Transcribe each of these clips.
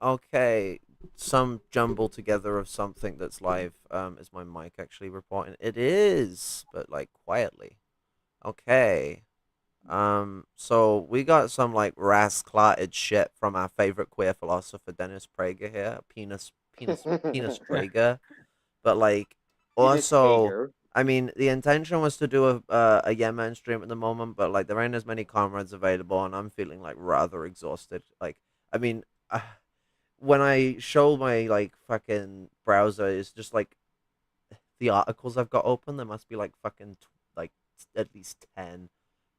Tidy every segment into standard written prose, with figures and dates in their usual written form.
Okay, some jumble together of something that's live. Is my mic actually reporting? It is, but like quietly. Okay. So we got some like rasclatted shit from our favorite queer philosopher Dennis Prager here. Penis Prager. But like, Penis also, Prager. I mean, the intention was to do a Yemen stream at the moment, but like there ain't as many comrades available, and I'm feeling like rather exhausted. Like, I mean, when I show my like fucking browser, it's just like the articles I've got open. There must be like fucking like at least 10,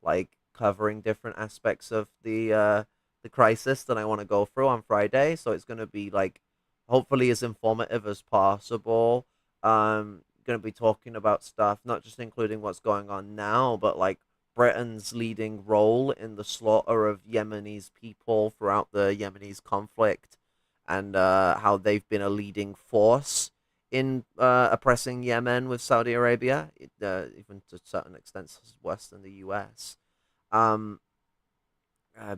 like covering different aspects of the crisis that I want to go through on Friday. So it's gonna be like hopefully as informative as possible. Gonna be talking about stuff, not just including what's going on now, but like Britain's leading role in the slaughter of Yemenis people throughout the Yemenis conflict, and how they've been a leading force in oppressing Yemen with Saudi Arabia, even to certain extents worse than the U.S. Um,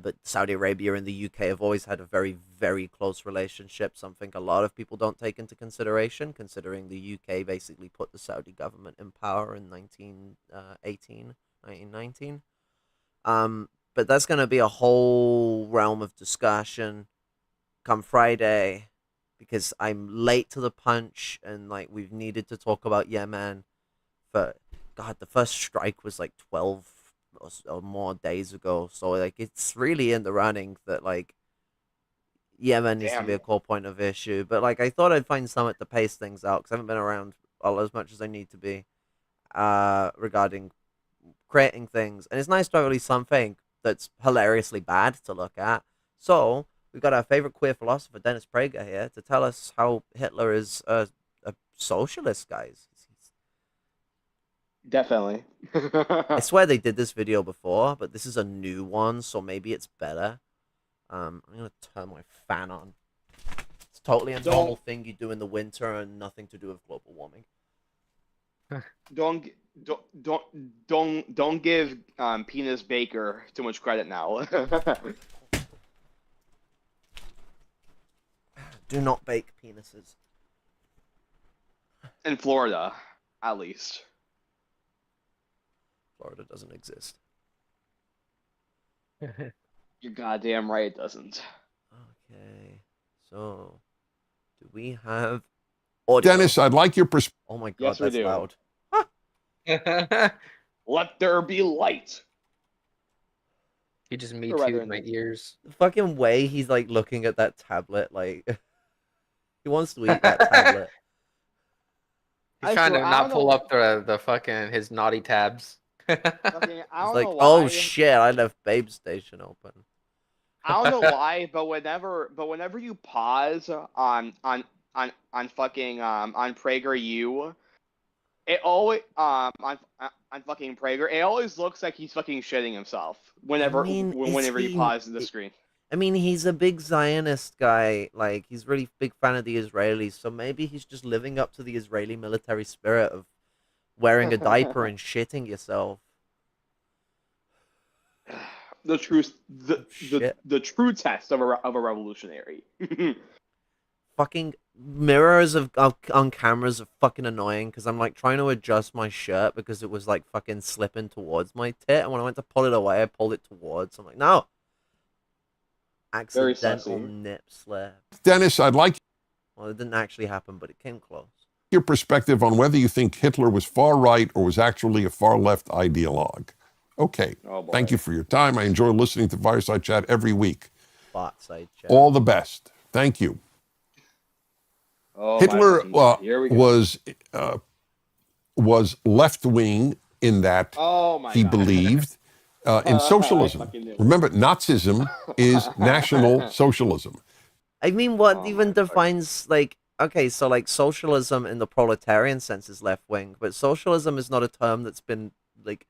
but Saudi Arabia and the UK have always had a very, very close relationship, something a lot of people don't take into consideration, considering the UK basically put the Saudi government in power in 1919. But that's going to be a whole realm of discussion come Friday because I'm late to the punch and like we've needed to talk about Yemen for God, the first strike was like 12 or more days ago. So like it's really in the running that like Yemen needs to be Damn. a core point of issue. But like I thought I'd find something to pace things out because I haven't been around all as much as I need to be regarding creating things. And it's nice to have at least something that's hilariously bad to look at. So we've got our favorite queer philosopher, Dennis Prager, here to tell us how Hitler is a socialist, guys. Definitely. I swear they did this video before, but this is a new one, so maybe it's better. I'm gonna turn my fan on. It's totally a normal don't thing you do in the winter and nothing to do with global warming. don't g- don't give Penis Baker too much credit now. Do not bake penises. In Florida, at least. Florida doesn't exist. You're goddamn right it doesn't. Okay, so do we have audio? Dennis, I'd like your perspective. Oh my god, Yes, we that's do. loud. Ah, Let there be light. He just me Or rather, too'd my ears. the fucking way he's like looking at that tablet, like he wants to eat that tablet. He's I trying swear, to I not don't pull know. up the fucking his naughty tabs. Fucking, I He's don't like, know oh why. shit, I left Babe Station open. I don't know why, but whenever you pause on fucking on PragerU, it always on fucking Prager, it always looks like he's fucking shitting himself I whenever mean, is whenever you he? pause the screen. I mean, he's a big Zionist guy. Like, he's really big fan of the Israelis. So maybe he's just living up to the Israeli military spirit of wearing a diaper and shitting yourself. The true Oh shit! the true test of a revolutionary. Fucking mirrors of on cameras are fucking annoying because I'm like trying to adjust my shirt because it was like fucking slipping towards my tit, and when I went to pull it away, I pulled it towards. I'm like, no, Very accidental sussy. nip slip. Dennis, I'd like Well, it didn't actually happen, but it came close. your perspective on whether you think Hitler was far right or was actually a far left ideologue. Okay. Oh Thank boy. you for your time. I enjoy listening to Fireside Chat every week. Bot side chat. All the best. Thank you. Oh my Hitler fucking god. Here we go. was left wing in that Oh my he god. believed in I socialism. fucking knew it. Remember, Nazism is National Socialism. I mean, what Oh even my fucking. defines like okay, so like socialism in the proletarian sense is left wing, but socialism is not a term that's been like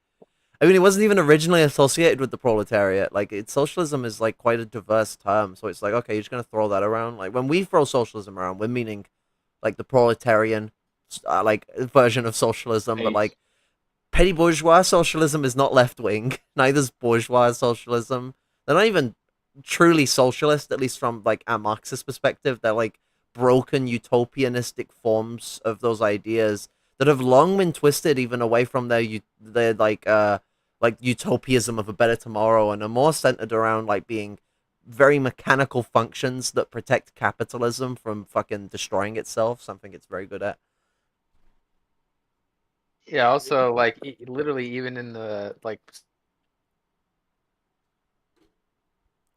I mean, it wasn't even originally associated with the proletariat. Like, socialism is like quite a diverse term, so it's like okay, you're just gonna throw that around. Like when we throw socialism around, we're meaning like the proletarian like version of socialism, but Base. like petty bourgeois socialism is not left wing. Neither's bourgeois socialism. They're not even truly socialist, at least from like a Marxist perspective. They're like broken utopianistic forms of those ideas that have long been twisted even away from their like utopianism of a better tomorrow, and are more centered around like being very mechanical functions that protect capitalism from fucking destroying itself, something it's very good at. Yeah, also like literally even in the like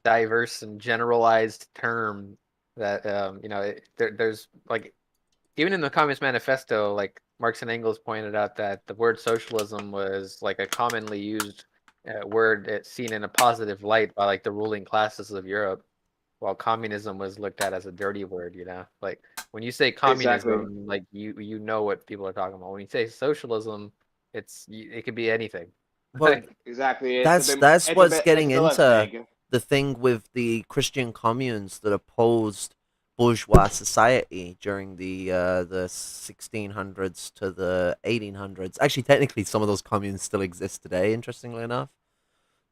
diverse and generalized term that there's like even in the Communist Manifesto, like Marx and Engels pointed out that the word socialism was like a commonly used word seen in a positive light by like the ruling classes of Europe, while communism was looked at as a dirty word. Like when you say Exactly. communism, like you know what people are talking about. When you say socialism, it could be anything. Well, Exactly. that's what's It's a getting bit less into vague. the thing with the Christian communes that opposed bourgeois society during the 1600s to the 1800s. Actually, technically, some of those communes still exist today. Interestingly enough,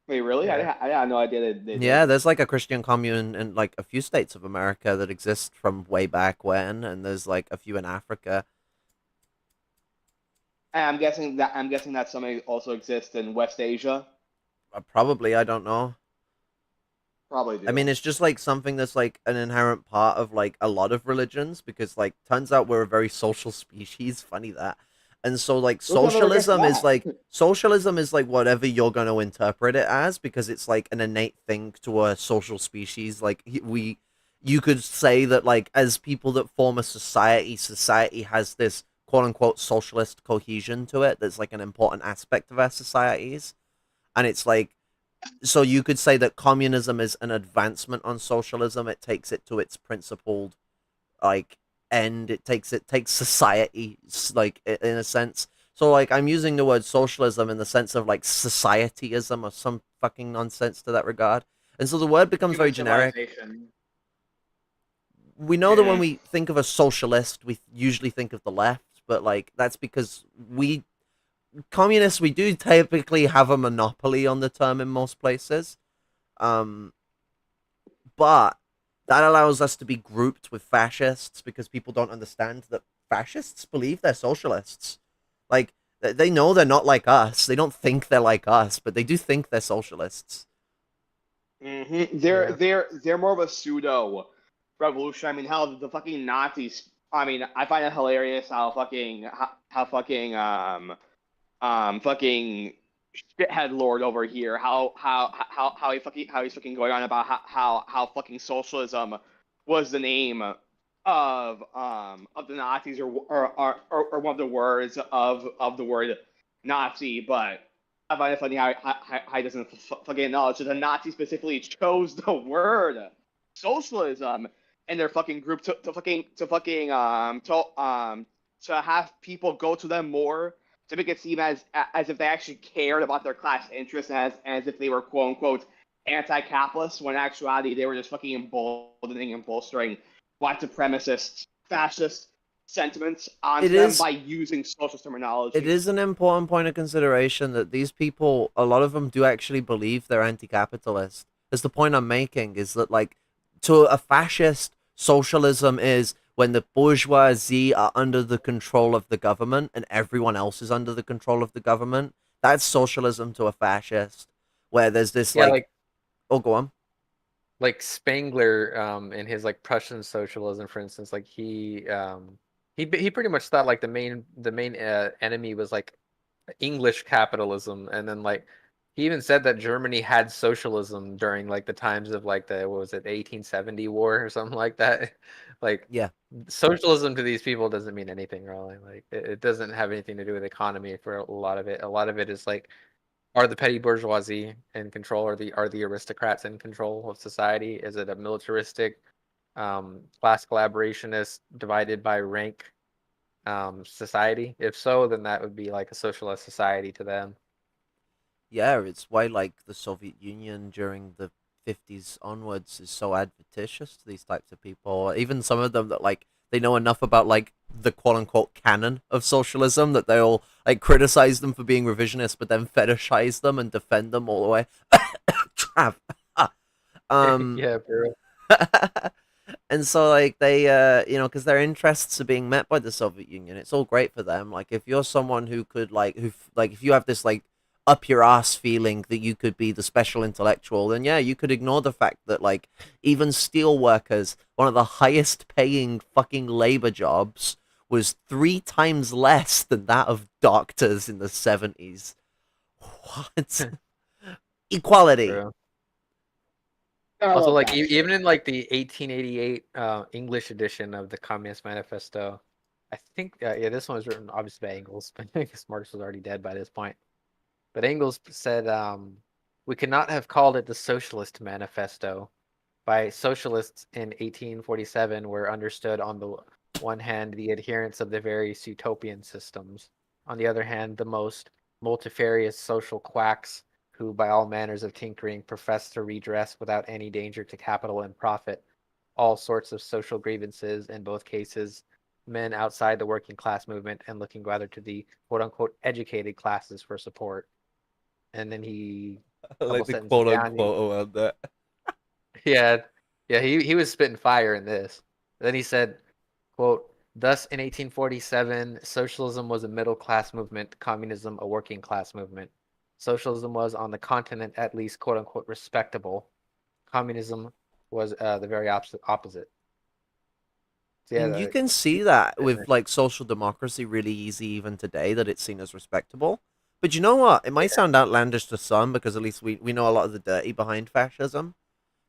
Wait, really? Yeah. I had no idea they yeah, did. there's like a Christian commune in like a few states of America that exist from way back when, and there's like a few in Africa. And I'm guessing that some also exist in West Asia. Probably, I don't know. Probably I mean, do. it's just like something that's like an inherent part of like a lot of religions, because like turns out we're a very social species. Funny that. And so like Who could ever guess that? socialism is like whatever you're going to interpret it as, because it's like an innate thing to a social species. Like you could say that like as people that form a society has this quote unquote socialist cohesion to it. That's like an important aspect of our societies, and it's like, so you could say that communism is an advancement on socialism. It takes it to its principled like end. It takes society like in a sense. So like I'm using the word socialism in the sense of like societyism or some fucking nonsense to that regard. And so the word becomes very Human generic. civilization. We know that when Mm. we think of a socialist, we usually think of the left, but like that's because we communists, we do typically have a monopoly on the term in most places. Um, but that allows us to be grouped with fascists because people don't understand that fascists believe they're socialists. Like they know they're not like us. They don't think they're like us, but they do think they're socialists. They're Yeah. they're more of a pseudo revolution. I mean, how the fucking Nazis. I mean, I find it hilarious how fucking fucking shithead lord over here. How he's fucking going on about how fucking socialism was the name of the Nazis, or one of the words of the word Nazi. But I find it funny how he doesn't fucking acknowledge that the Nazis specifically chose the word socialism in their fucking group to have people go to them more, to make it seem as if they actually cared about their class interests, as if they were quote unquote anti-capitalist, when in actuality they were just fucking emboldening and bolstering white supremacist, fascist sentiments It onto them is by using socialist it terminology. is an important point of consideration that these people, a lot of them do actually believe they're anti-capitalist. As the point I'm making is that, like, to a fascist, socialism is when the bourgeoisie are under the control of the government and everyone else is under the control of the government. That's socialism to a fascist, where there's this Yeah, like, oh, go on. like Spengler in his like Prussian socialism, for instance, like he pretty much thought like the main enemy was like English capitalism, and then like he even said that Germany had socialism during like the times of like the, what was it, 1870 war or something like that. Like Yeah, socialism to these people doesn't mean anything really. Like it doesn't have anything to do with economy for a lot of it. A lot of it is like, are the petty bourgeoisie in control? Are the aristocrats in control of society? Is it a militaristic, class collaborationist, divided by rank society? If so, then that would be like a socialist society to them. yeah, it's why like the Soviet Union during the 50s onwards is so adventitious to these types of people. Even some of them that like they know enough about like the quote unquote canon of socialism that they all like criticize them for being revisionist, but then fetishize them and defend them all the way. Trav. Yeah, bro. And so like they because their interests are being met by the Soviet Union, it's all great for them. Like if you're someone who could like if you have this like up your ass feeling that you could be the special intellectual, then yeah, you could ignore the fact that like even steel workers, one of the highest paying fucking labor jobs, was 3 times less than that of doctors in the 70s. What? Equality. Bro. I Also, love like that even shit. in like the 1888 English edition of the Communist Manifesto, I think yeah, this one was written obviously by Engels, but I guess Marx was already dead by this point. But Engels said, "We could not have called it the Socialist Manifesto. By socialists in 1847 were understood on the one hand the adherents of the various utopian systems, on the other hand the most multifarious social quacks who by all manners of tinkering profess to redress without any danger to capital and profit all sorts of social grievances, in both cases men outside the working class movement and looking rather to the quote unquote educated classes for support." And then a couple Like the sentences quote down, unquote around that. yeah, yeah, he was spitting fire in this. Then he said, quote, "Thus in 1847, socialism was a middle class movement, communism a working class movement. Socialism was on the continent at least quote unquote respectable. Communism was the very opposite." So yeah, And you can see that with like social democracy really easy even today, that it's seen as respectable. But you know what? It might sound outlandish to some because at least we know a lot of the dirty behind fascism.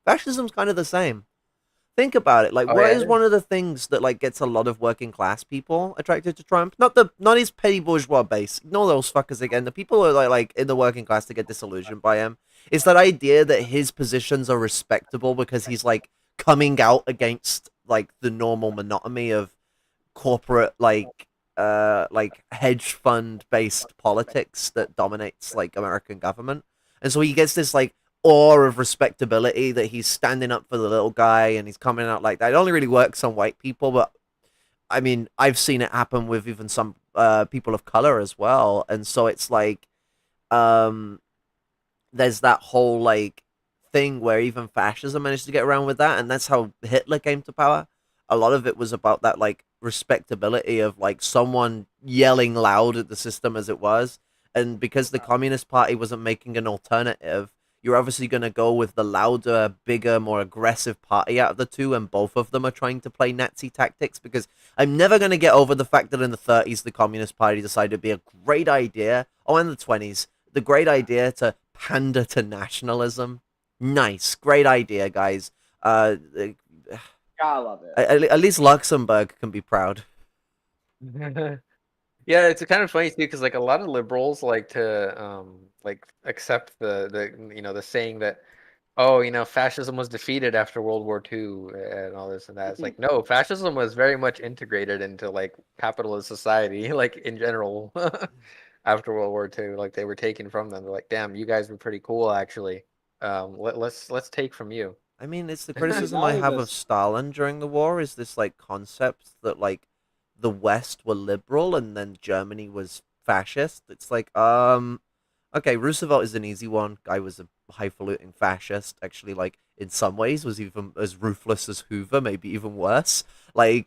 Fascism's kind of the same. Think about it. Like, oh what yeah, is one of the things that like gets a lot of working class people attracted to Trump? Not his petty bourgeois base. Ignore those fuckers again. The people who are like in the working class to get disillusioned by him. It's that idea that his positions are respectable because he's like coming out against like the normal monotony of corporate like hedge fund based politics that dominates like American government. And so he gets this like awe of respectability that he's standing up for the little guy and he's coming out like that. It only really works on white people, but I mean, I've seen it happen with even some people of color as well. And so it's like um there's that whole like thing where even fascism managed to get around with that, and that's how Hitler came to power. A lot of it was about that like respectability of like someone yelling loud at the system as it was, and because the Communist Party wasn't making an alternative, you're obviously going to go with the louder, bigger, more aggressive party out of the two, and both of them are trying to play Nazi tactics. Because I'm never going to get over the fact that in the 30s the Communist Party decided it'd be a great idea, oh, in the 20s, the great idea to pander to nationalism. Nice, great idea, guys. I love it. At least Luxembourg can be proud. yeah. It's kind of funny too because like a lot of liberals like to like accept the saying that, oh, fascism was defeated after World War II and all this and that. It's like, no, fascism was very much integrated into like capitalist society, like in general, after World War II. Like they were taken from them. They're like, damn, you guys were pretty cool actually. Let's take from you. I mean, it's the Dude, criticism not I only have of this. Stalin during the war is this like concept that like the West were liberal and then Germany was fascist. It's like okay, Roosevelt is an easy one. Guy was a highfalutin fascist. Actually, like in some ways, was even as ruthless as Hoover, maybe even worse. He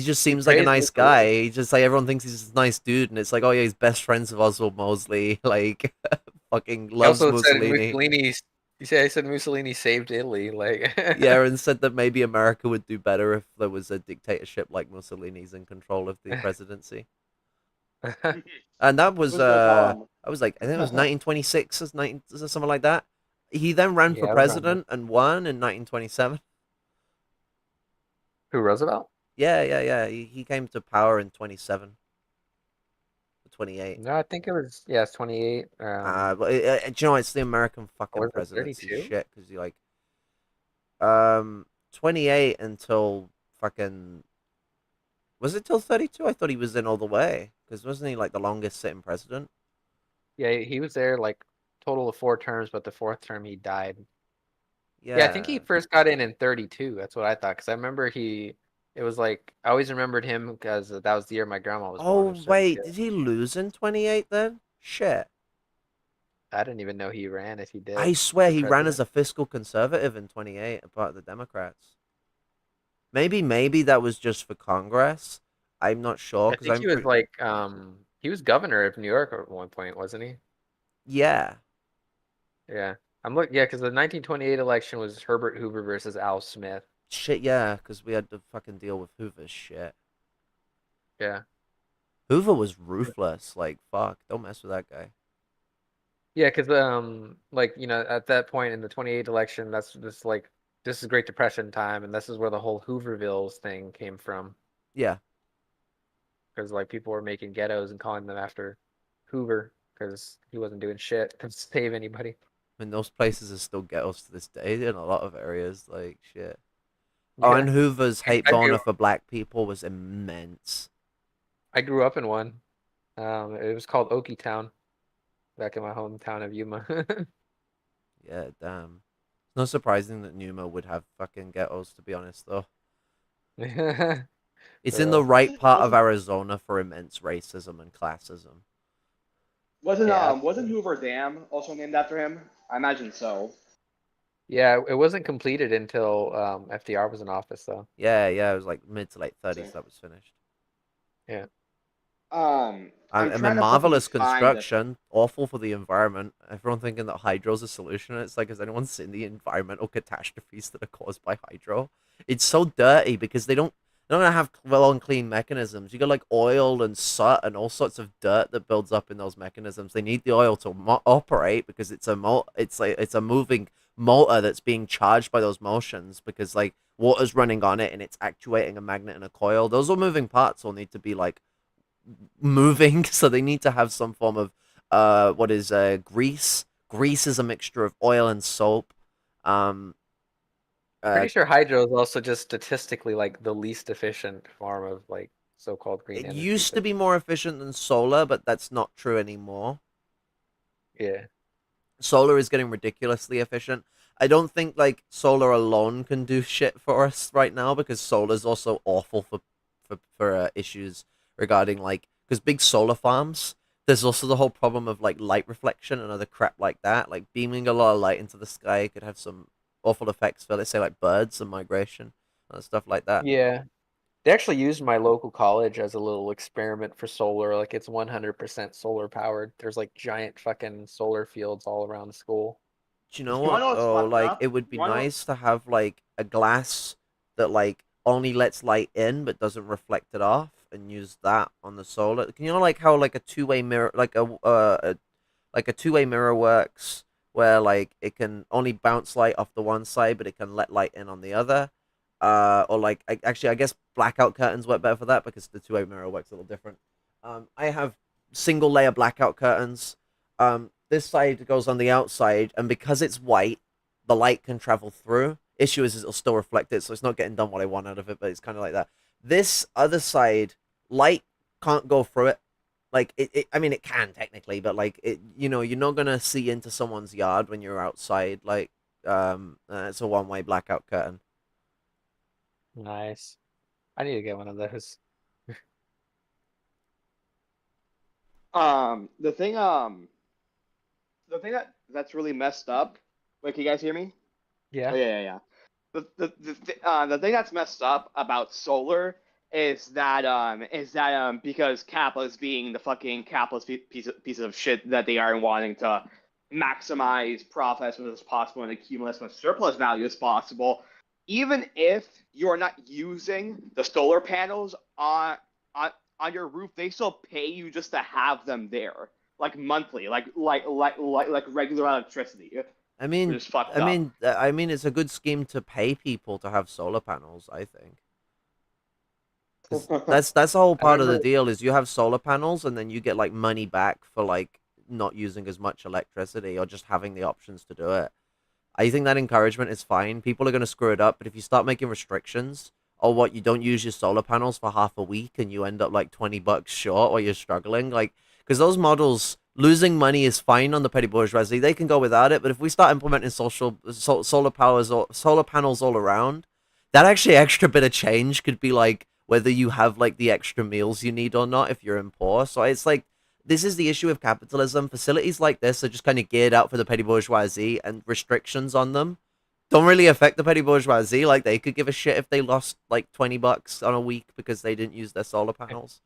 just He seems like a praised nice guy. Mussolini. He just like everyone thinks he's a nice dude, and it's like, oh yeah, he's best friends with Oswald Mosley. Like, fucking He loves also said Mussolini. Mussolini. I said Mussolini saved Italy. Like, Yeah, and said that maybe America would do better if there was a dictatorship like Mussolini's in control of the presidency. And that was Who's gonna tell him? I was like, I think it was 1926 or 19 or something like that. He then ran for yeah, around that. president and won in 1927. Who, Roosevelt? Yeah. He came to power in 27, 28. No, I think it was it's 28. But do you know, it's the American fucking Or was it presidency 32? shit because you like 28 until fucking, was it till 32? I thought he was in all the way because wasn't he like the longest sitting president? Yeah, he was there like total of 4 terms, but the fourth term he died. Yeah, I think he Yeah. first got in 32. That's what I thought because I remember it was like I always remembered him because that was the year my grandma was born. Oh Was wait, 32. did he lose in 28 then? Shit. I didn't even know he ran. If he I did, swear for he ran as president. a fiscal conservative in 28, a part of the Democrats. Maybe that was just for Congress. I'm not sure I because think I'm he was pretty. like he was governor of New York at one point, wasn't he? Yeah, Yeah. Yeah, because the 1928 election was Herbert Hoover versus Al Smith. shit. Yeah, because we had to fucking deal with Hoover's shit. Yeah. Hoover was ruthless. Like fuck, don't mess with that guy. Yeah, because like at that point in the 28 election, that's just like this is Great Depression time, and this is where the whole Hoovervilles thing came from. Yeah, Because like people were making ghettos and calling them after Hoover because he wasn't doing shit to save anybody. I mean those places are still ghettos to this day in a lot of areas. Like shit. Oh, and Yeah, Hoover's hate I boner grew for black people was immense. I grew up in one. It was called Okie Town back in my hometown of Yuma. Yeah, damn. It's not surprising that Numa would have fucking ghettos, to be honest, though. For It's in the real. right part of Wasn't Arizona for immense racism and classism. wasn't Yeah, wasn't Hoover Dam also named after him? I imagine so. yeah. It wasn't completed until FDR was in office, though. Yeah, it was like mid to late 30s So, that was finished. Yeah. I'm I mean, trying to fucking marvelous find. construction, awful for the environment. Everyone thinking that hydro's a solution. It's like, has anyone seen the environmental catastrophes that are caused by hydro? It's so dirty because they don't have well and clean mechanisms. You got like oil and soot and all sorts of dirt that builds up in those mechanisms. They need the oil to operate because it's a moving motor that's being charged by those motions because like water's running on it and it's actuating a magnet and a coil. Those all moving parts all need to be like moving, so they need to have some form of what is grease. Grease is a mixture of oil and soap. Um, uh, Pretty sure hydro is also just statistically like the least efficient form of like so-called green it energy. used to Because be more efficient than solar, but that's not true anymore. yeah, Solar is getting ridiculously efficient. I don't think like solar alone can do shit for us right now because solar is also awful for issues regarding like because big solar farms. There's also the whole problem of like light reflection and other crap like that. Like beaming a lot of light into the sky could have some awful effects for let's say like birds and migration and stuff like that. yeah. They actually used my local college as a little experiment for solar. Like it's 100% solar powered. There's like giant fucking solar fields all around the school. Do you know You want what to know what's though? fucked Like up? it would be You want to know? nice to have like a glass that like only lets light in but doesn't reflect it off and use that on the solar. Can you know like how like a two-way mirror like a two-way mirror works where like it can only bounce light off the one side but it can let light in on the other? Or like actually I guess blackout curtains work better for that because the two-way mirror works a little different. I have single layer blackout curtains. This side goes on the outside, and because it's white, the light can travel through. Issue is it'll still reflect it, so it's not getting done what I want out of it, but it's kind of like that. This other side, light can't go through it. Like I mean, it can technically, but like you're not gonna see into someone's yard when you're outside. Like, it's a one-way blackout curtain. Nice. I need to get one of those. Um, the thing um the thing that's really messed up. Wait, can you guys hear me? Oh Yeah. yeah. The thing that's messed up about solar is that because capitalists being the fucking capitalist piece of shit that they are and wanting to maximize profit as much as possible and accumulate as much surplus value as possible, even if you're not using the solar panels on your roof, they still pay you just to have them there, like monthly, like regular electricity, I which mean, is fucked up. it's a good scheme to pay people to have solar panels. I think. 'Cause that's the whole I part of the remember. deal is you have solar panels and then you get like money back for like not using as much electricity or just having the options to do it. I think that encouragement is fine. People are going to screw it up, but if you start making restrictions or what you don't use your solar panels for half a week and you end up like $20 short or you're struggling, like because those models losing money is fine on the petty bourgeoisie. They can go without it, but if we start implementing solar panels all around, that actually extra bit of change could be like whether you have like the extra meals you need or not if you're in poor. So it's like this is the issue with capitalism. Facilities like this are just kind of geared out for the petty bourgeoisie, and restrictions on them don't really affect the petty bourgeoisie. Like, they could give a shit if they lost like $20 on a week because they didn't use their solar panels.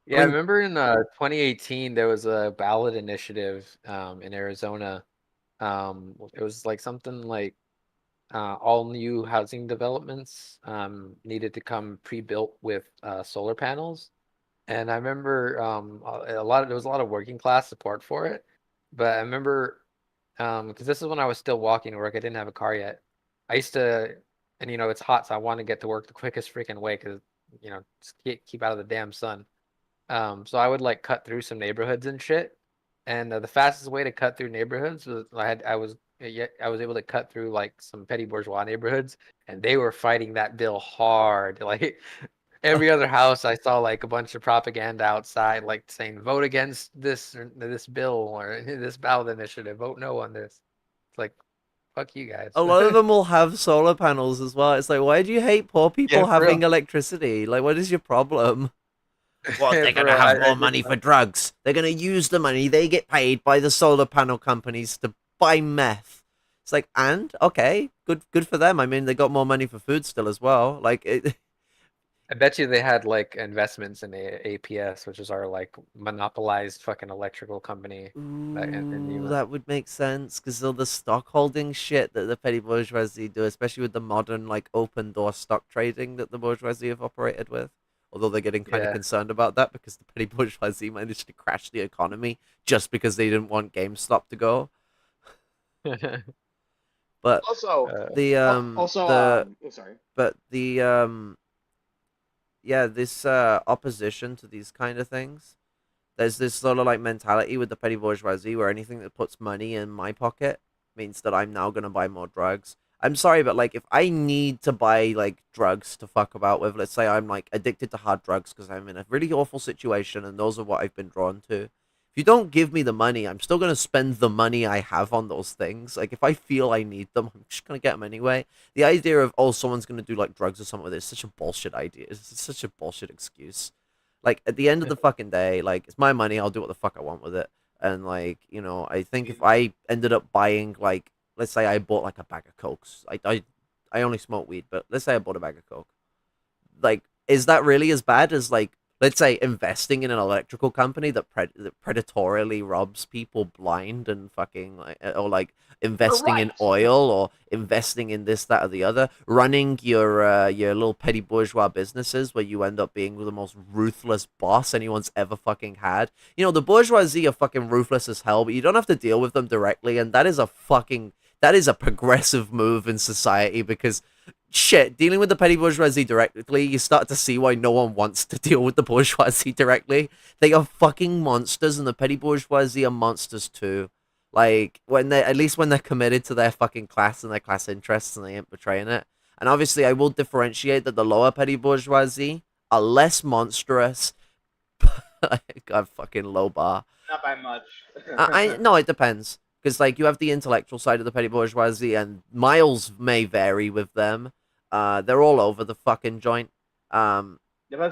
Yeah, I remember in 2018 there was a ballot initiative in Arizona. It was like something like all new housing developments needed to come pre-built with solar panels. And I remember there was a lot of working class support for it. But I remember because this is when I was still walking to work. I didn't have a car yet. I used to, and it's hot, so I want to get to work the quickest freaking way because just keep out of the damn sun. So I would like cut through some neighborhoods and shit. And the fastest way to cut through neighborhoods was I was able to cut through like some petty bourgeois neighborhoods, and they were fighting that bill hard. Like every other house, I saw like a bunch of propaganda outside, like saying vote against this bill or this ballot initiative, vote no on this. It's like fuck you guys. A lot of them will have solar panels as well. It's like, why do you hate poor people having electricity? Like, what is your problem? Well, they're going to have more money for drugs. They're going to use the money they get paid by the solar panel companies to buy meth. It's like, and okay, good for them. I mean, they got more money for food still as well. Like, I bet you they had like investments in APS, which is our like monopolized fucking electrical company. Ooh, that would make sense because all the stock holding shit that the petty bourgeoisie do, especially with the modern like open door stock trading that the bourgeoisie have operated with. Although they're getting kind of concerned about that because the petty bourgeoisie managed to crash the economy just because they didn't want GameStop to go. But Also, sorry. But this opposition to these kind of things. There's this sort of like mentality with the petty bourgeoisie where anything that puts money in my pocket means that I'm now gonna buy more drugs. I'm sorry, but like if I need to buy like drugs to fuck about with, let's say I'm like addicted to hard drugs because I'm in a really awful situation and those are what I've been drawn to. If you don't give me the money, I'm still gonna spend the money I have on those things. Like if I feel I need them, I'm just gonna get them anyway. The idea of someone's gonna do like drugs or something with it is such a bullshit idea. It's such a bullshit excuse. Like at the end of the fucking day, like it's my money. I'll do what the fuck I want with it. And like I think if I ended up buying like, let's say I bought like a bag of cokes. I only smoke weed, but let's say I bought a bag of coke. Like, is that really as bad as like, let's say investing in an electrical company that predatorily robs people blind and fucking like, or like investing in oil or investing in this, that, or the other, running your little petty bourgeois businesses where you end up being the most ruthless boss anyone's ever fucking had. The bourgeoisie are fucking ruthless as hell, but you don't have to deal with them directly, and that is a progressive move in society because shit, dealing with the petty bourgeoisie directly, you start to see why no one wants to deal with the bourgeoisie directly. They are fucking monsters, and the petty bourgeoisie are monsters too. Like, at least when they're committed to their fucking class and their class interests and they ain't betraying it. And obviously, I will differentiate that the lower petty bourgeoisie are less monstrous. God, fucking low bar. Not by much. No, it depends. Because, like, you have the intellectual side of the petty bourgeoisie, and miles may vary with them. They're all over the fucking joint. Depends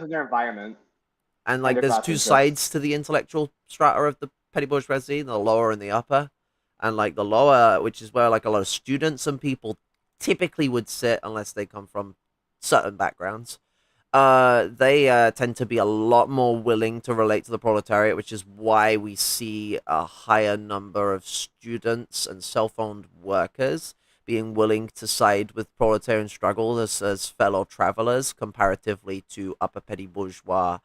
on their environment. And, like, there's two sides to the intellectual strata of the petty bourgeoisie, the lower and the upper. And, like, the lower, which is where, like, a lot of students and people typically would sit, unless they come from certain backgrounds. They tend to be a lot more willing to relate to the proletariat, which is why we see a higher number of students and self-owned workers being willing to side with proletarian struggle as fellow travelers comparatively to upper petty bourgeois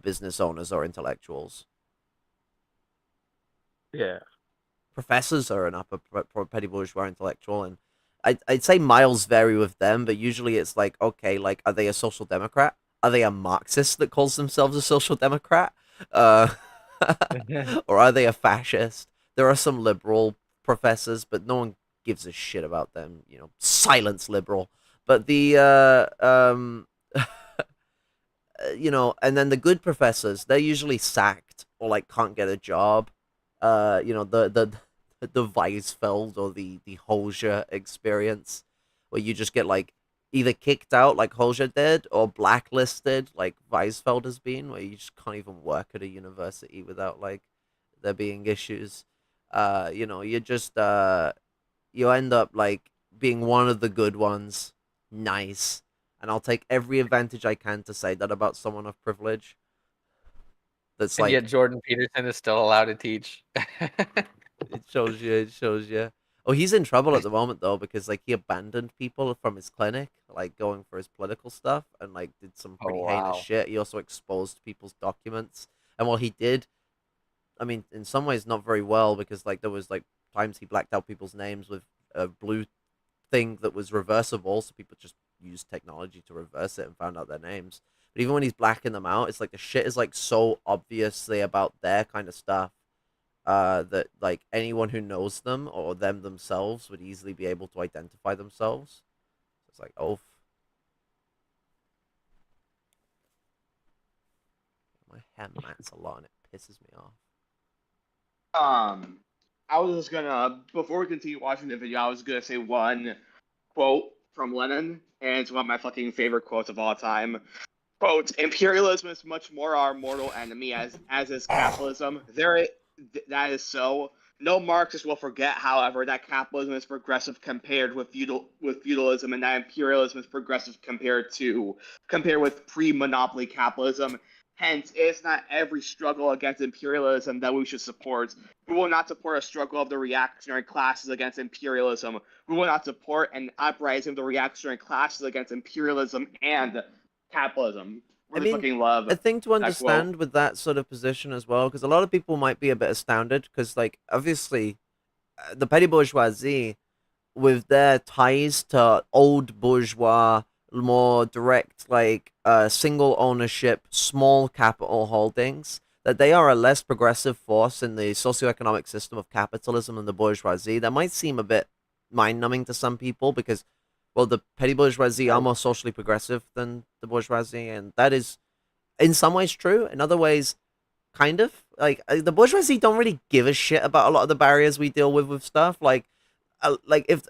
business owners or intellectuals. Yeah. Professors are an upper petty bourgeois intellectual, and I'd say miles vary with them, but usually it's like, okay, like, are they a social democrat? Are they a Marxist that calls themselves a social democrat? Or are they a fascist? There are some liberal professors, but no one gives a shit about them. Silence liberal. But the, and then the good professors, they're usually sacked or, like, can't get a job. The Weisfeld or the Holzer experience, where you just get like, either kicked out like Holger did or blacklisted like Weisfeld has been, where you just can't even work at a university without like there being issues. You know, you just you end up like being one of the good ones. Nice. And I'll take every advantage I can to say that about someone of privilege. That's And like yet Jordan Peterson is still allowed to teach. it shows you. It shows you. Oh, he's in trouble at the moment though because like he abandoned people from his clinic, like going for his political stuff, and like did some Oh pretty heinous wow. shit. He also exposed people's documents, and while he did, I mean, in some ways not very well because like there was like times he blacked out people's names with a blue thing that was reversible, so people just used technology to reverse it and found out their names. But even when he's blacking them out, it's like the shit is like so obviously about their kind of stuff that like anyone who knows them or them themselves would easily be able to identify themselves. It's like, oh, my hair mats a lot and it pisses me off. I was just gonna, before we continue watching the video, I was gonna say one quote from Lenin, and it's one of my fucking favorite quotes of all time. Quote, imperialism is much more our mortal enemy as is capitalism. That is so. No Marxist will forget, however, that capitalism is progressive compared with feudalism, and that imperialism is progressive compared with pre-monopoly capitalism. Hence, it's not every struggle against imperialism that we should support. We will not support a struggle of the reactionary classes against imperialism. We will not support an uprising of the reactionary classes against imperialism and capitalism. I Really mean, fucking love a thing to that quote. understand with that sort of position as well, because a lot of people might be a bit astounded, because like obviously the petty bourgeoisie, with their ties to old bourgeois, more direct like single ownership, small capital holdings, that they are a less progressive force in the socioeconomic system of capitalism than the bourgeoisie. That might seem a bit mind numbing to some people because, well, the petty bourgeoisie are more socially progressive than the bourgeoisie, and that is in some ways true. In other ways, kind of like the bourgeoisie don't really give a shit about a lot of the barriers we deal with stuff. Like if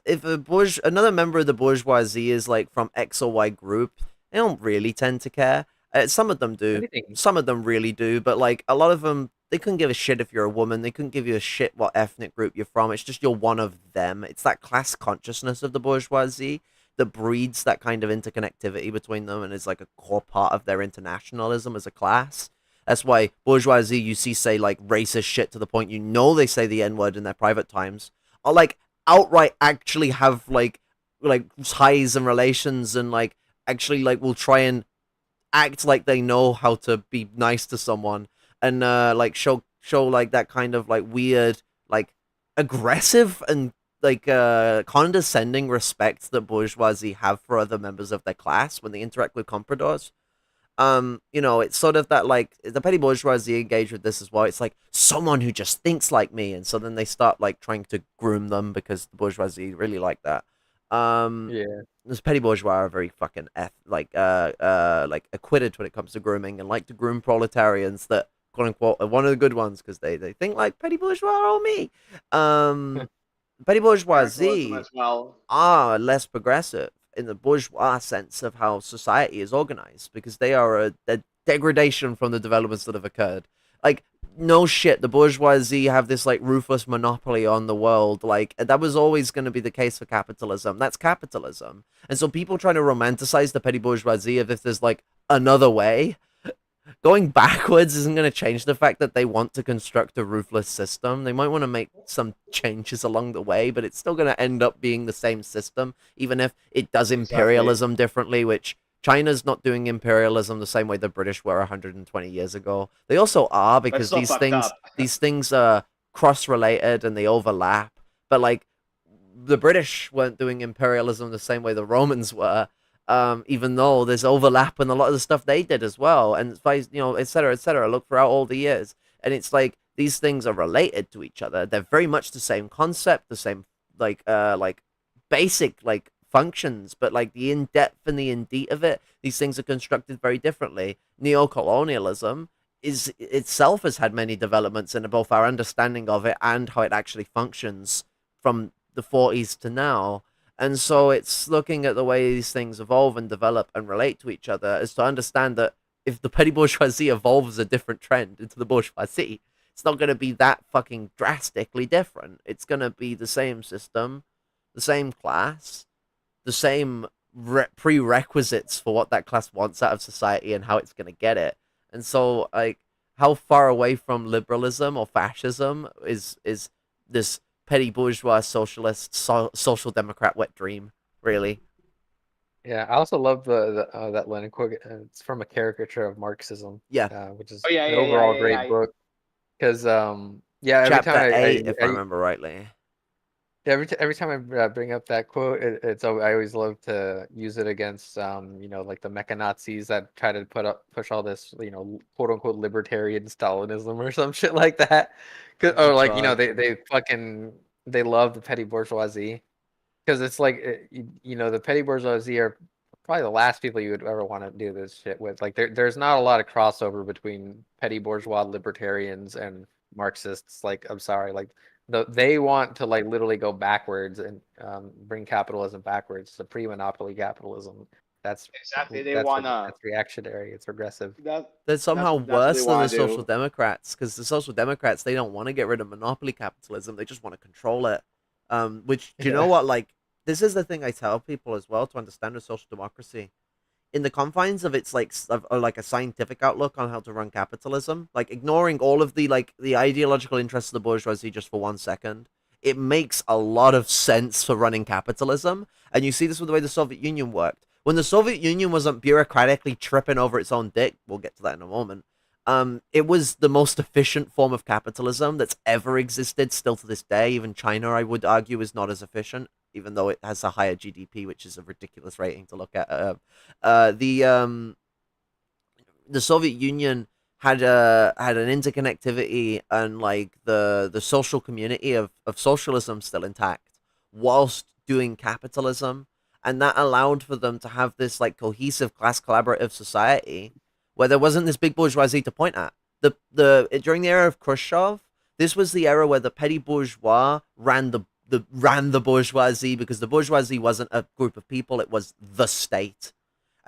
another member of the bourgeoisie is like from X or Y group, they don't really tend to care. Some of them do, Anything. some of them really do, but like a lot of them, they couldn't give a shit if you're a woman. They couldn't give you a shit what ethnic group you're from. It's just you're one of them. It's that class consciousness of the bourgeoisie that breeds that kind of interconnectivity between them and is like a core part of their internationalism as a class. That's why bourgeoisie you see say like racist shit to the point you know they say the N-word in their private times, or like outright actually have like ties and relations and like actually like will try and act like they know how to be nice to someone and like show like that kind of like weird like aggressive and like condescending respect that bourgeoisie have for other members of their class when they interact with compradors. You know, it's sort of that like the petty bourgeoisie engage with this as well. It's like someone who just thinks like me, and so then they start like trying to groom them because the bourgeoisie really like that. Yeah. This petty bourgeois are very fucking like acquitted when it comes to grooming and like to groom proletarians that quote unquote are one of the good ones because they think like petty bourgeois or me. Petty Capitalism bourgeoisie as well. are less progressive in the bourgeois sense of how society is organized because they are a degradation from the developments that have occurred. Like, no shit, the bourgeoisie have this like ruthless monopoly on the world. Like, that was always going to be the case for capitalism. That's capitalism. And so people trying to romanticize the petty bourgeoisie as if there's like another way. Going backwards isn't going to change the fact that they want to construct a ruthless system. They might want to make some changes along the way, but it's still going to end up being the same system, even if it does imperialism differently, which China's not doing imperialism the same way the British were 120 years ago. They also are because still fucked up. these things are cross-related and they overlap. But like the British weren't doing imperialism the same way the Romans were. Even though there's overlap in a lot of the stuff they did as well, and you know, et cetera, look throughout all the years, and it's like these things are related to each other. They're very much the same concept, the same like basic like functions, but like the in depth and the in deep of it, these things are constructed very differently. Neocolonialism is itself has had many developments in both our understanding of it and how it actually functions from the 40s to now. And so it's looking at the way these things evolve and develop and relate to each other is to understand that if the petty bourgeoisie evolves a different trend into the bourgeoisie, it's not going to be that fucking drastically different. It's going to be the same system, the same class, the same prerequisites for what that class wants out of society and how it's going to get it. And so, like, how far away from liberalism or fascism is this petty bourgeois socialist social democrat wet dream, really? Yeah, I also love the that Lenin quote. It's from a caricature of Marxism, Yeah. which is Oh yeah, an yeah, yeah, overall yeah, great yeah. book. Because yeah, every time Chapter 8, I, if I remember rightly. every time I bring up that quote, I always love to use it against you know, like the mecha Nazis that try to push all this, you know, quote unquote libertarian Stalinism or some shit like that. Oh Or like, you know, God. they love the petty bourgeoisie because it's like you know, the petty bourgeoisie are probably the last people you would ever want to do this shit with. Like there's not a lot of crossover between petty bourgeois libertarians and Marxists. Like I'm sorry, like they want to like literally go backwards and bring capitalism backwards to pre-monopoly capitalism. That's Exactly. They wanna. that's reactionary. It's regressive. That They're somehow that's what they worse than the want to social do. democrats because the social democrats, they don't want to get rid of monopoly capitalism. They just want to control it. Which, do you know Yeah. what? Like, this is the thing I tell people as well to understand a social democracy. In the confines of its like a scientific outlook on how to run capitalism, like ignoring all of the ideological interests of the bourgeoisie just for 1 second, it makes a lot of sense for running capitalism. And you see this with the way the Soviet Union worked. When the Soviet Union wasn't bureaucratically tripping over its own dick, we'll get to that in a moment. It was the most efficient form of capitalism that's ever existed, still to this day. Even China, I would argue, is not as efficient, even though it has a higher GDP, which is a ridiculous rating to look at. Uh, the um, the Soviet Union had an interconnectivity and like the social community of socialism still intact, whilst doing capitalism, and that allowed for them to have this like cohesive class collaborative society where there wasn't this big bourgeoisie to point at. The During the era of Khrushchev, this was the era where the petty bourgeois ran the bourgeoisie because the bourgeoisie wasn't a group of people, it was the state.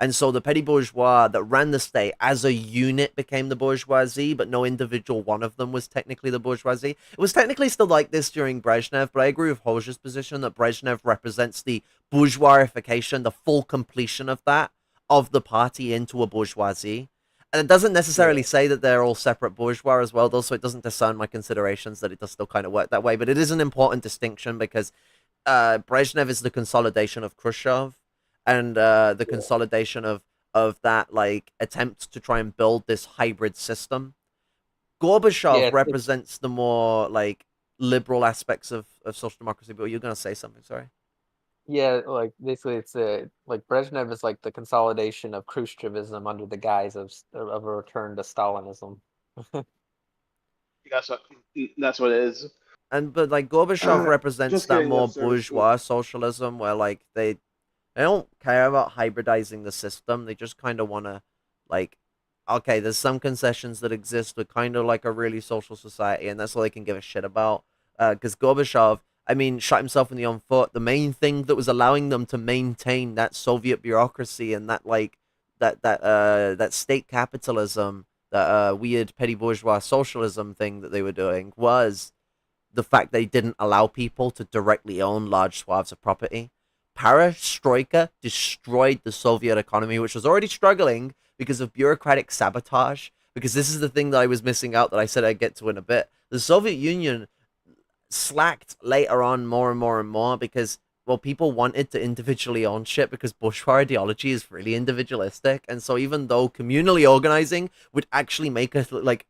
And so the petty bourgeois that ran the state as a unit became the bourgeoisie, but no individual one of them was technically the bourgeoisie. It was technically still like this during Brezhnev, but I agree with Hoxha's position that Brezhnev represents the bourgeoisification, the full completion of that, of the party into a bourgeoisie. And it doesn't necessarily say that they're all separate bourgeois as well, though, so it doesn't discern my considerations that it does still kind of work that way. But it is an important distinction because Brezhnev is the consolidation of Khrushchev, and the consolidation of that like attempt to try and build this hybrid system. Gorbachev Yeah, represents the more like liberal aspects of social democracy. But you're gonna say something, sorry. yeah, like basically it's like Brezhnev is like the consolidation of Khrushchevism under the guise of a return to Stalinism. That's what it is. And but like Gorbachev represents Just that kidding, though, more sir. bourgeois socialism where like they don't care about hybridizing the system. They just kind of want to like okay, there's some concessions that exist with kind of like a really social society, and that's all they can give a shit about. Because Gorbachev, I mean, shot himself in the own foot. The main thing that was allowing them to maintain that Soviet bureaucracy and that like that state capitalism, that weird petty bourgeois socialism thing that they were doing was the fact they didn't allow people to directly own large swaths of property. Perestroika destroyed the Soviet economy, which was already struggling because of bureaucratic sabotage. Because this is the thing that I was missing out that I said I'd get to in a bit. The Soviet Union slacked later on more and more and more because, well, people wanted to individually own shit because bourgeois ideology is really individualistic. And so even though communally organizing would actually make us like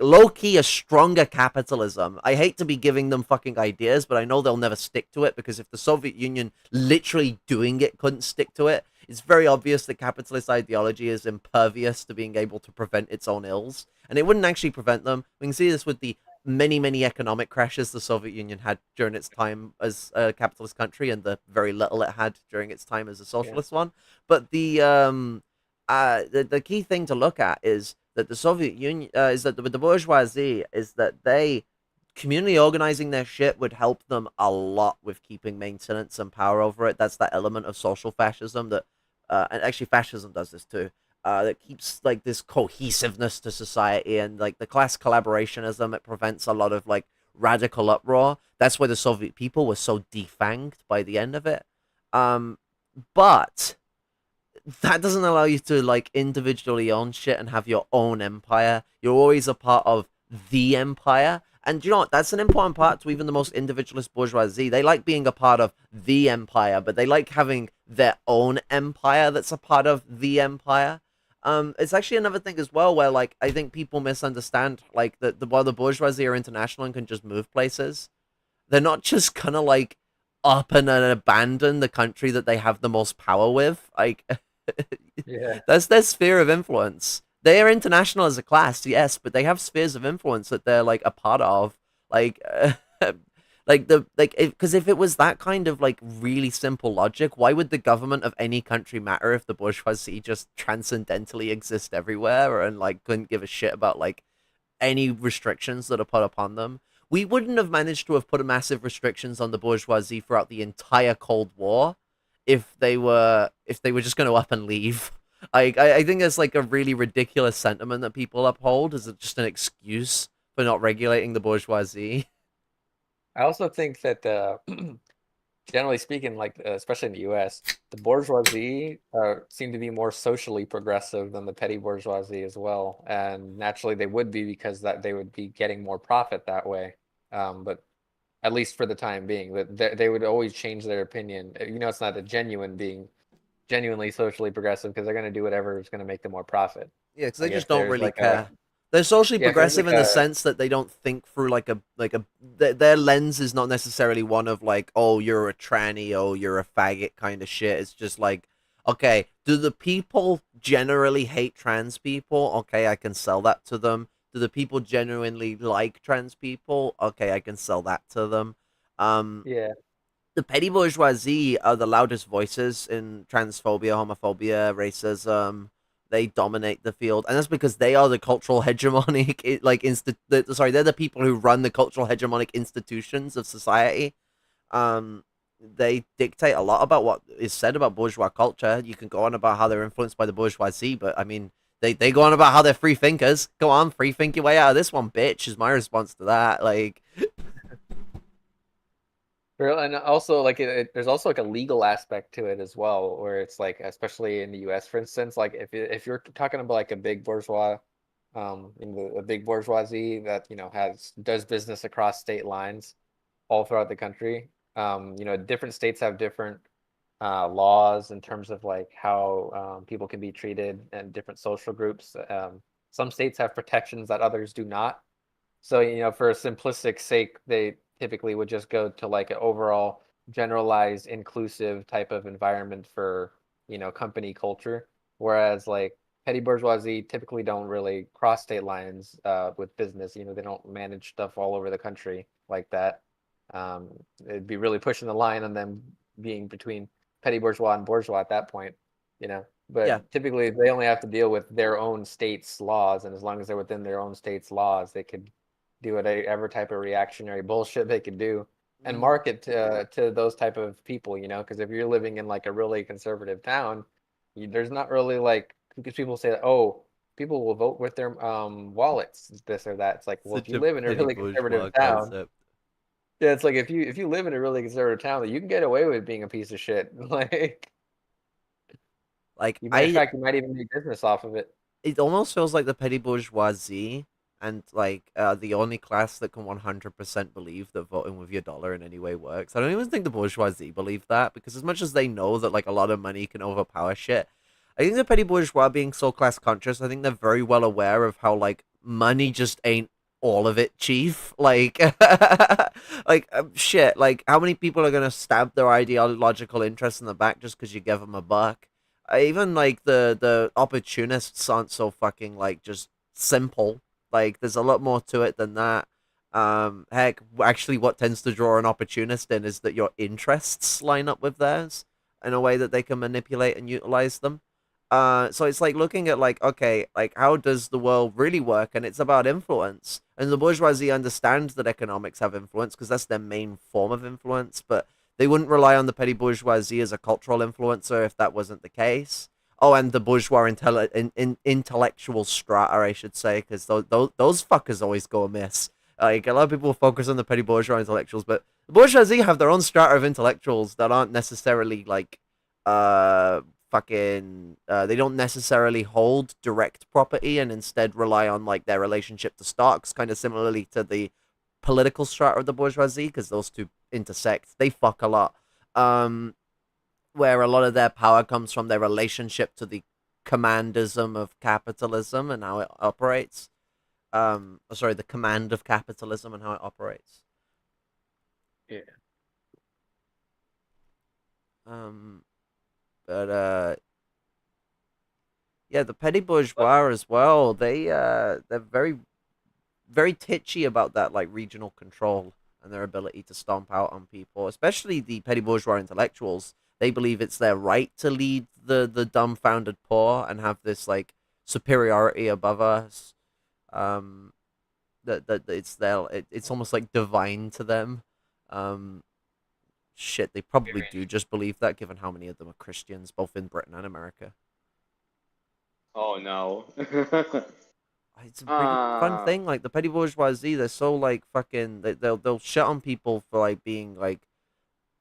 low key a stronger capitalism. I hate to be giving them fucking ideas, but I know they'll never stick to it because if the Soviet Union literally doing it couldn't stick to it, it's very obvious that capitalist ideology is impervious to being able to prevent its own ills. And it wouldn't actually prevent them. We can see this with the many economic crashes the Soviet Union had during its time as a capitalist country and the very little it had during its time as a socialist one. But the key thing to look at is that the Soviet Union is that the bourgeoisie is that they community organizing their shit would help them a lot with keeping maintenance and power over it. That's that element of social fascism that, and actually fascism does this too. That keeps like this cohesiveness to society and like the class collaborationism. It prevents a lot of like radical uproar. That's why the Soviet people were so defanged by the end of it. But that doesn't allow you to like individually own shit and have your own empire. You're always a part of the empire. And you know what? That's an important part to even the most individualist bourgeoisie. They like being a part of the empire, but they like having their own empire that's a part of the empire. It's actually another thing as well where like I think people misunderstand like the while the bourgeoisie are international and can just move places, they're not just gonna like up and abandon the country that they have the most power with. Like Yeah. that's their sphere of influence. They are international as a class, yes, but they have spheres of influence that they're like a part of. Like, because if it was that kind of like really simple logic, why would the government of any country matter if the bourgeoisie just transcendentally exist everywhere and like couldn't give a shit about like any restrictions that are put upon them? We wouldn't have managed to have put massive restrictions on the bourgeoisie throughout the entire Cold War if they were just going to up and leave. I think it's like a really ridiculous sentiment that people uphold. Is it just an excuse for not regulating the bourgeoisie? I also think that generally speaking, like especially in the U.S., the bourgeoisie seem to be more socially progressive than the petty bourgeoisie as well, and naturally they would be because that they would be getting more profit that way. But at least for the time being, that they would always change their opinion. It's not a genuinely socially progressive because they're going to do whatever is going to make them more profit. Yeah, because they Like just if don't there's really like a care. They're socially yeah, if there's progressive like in the a sense that they don't think through their lens is not necessarily one of like, oh, you're a tranny, oh, you're a faggot kind of shit. It's just like, okay, do the people generally hate trans people? Okay, I can sell that to them. Do the people genuinely like trans people? Okay, I can sell that to them. Um, yeah. the petty bourgeoisie are the loudest voices in transphobia, homophobia, racism. They dominate the field, and that's because they are the cultural hegemonic, they're the people who run the cultural hegemonic institutions of society. Um, they dictate a lot about what is said about bourgeois culture. You can go on about how they're influenced by the bourgeoisie, but I mean, they go on about how they're free thinkers. Go on, free think your way out of this one, bitch. Is my response to that. Like, And also like there's also like a legal aspect to it as well, where it's like, especially in the U.S., for instance, like if you're talking about like a big bourgeois, a big bourgeoisie that does business across state lines all throughout the country, different states have different laws in terms of like how people can be treated and different social groups. Some states have protections that others do not. So, for a simplistic sake, they typically would just go to like an overall generalized inclusive type of environment for, company culture. Whereas like petty bourgeoisie typically don't really cross state lines with business. They don't manage stuff all over the country like that. It'd be really pushing the line on them being between petty bourgeois and bourgeois at that point, yeah, But typically they only have to deal with their own state's laws, and as long as they're within their own state's laws, they could do whatever type of reactionary bullshit they could do and mhm. market to those type of people, because if you're living in like a really conservative town, there's not really like, because people say that, oh, people will vote with their wallets, this or that. It's like, well, if Such you a live in a petty really conservative bourgeois town, concept. yeah, it's like if you live in a really conservative town, you can get away with being a piece of shit. Like Like in fact, you might even make business off of it. it almost feels like the petty bourgeoisie and like the only class that can 100% believe that voting with your dollar in any way works. I don't even think the bourgeoisie believe that, because as much as they know that like a lot of money can overpower shit, I think the petty bourgeois, being so class conscious, I think they're very well aware of how like money just ain't all of it, chief. Like shit, like how many people are gonna stab their ideological interests in the back just because you give them a buck? Even like the opportunists aren't so fucking like just simple. Like there's a lot more to it than that. Heck, actually, what tends to draw an opportunist in is that your interests line up with theirs in a way that they can manipulate and utilize them. So it's like looking at like, okay, like how does the world really work? And it's about influence. And the bourgeoisie understands that economics have influence because that's their main form of influence, but they wouldn't rely on the petty bourgeoisie as a cultural influencer if that wasn't the case. Oh, and the bourgeois intellectual strata, I should say, because those fuckers always go amiss. Like a lot of people focus on the petty bourgeois intellectuals, but the bourgeoisie have their own strata of intellectuals that aren't necessarily like uh fucking they don't necessarily hold direct property and instead rely on like their relationship to stocks, kind of similarly to the political strata of the bourgeoisie, because those two intersect. They fuck a lot. Where a lot of their power comes from their relationship to the commandism of capitalism and how it operates. Sorry, the command of capitalism and how it operates. Yeah. But yeah, the petty bourgeois as well. They're very very titchy about that like regional control and their ability to stomp out on people, especially the petty bourgeois intellectuals. They believe it's their right to lead the dumbfounded poor and have this like superiority above us. Um, that it's their it's almost like divine to them. Um, shit, they probably do just believe that, given how many of them are Christians, both in Britain and America. Oh no. It's a really fun thing. Like the petty bourgeoisie, they're so like fucking. They'll shit on people for like being like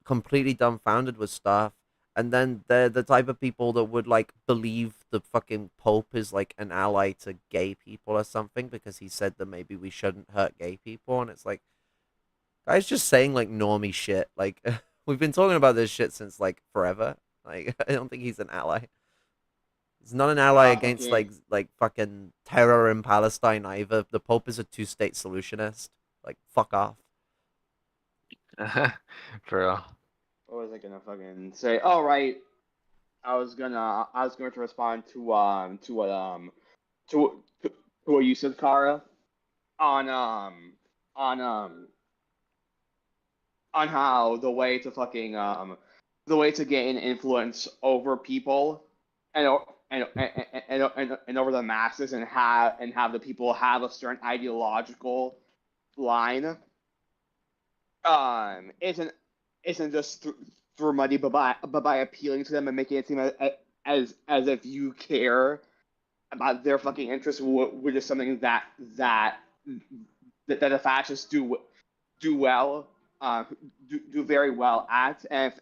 completely dumbfounded with stuff, and then they're the type of people that would like believe the fucking Pope is like an ally to gay people or something because he said that maybe we shouldn't hurt gay people, and it's like, guy's just saying like normie shit. Like we've been talking about this shit since like forever. Like I don't think he's an ally. He's not an ally against Okay. like fucking terror in Palestine either. The Pope is a two-state solutionist. Like fuck off. For real. What was I gonna fucking say? Oh right. I was going to respond to what you said, Kara, on on um on how the way to gain influence over people and and over the masses and have the people have a certain ideological line isn't just through money but by appealing to them and making it seem as if you care about their fucking interests, which is something that the fascists do well, do very well at, and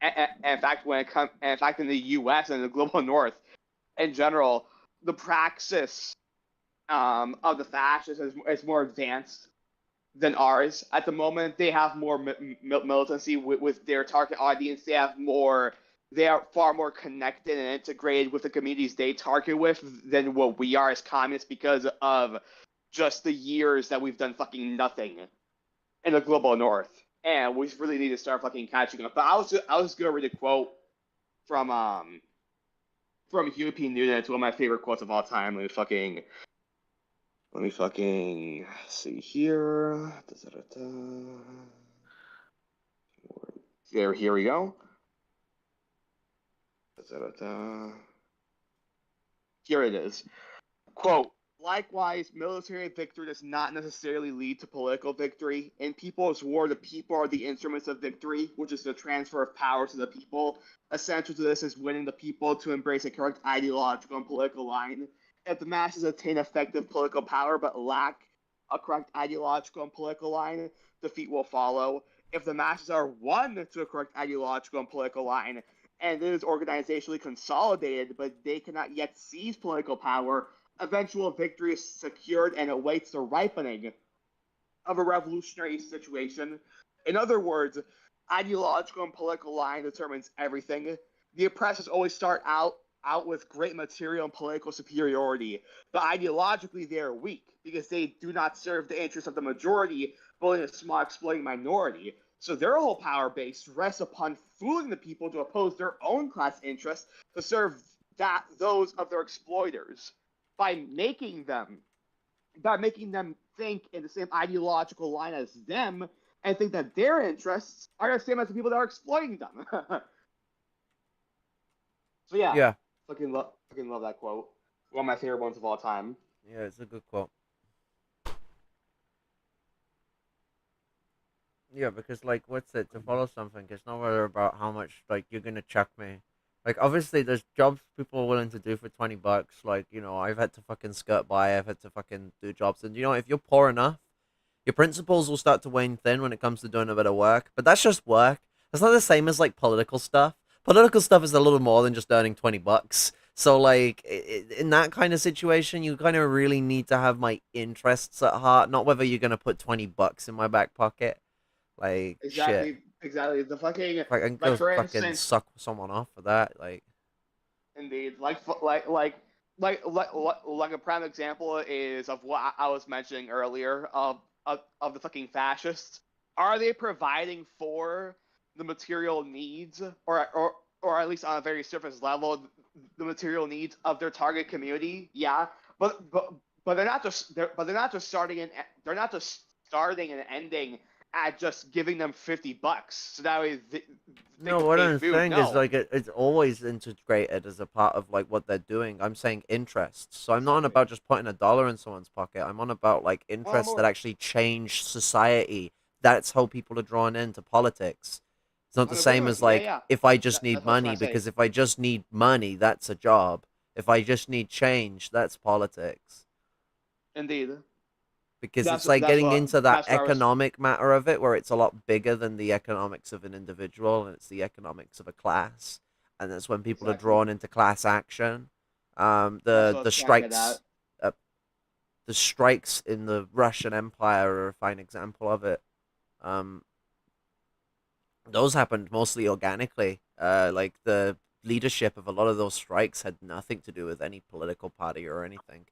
in fact, in fact, in the U.S. and the global North in general, the praxis of the fascists is more advanced than ours at the moment. They have more militancy with their target audience. They are far more connected and integrated with the communities they target with than what we are as communists because of just the years that we've done fucking nothing in the global north. And we really need to start fucking catching up. But I was gonna read a quote from Huey P. Newton. It's one of my favorite quotes of all time. Let me fucking see here. Here we go. Here it is. Quote, likewise, military victory does not necessarily lead to political victory. In people's war, the people are the instruments of victory, which is the transfer of power to the people. Essential to this is winning the people to embrace a correct ideological and political line. If the masses attain effective political power but lack a correct ideological and political line, defeat will follow. If the masses are won to a correct ideological and political line, and it is organizationally consolidated, but they cannot yet seize political power, eventual victory is secured and awaits the ripening of a revolutionary situation. In other words, ideological and political line determines everything. The oppressors always start out with great material and political superiority, but ideologically they are weak because they do not serve the interests of the majority, but only a small exploiting minority. So their whole power base rests upon fooling the people to oppose their own class interests to serve those of their exploiters by making them think in the same ideological line as them and think that their interests are the same as the people that are exploiting them. So yeah, Yeah. Fucking love that quote. One of my favorite ones of all time. Yeah, it's a good quote. Yeah, because like, what's it to follow something? It's not really about how much like you're gonna chuck me. Like, obviously, there's jobs people are willing to do for $20. Like, I've had to fucking skirt by. I've had to fucking do jobs, and if you're poor enough, your principles will start to wane thin when it comes to doing a bit of work. But that's just work. It's not the same as like political stuff. Political stuff is a little more than just earning $20. So like in that kind of situation, you kind of really need to have my interests at heart, not whether you're gonna put $20 in my back pocket. Like shit. Exactly. The fucking Like I can like go for fucking instance, suck someone off for that. Like indeed, like a prime example is of what I was mentioning earlier of the fucking fascists. Are they providing for the material needs, or at least on a very surface level, the material needs of their target community? Yeah, but they're not just starting and ending at just giving them $50 so that way they no, can what pay I'm food. saying is No, like it's always integrated as a part of like what they're doing. I'm saying interests. So I'm not on exactly. about just putting $1 in someone's pocket. I'm on about like interests that actually change society. That's how people are drawn into politics. It's not the I'm agreeing same with as you. Yeah, like yeah. if I just need That's what I was trying money, to say. because if I just need money, that's a job. If I just need change, that's politics. Indeed. Because it's like getting into that That's what I was. economic matter of it, where it's a lot bigger than the economics of an individual, and it's the economics of a class, and that's when people are Exactly. drawn into class action. That's what The I was trying to get at. uh, the strikes in the Russian Empire are a fine example of it. Um, those happened mostly organically. Like the leadership of a lot of those strikes had nothing to do with any political party or anything.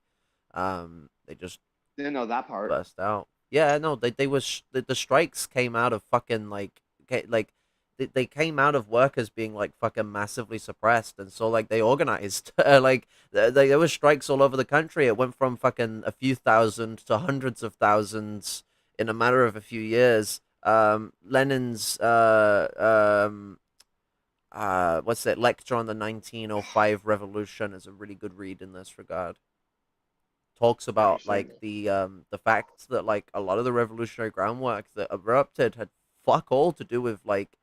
They just Didn't know that part. burst out. Yeah, no, they was the strikes came out of fucking like they came out of workers being like fucking massively suppressed, and so like they organized. Like there were strikes all over the country. It went from fucking a few thousand to hundreds of thousands in a matter of a few years. Lenin's what's it, lecture on the 1905 revolution is a really good read in this regard. Talks about Interesting. like the fact that like a lot of the revolutionary groundwork that erupted had fuck all to do with like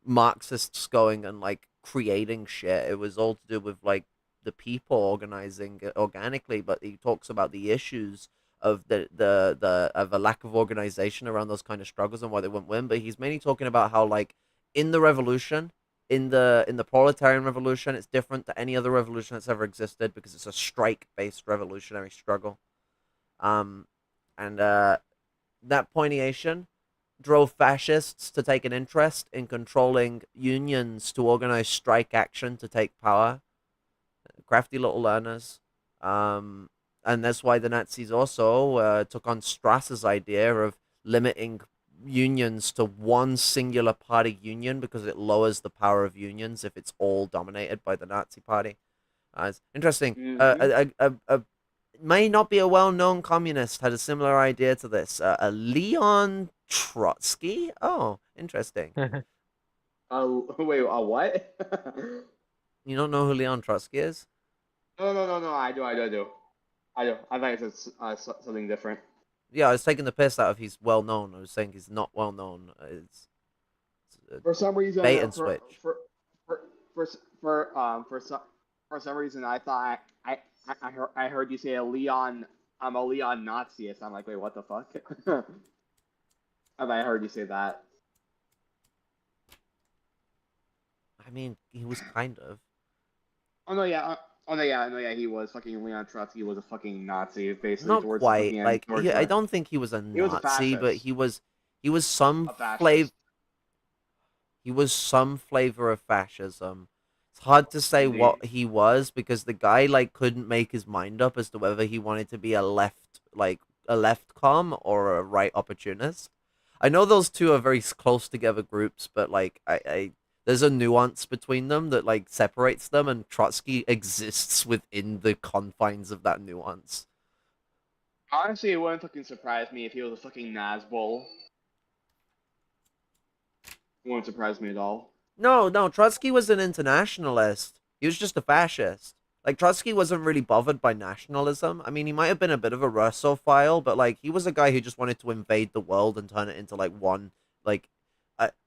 Marxists going and like creating shit. It was all to do with like the people organizing organically. But he talks about the issues of the of a lack of organization around those kind of struggles and why they wouldn't win. But he's mainly talking about how like in the revolution, in the proletarian revolution, it's different to any other revolution that's ever existed because it's a strike based revolutionary struggle. Um, and that pointiation drove fascists to take an interest in controlling unions to organize strike action to take power. Crafty little learners. And that's why the Nazis also took on Strasser's idea of limiting unions to one singular party union because it lowers the power of unions if it's all dominated by the Nazi party. It's interesting. Mm-hmm. May not be a well-known communist had a similar idea to this. A Leon Trotsky. Oh, interesting. Wait, what? You don't know who Leon Trotsky is? No. I do. I thought it's something different. Yeah, I was taking the piss out of he's well-known. I was saying he's not well-known. It's a For some reason, bait and switch. for for for some reason, I thought I heard you say a Leon. I'm a Leon Nazi. I'm like, wait, what the fuck? I thought I heard you say that. I mean, he was kind of. Oh no, yeah. Oh no, yeah. No, yeah. He was fucking Leon Trotsky. Was a fucking Nazi, basically Not towards the quite. fucking end. Like Towards I the don't think he was a he was a Nazi, but fascist. he was some A flavor. fascist. He was some flavor of fascism. It's hard to say Indeed. what he was because the guy like couldn't make his mind up as to whether he wanted to be a left com or a right opportunist. I know those two are very close together groups, but like I there's a nuance between them that like separates them, and Trotsky exists within the confines of that nuance. Honestly, it wouldn't fucking surprise me if he was a fucking Nazgul. It wouldn't surprise me at all. No, Trotsky was an internationalist. He was just a fascist. Like Trotsky wasn't really bothered by nationalism. I mean, he might have been a bit of a Russophile, but like he was a guy who just wanted to invade the world and turn it into like one. Like,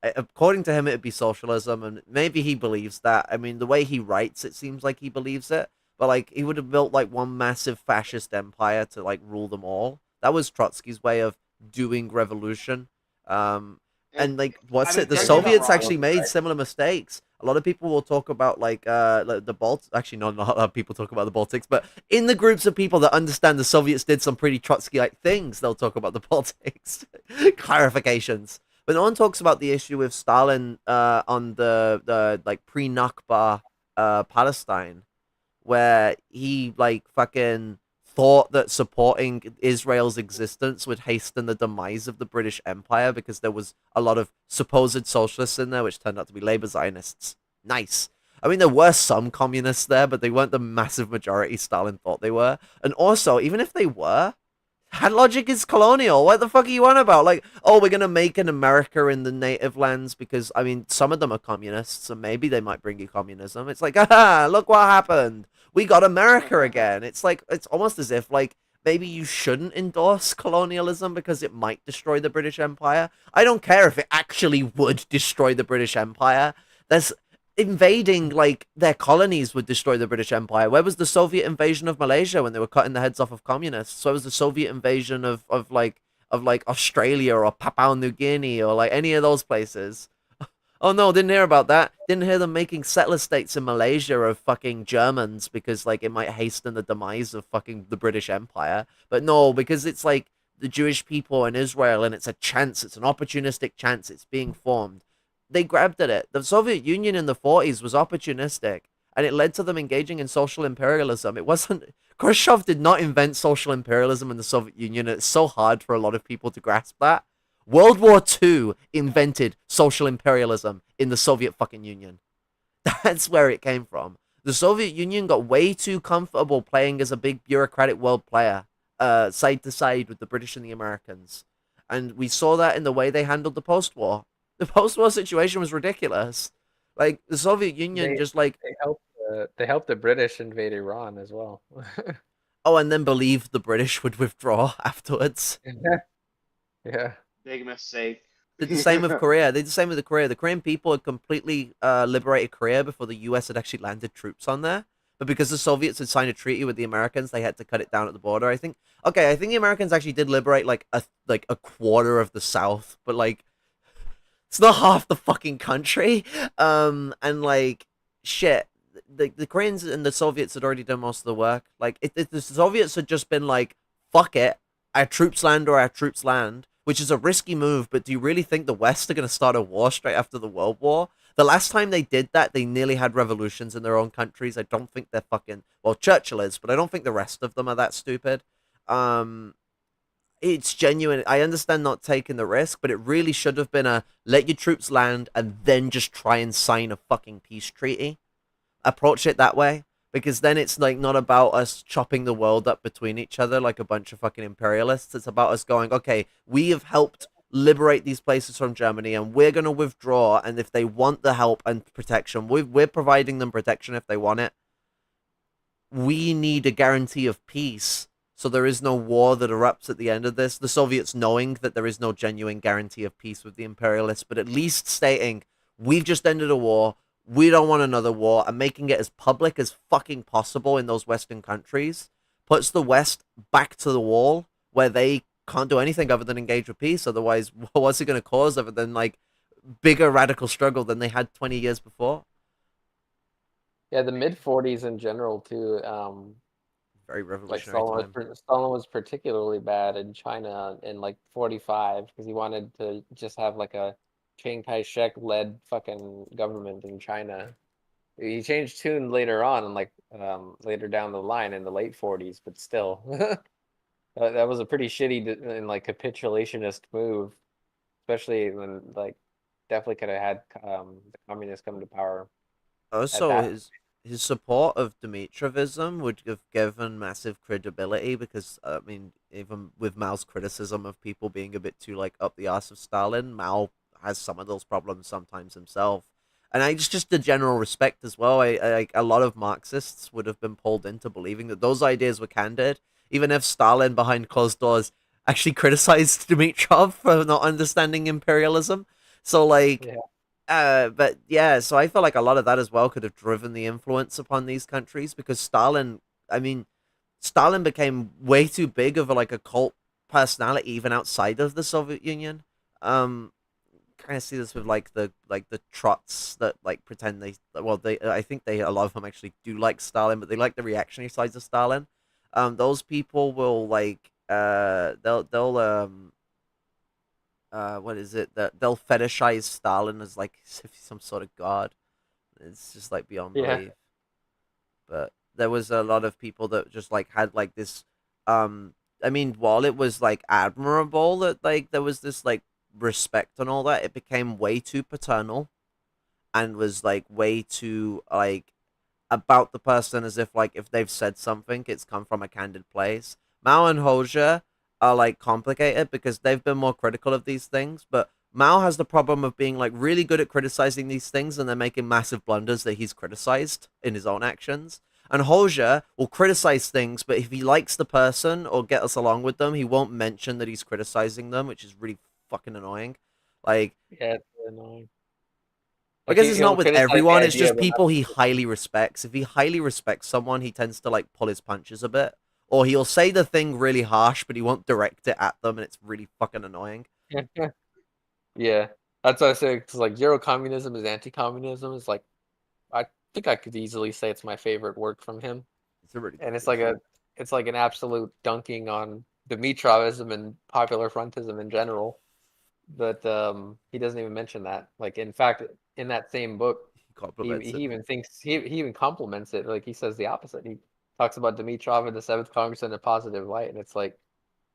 according to him, it'd be socialism, and maybe he believes that. I mean, the way he writes, it seems like he believes it. But like, he would have built like one massive fascist empire to like rule them all. That was Trotsky's way of doing revolution. Um, And and like, I what's mean, it? The correct me if I'm Soviets wrong. actually made similar mistakes. A lot of people will talk about like the Baltics. Actually, not a lot of people talk about the Baltics, but in the groups of people that understand the Soviets did some pretty Trotsky-like things, they'll talk about the Baltics. Clarifications. But no one talks about the issue with Stalin on the like pre-Nakba Palestine, where he like fucking thought that supporting Israel's existence would hasten the demise of the British Empire because there was a lot of supposed socialists in there, which turned out to be labor Zionists. Nice. I mean, there were some communists there, but they weren't the massive majority Stalin thought they were. And also, even if they were, that logic is colonial. What the fuck are you on about? Like, oh, we're gonna make an America in the native lands because I mean, some of them are communists, so maybe they might bring you communism. It's like, ah, look what happened. We got America again. It's like it's almost as if like maybe you shouldn't endorse colonialism because it might destroy the British Empire. I don't care if it actually would destroy the British Empire. There's invading like their colonies would destroy the British Empire. Where was the Soviet invasion of Malaysia when they were cutting the heads off of communists? Where was the Soviet invasion of like Australia or Papua New Guinea or like any of those places? Oh no, didn't hear about that. Didn't hear them making settler states in Malaysia of fucking Germans because like it might hasten the demise of fucking the British Empire. But no, because it's like the Jewish people in Israel and it's a chance, it's an opportunistic chance, it's being formed. They grabbed at it. The Soviet Union in the 40s was opportunistic and it led to them engaging in social imperialism. It wasn't Khrushchev did not invent social imperialism in the Soviet Union. It's so hard for a lot of people to grasp that. World War II invented social imperialism in the Soviet fucking Union. That's where it came from. The Soviet Union got way too comfortable playing as a big bureaucratic world player, side to side with the British and the Americans. And we saw that in the way they handled the post-war. The post-war situation was ridiculous. Like the Soviet Union They just like they helped the British invade Iran as well. oh, and then believed the British would withdraw afterwards. Yeah. Big mistake. Did the same with Korea. They did the same with the Korea. The Korean people had completely liberated Korea before the U.S. had actually landed troops on there. But because the Soviets had signed a treaty with the Americans, they had to cut it down at the border. I think. Okay, I think the Americans actually did liberate like a quarter of the South, but like it's not half the fucking country. And like shit, the Koreans and the Soviets had already done most of the work. Like if the Soviets had just been like, fuck it, our troops land or our troops land, which is a risky move. But do you really think the West are going to start a war straight after the World War? The last time they did that, they nearly had revolutions in their own countries. I don't think they're fucking well. Churchill is, but I don't think the rest of them are that stupid. Um, it's genuine. I understand not taking the risk, but it really should have been a let your troops land and then just try and sign a fucking peace treaty. Approach it that way because then it's like not about us chopping the world up between each other like a bunch of fucking imperialists. It's about us going, okay, we have helped liberate these places from Germany and we're going to withdraw, and if they want the help and protection, we're providing them protection if they want it. We need a guarantee of peace so there is no war that erupts at the end of this. The Soviets knowing that there is no genuine guarantee of peace with the imperialists, but at least stating, we've just ended a war, we don't want another war, and making it as public as fucking possible in those Western countries puts the West back to the wall where they can't do anything other than engage with peace. Otherwise, what's it going to cause other than like bigger radical struggle than they had 20 years before? Yeah, the mid 40s in general too. Very Like revolutionary time. Stalin was particularly bad in China in like 45 because he wanted to just have like a Chiang Kai-shek led fucking government in China. He changed tune later on and like later down the line in the late 40s, but still that was a pretty shitty and like capitulationist move, especially when like definitely could have had the communists come to power at Also, that. his support of Dmitrovism would have given massive credibility because I mean, even with Mao's criticism of people being a bit too like up the arse of Stalin, Mao has some of those problems sometimes himself. and it's just the general respect as well. Like a lot of Marxists would have been pulled into believing that those ideas were candid, even if Stalin behind closed doors actually criticized Dimitrov for not understanding imperialism. So like, Yeah. but yeah, so I feel like a lot of that as well could have driven the influence upon these countries because Stalin, I mean, Stalin became way too big of a cult personality even outside of the Soviet Union. Um, Kind of see this with the trots that like pretend they I think they a lot of them actually do like Stalin, but they like the reactionary sides of Stalin. Those people will they'll what is it that they'll fetishize Stalin as like some sort of god. It's just like beyond Yeah. belief. But there was a lot of people that just like had like this I mean, while it was like admirable that like there was this like respect and all that, it became way too paternal and was like way too like about the person as if like if they've said something it's come from a candid place. Mao and Hoja are like complicated because they've been more critical of these things, but Mao has the problem of being like really good at criticizing these things and then making massive blunders that he's criticized in his own actions. And Hoja will criticize things, but if he likes the person or get us along with them, he won't mention that he's criticizing them, which is really fucking annoying. Like, Yeah, it's annoying. I Like guess it's he'll not with criticize the everyone. It's idea, just but people he highly respects. If he highly respects someone, he tends to like pull his punches a bit, or he'll say the thing really harsh, but he won't direct it at them, and it's really fucking annoying. not. Yeah, that's what I say. Because like Euro-communism is anti-communism. Is like I think I could easily say it's my favorite work from him, It's a really good and it's piece. like an absolute dunking on Dimitrovism and popular frontism in general. But he doesn't even mention that. Like in fact, in that same book, He he compliments it. he even thinks he even compliments it. Like he says the opposite. He talks about Dimitrov and the Seventh Congress in a positive light, and it's like,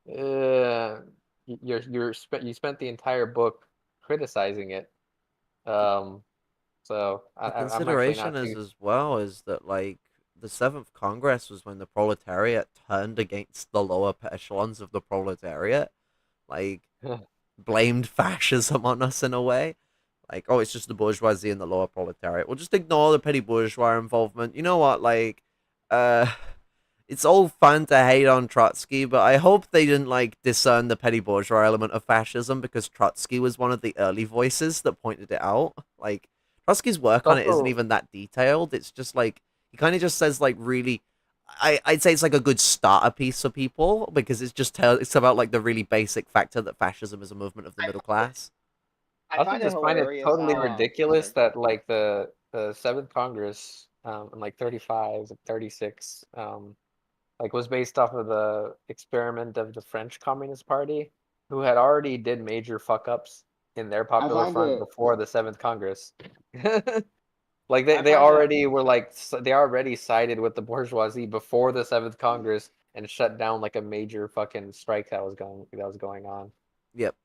you spent the entire book criticizing it. So The I'm actually consideration not is too. as well is that like the Seventh Congress was when the proletariat turned against the lower echelons of the proletariat, like blamed fascism on us in a way. Like, oh, it's just the bourgeoisie and the lower proletariat. We'll just ignore the petty bourgeois involvement. You know what? Like, uh, it's all fun to hate on Trotsky, but I hope they didn't like discern the petty bourgeois element of fascism because Trotsky was one of the early voices that pointed it out. Like, Trotsky's It's work on it isn't also even that detailed. It's just like he kind of just says like really. I'd say it's like a good starter piece for people because it's about like the really basic factor that fascism is a movement of the I middle find it, class. I I also find it just find it hilarious totally how ridiculous sorry. that like the Seventh Congress in like 35 and 36 like was based off of the experiment of the French Communist Party, who had already did major fuck ups in their I Popular find Front it before the Seventh Congress. Like I they find it already were like they already sided with the bourgeoisie before the Seventh Congress and shut down like a major fucking strike that was going on. Yep.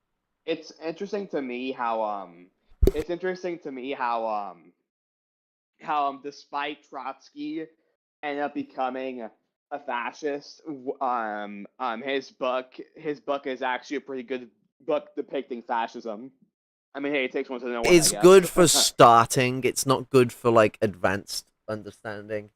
it's interesting to me how it's interesting to me how despite Trotsky ended up becoming a fascist, his book is actually a pretty good book depicting fascism. I mean, hey, it takes one to know one, I It's guess. good for starting. It's not good for like advanced understanding.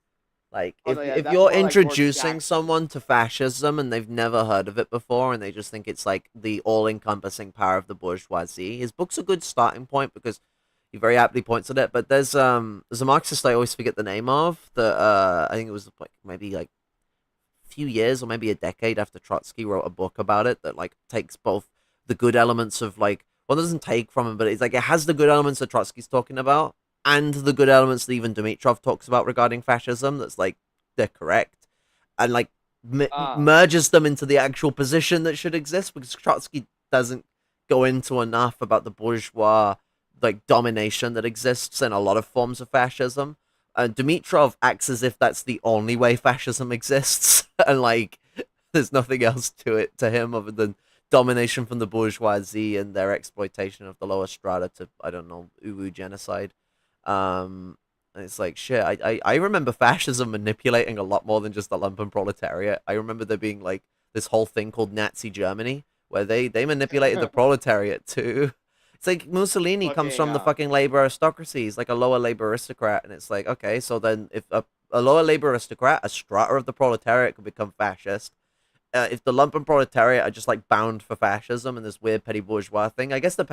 Like Oh no, yeah, if that's you're more like Gordon introducing Jackson. someone to fascism and they've never heard of it before and they just think it's like the all-encompassing power of the bourgeoisie, his book's a good starting point because he very aptly points at it. But there's a Marxist I always forget the name of that I think it was like maybe like a few years or maybe a decade after Trotsky wrote a book about it that like takes both the good elements of like well it doesn't take from him but it's like it has the good elements that Trotsky's talking about and the good elements that even Dimitrov talks about regarding fascism that's like they're correct and like Um, merges them into the actual position that should exist because Trotsky doesn't go into enough about the bourgeois like domination that exists in a lot of forms of fascism. And Dimitrov acts as if that's the only way fascism exists, and like there's nothing else to it to him other than domination from the bourgeoisie and their exploitation of the lower strata to I don't know uwu genocide. And it's like shit. I remember fascism manipulating a lot more than just the lumpen proletariat. I remember there being like this whole thing called Nazi Germany where they manipulated the proletariat too. It's like Mussolini comes fucking from the fucking labor aristocracy. He's like a lower labor aristocrat, and it's like, okay, so then if a lower labor aristocrat, a strata of the proletariat, could become fascist. If the lumpen proletariat are just like bound for fascism and this weird petty bourgeois thing, I guess the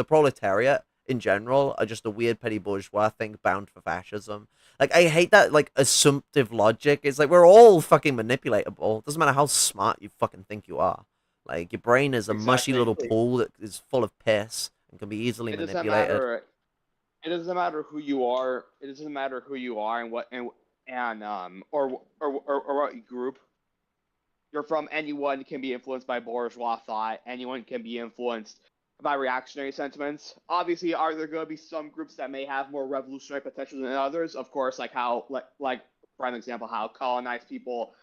proletariat in general are just a weird petty bourgeois thing bound for fascism. Like I hate that like assumptive logic. It's like we're all fucking manipulatable. It doesn't matter how smart you fucking think you are. Like your brain is a mushy exactly. little pool that is full of piss and can be easily It doesn't manipulated. matter. It doesn't matter who you are. It doesn't matter who you are and what and or what group you're from. Anyone can be influenced by bourgeois thought. Anyone can be influenced by reactionary sentiments. Obviously, are there going to be some groups that may have more revolutionary potential than others? Of course, like how like for an example, how colonized people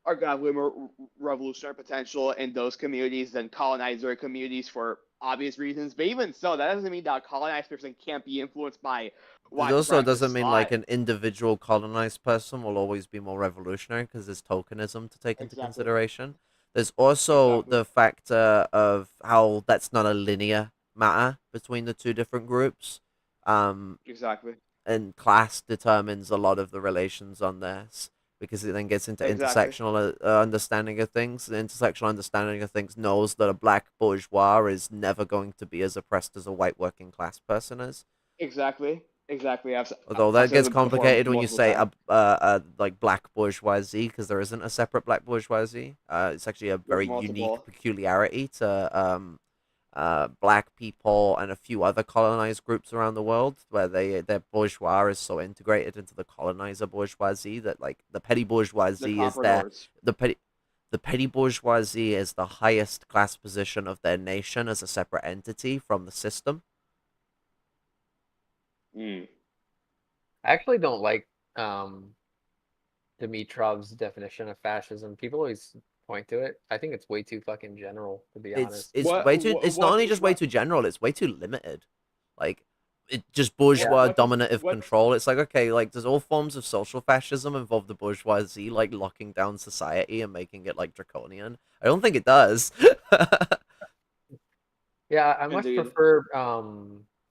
are going to have way more revolutionary potential in those communities than colonizer communities for obvious reasons. But even so, that doesn't mean that a colonized person can't be influenced by It white also doesn't supremacist mean like thought. an individual colonized person will always be more revolutionary because there's tokenism to take into Exactly. consideration. There's also Exactly. the factor of how that's not a linear matter between the two different groups. Um, Exactly. and class determines a lot of the relations on this because it then gets into Exactly. intersectional understanding of things. The intersectional understanding of things knows that a black bourgeois is never going to be as oppressed as a white working class person is. Exactly. Exactly. Although I've that said gets it before complicated when you multiple say times. like black bourgeoisie because there isn't a separate black bourgeoisie. It's actually a There's very unique multiple. peculiarity to black people and a few other colonized groups around the world where their bourgeois is so integrated into the colonizer bourgeoisie that like the petty The bourgeoisie is compradors. the petty bourgeoisie is the highest class position of their nation as a separate entity from the system. Mm. I actually don't like um Dimitrov's definition of fascism. People always point to it. I think it's way too fucking general, to be honest. It's way too. It's not only just way too general. It's way too limited. Like it just Yeah. bourgeois what does dominative what control. It's like okay, like does all forms of social fascism involve the bourgeoisie like locking down society and making it like draconian? I don't think it does. Yeah, I much indeed. prefer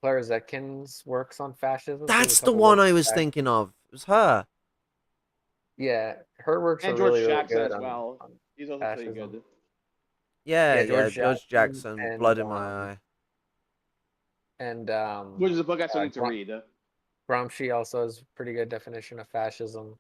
Clara Zetkin's works on fascism. She has a That's the couple one works I on was thinking of. It was her. Yeah, her works And are George really, really Jackson good as well. on He's also pretty fascism. good. Yeah, Yeah, yeah, George George Jackson Jackson, Blood in my eye. and Which is a book I still need to Gra- read. Gramsci also has a pretty good definition of fascism.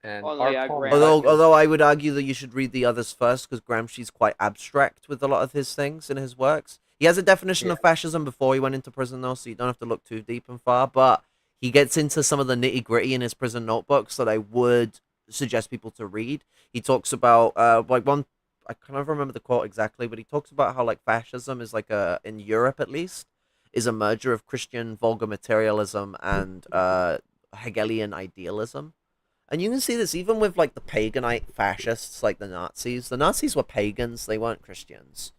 And Oh no, R. yeah, Paul Although, Marx. although I would argue that you should read the others first because Gramsci's quite abstract with a lot of his things in his works. He has a definition Yeah, of fascism before he went into prison, though, so you don't have to look too deep and far. But he gets into some of the nitty gritty in his prison notebooks that I would suggest people to read. He talks about like one. I can't ever remember the quote exactly, but he talks about how like fascism is like a in Europe at least is a merger of Christian vulgar materialism and Hegelian idealism. And you can see this even with like the paganite fascists, like the Nazis. The Nazis were pagans; they weren't Christians.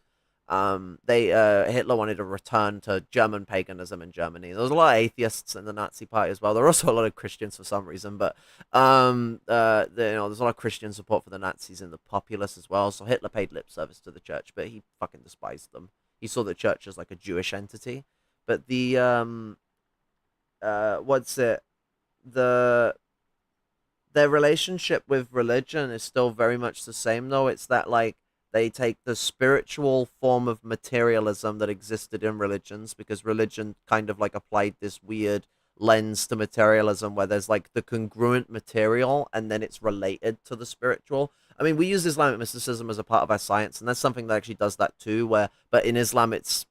They Hitler wanted to return to German paganism in Germany. There was a lot of atheists in the Nazi party as well. There were also a lot of Christians for some reason, but there's a lot of Christian support for the Nazis in the populace as well. So Hitler paid lip service to the church, but he fucking despised them. He saw the church as like a Jewish entity. But the what's it the their relationship with religion is still very much the same though. It's that like they take the spiritual form of materialism that existed in religions because religion kind of like applied this weird lens to materialism where there's like the congruent material and then it's related to the spiritual. I mean, we use Islamic mysticism as a part of our science, and that's something that actually does that too. Where, but in Islam, it's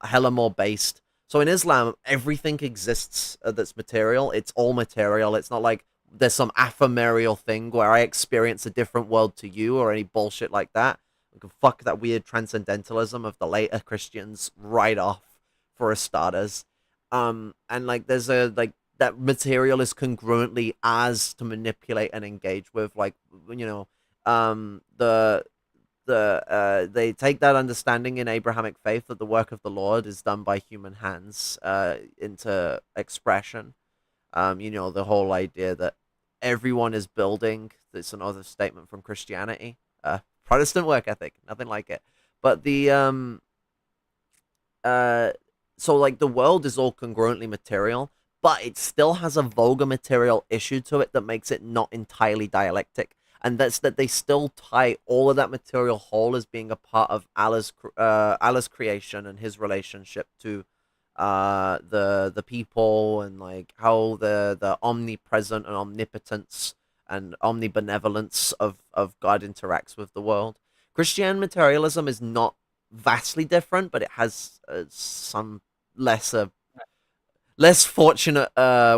hella more based. So in Islam, everything exists that's material. It's all material. It's not like there's some ephemeral thing where I experience a different world to you or any bullshit like that. We can fuck that weird transcendentalism of the later Christians right off for starters. And like there's a like that material is congruently as to manipulate and engage with, like the they take that understanding in Abrahamic faith that the work of the Lord is done by human hands into expression. The whole idea that everyone is building. It's another statement from Christianity. Protestant work ethic, nothing like it. But so like the world is all congruently material, but it still has a vulgar material issue to it that makes it not entirely dialectic. And that's that they still tie all of that material whole as being a part of Allah's creation and his relationship to the people, and like how the omnipresent and omnipotence and omnibenevolence of God interacts with the world. Christian materialism is not vastly different, but it has some lesser, less fortunate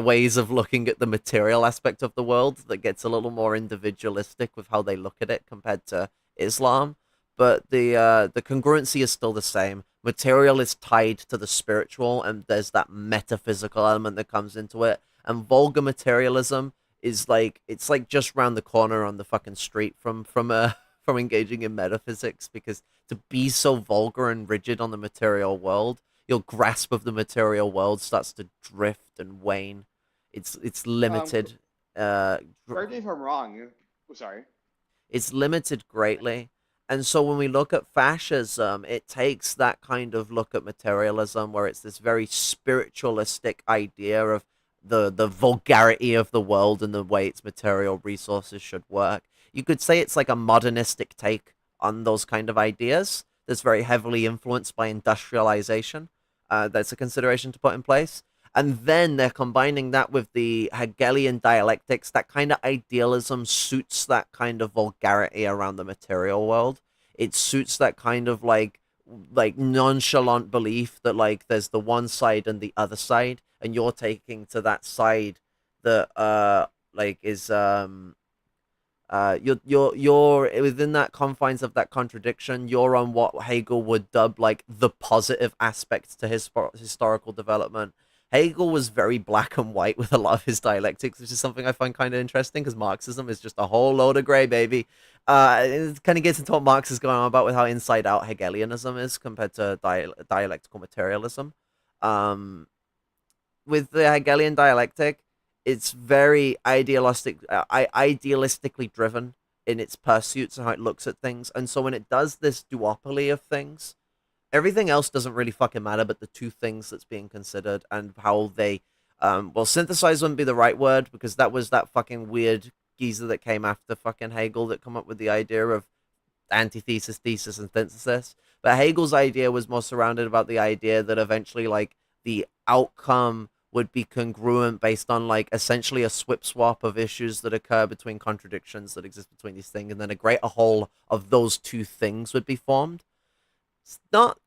ways of looking at the material aspect of the world that gets a little more individualistic with how they look at it compared to Islam. But the congruency is still the same. Material is tied to the spiritual, and there's that metaphysical element that comes into it. And vulgar materialism is like it's like just round the corner on the fucking street from from engaging in metaphysics, because to be so vulgar and rigid on the material world, your grasp of the material world starts to drift and wane. It's limited. Uh, Correct me if I'm wrong. Oh, sorry. it's limited greatly. And so when we look at fascism, it takes that kind of look at materialism where it's this very spiritualistic idea of the vulgarity of the world and the way its material resources should work. You could say it's like a modernistic take on those kind of ideas that's very heavily influenced by industrialization. That's a consideration to put in place. And then they're combining that with the Hegelian dialectics. That kind of idealism suits that kind of vulgarity around the material world. It suits that kind of like nonchalant belief that like there's the one side and the other side, and you're taking to that side that like is you're within that confines of that contradiction. You're on what Hegel would dub like the positive aspects to his historical development. Hegel was very black and white with a lot of his dialectics, which is something I find kind of interesting because Marxism is just a whole load of gray, baby. It kind of gets into what Marx is going on about with how inside out Hegelianism is compared to dialectical materialism. Um, with the Hegelian dialectic, it's very idealistically driven in its pursuits and how it looks at things. And so when it does this duopoly of things, everything else doesn't really fucking matter but the two things that's being considered and how they well, synthesize wouldn't be the right word because that was that fucking weird geezer that came after fucking Hegel that come up with the idea of antithesis, thesis, and synthesis. But Hegel's idea was more surrounded about the idea that eventually, like, the outcome would be congruent based on, like, essentially a swip swap of issues that occur between contradictions that exist between these things, and then a greater whole of those two things would be formed. It's not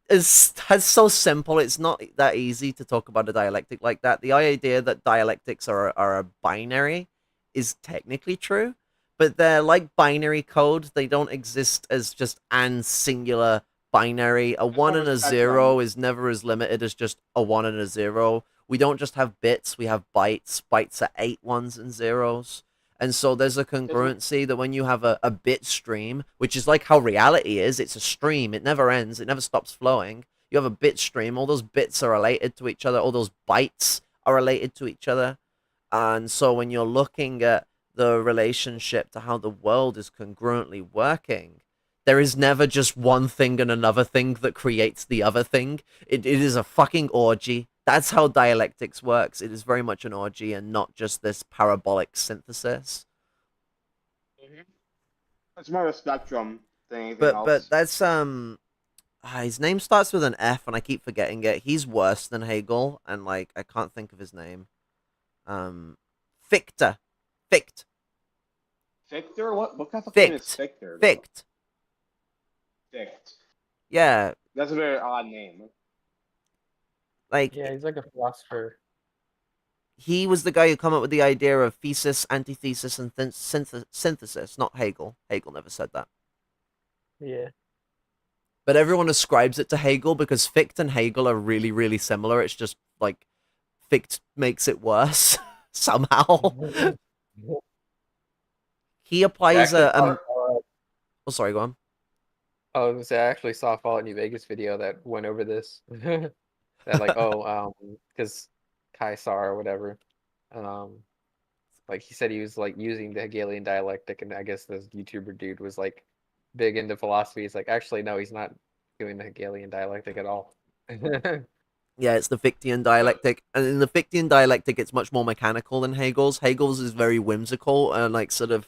it's so simple. It's not that easy to talk about a dialectic like that. The idea that dialectics are a binary is technically true, but they're like binary code. They don't exist as just an singular binary. A It's one more and of a a spectrum. zero is never as limited as just a one and a zero. We don't just have bits, we have bytes. Bytes are eight ones and zeros. And so there's a It's congruency that when you have a bit stream, which is like how reality is, it's a stream, it never ends, it never stops flowing. You have a bit stream, all those bits are related to each other, all those bytes are related to each other. And so when you're looking at the relationship to how the world is congruently working, there is never just one thing and another thing that creates the other thing. It is a fucking orgy. That's how dialectics works. It is very much an orgy and not just this parabolic synthesis. Mhm. It's more of a spectrum than anything But else. that's his name starts with an F and I keep forgetting it. He's worse than Hegel and like I can't think of his name. Um Fichte. Fichte. Victor? What kind of fucking name is Fichte. Victor, though? Fichte. Vict. Yeah, That's a very odd name. Yeah, like he's like a philosopher. he was the guy who came up with the idea of thesis, antithesis, and synthesis, not Hegel. Hegel never said that. Yeah. But everyone ascribes it to Hegel because Fichte and Hegel are really, really similar. It's just like Fichte makes it worse somehow. He I applies actually a. saw, Oh, sorry, go on. I actually saw a Fallout New Vegas video that went over this. That like, because Kaisar or whatever, um, like he said he was like using the Hegelian dialectic, and I guess this YouTuber dude was like big into philosophy. He's like, actually, no, he's not doing the Hegelian dialectic at all. Yeah, it's the Fichtean dialectic, and in the Fichtean dialectic, it's much more mechanical than Hegel's. Hegel's is very whimsical and like sort of,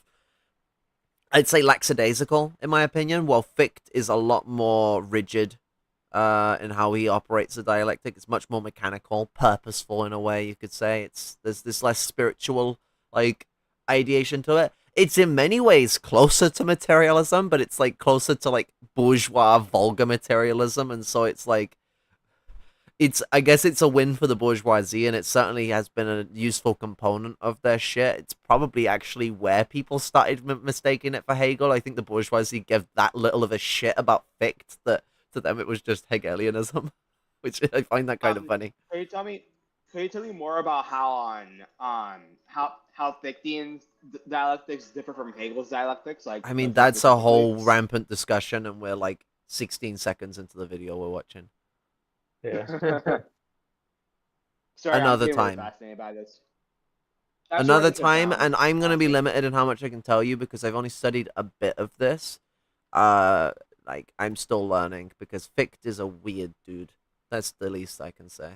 I'd say lackadaisical in my opinion, while Fichte is a lot more rigid in how he operates the dialectic. It's much more mechanical, purposeful in a way you could say. There's this less spiritual like ideation to it. It's in many ways closer to materialism, but it's like closer to like bourgeois vulgar materialism, and so it's like it's I guess it's a win for the bourgeoisie, and it certainly has been a useful component of their shit. It's probably actually where people started mistaking it for Hegel. I think the bourgeoisie gave that little of a shit about Fichte that to them it was just Hegelianism, which I find that kind of funny. Can you tell me? Can you tell me more about how how Fichtean dialectics differ from Hegel's dialectics? Like, I mean, like that's a specifically? whole rampant discussion, and we're like 16 seconds into the video we're watching. Yeah. Sorry, I'm Another getting really time. fascinated by this. Another time, and I'm going to be limited in how much I can tell you because I've only studied a bit of this. Like, I'm still learning because Fichte is a weird dude. That's the least I can say.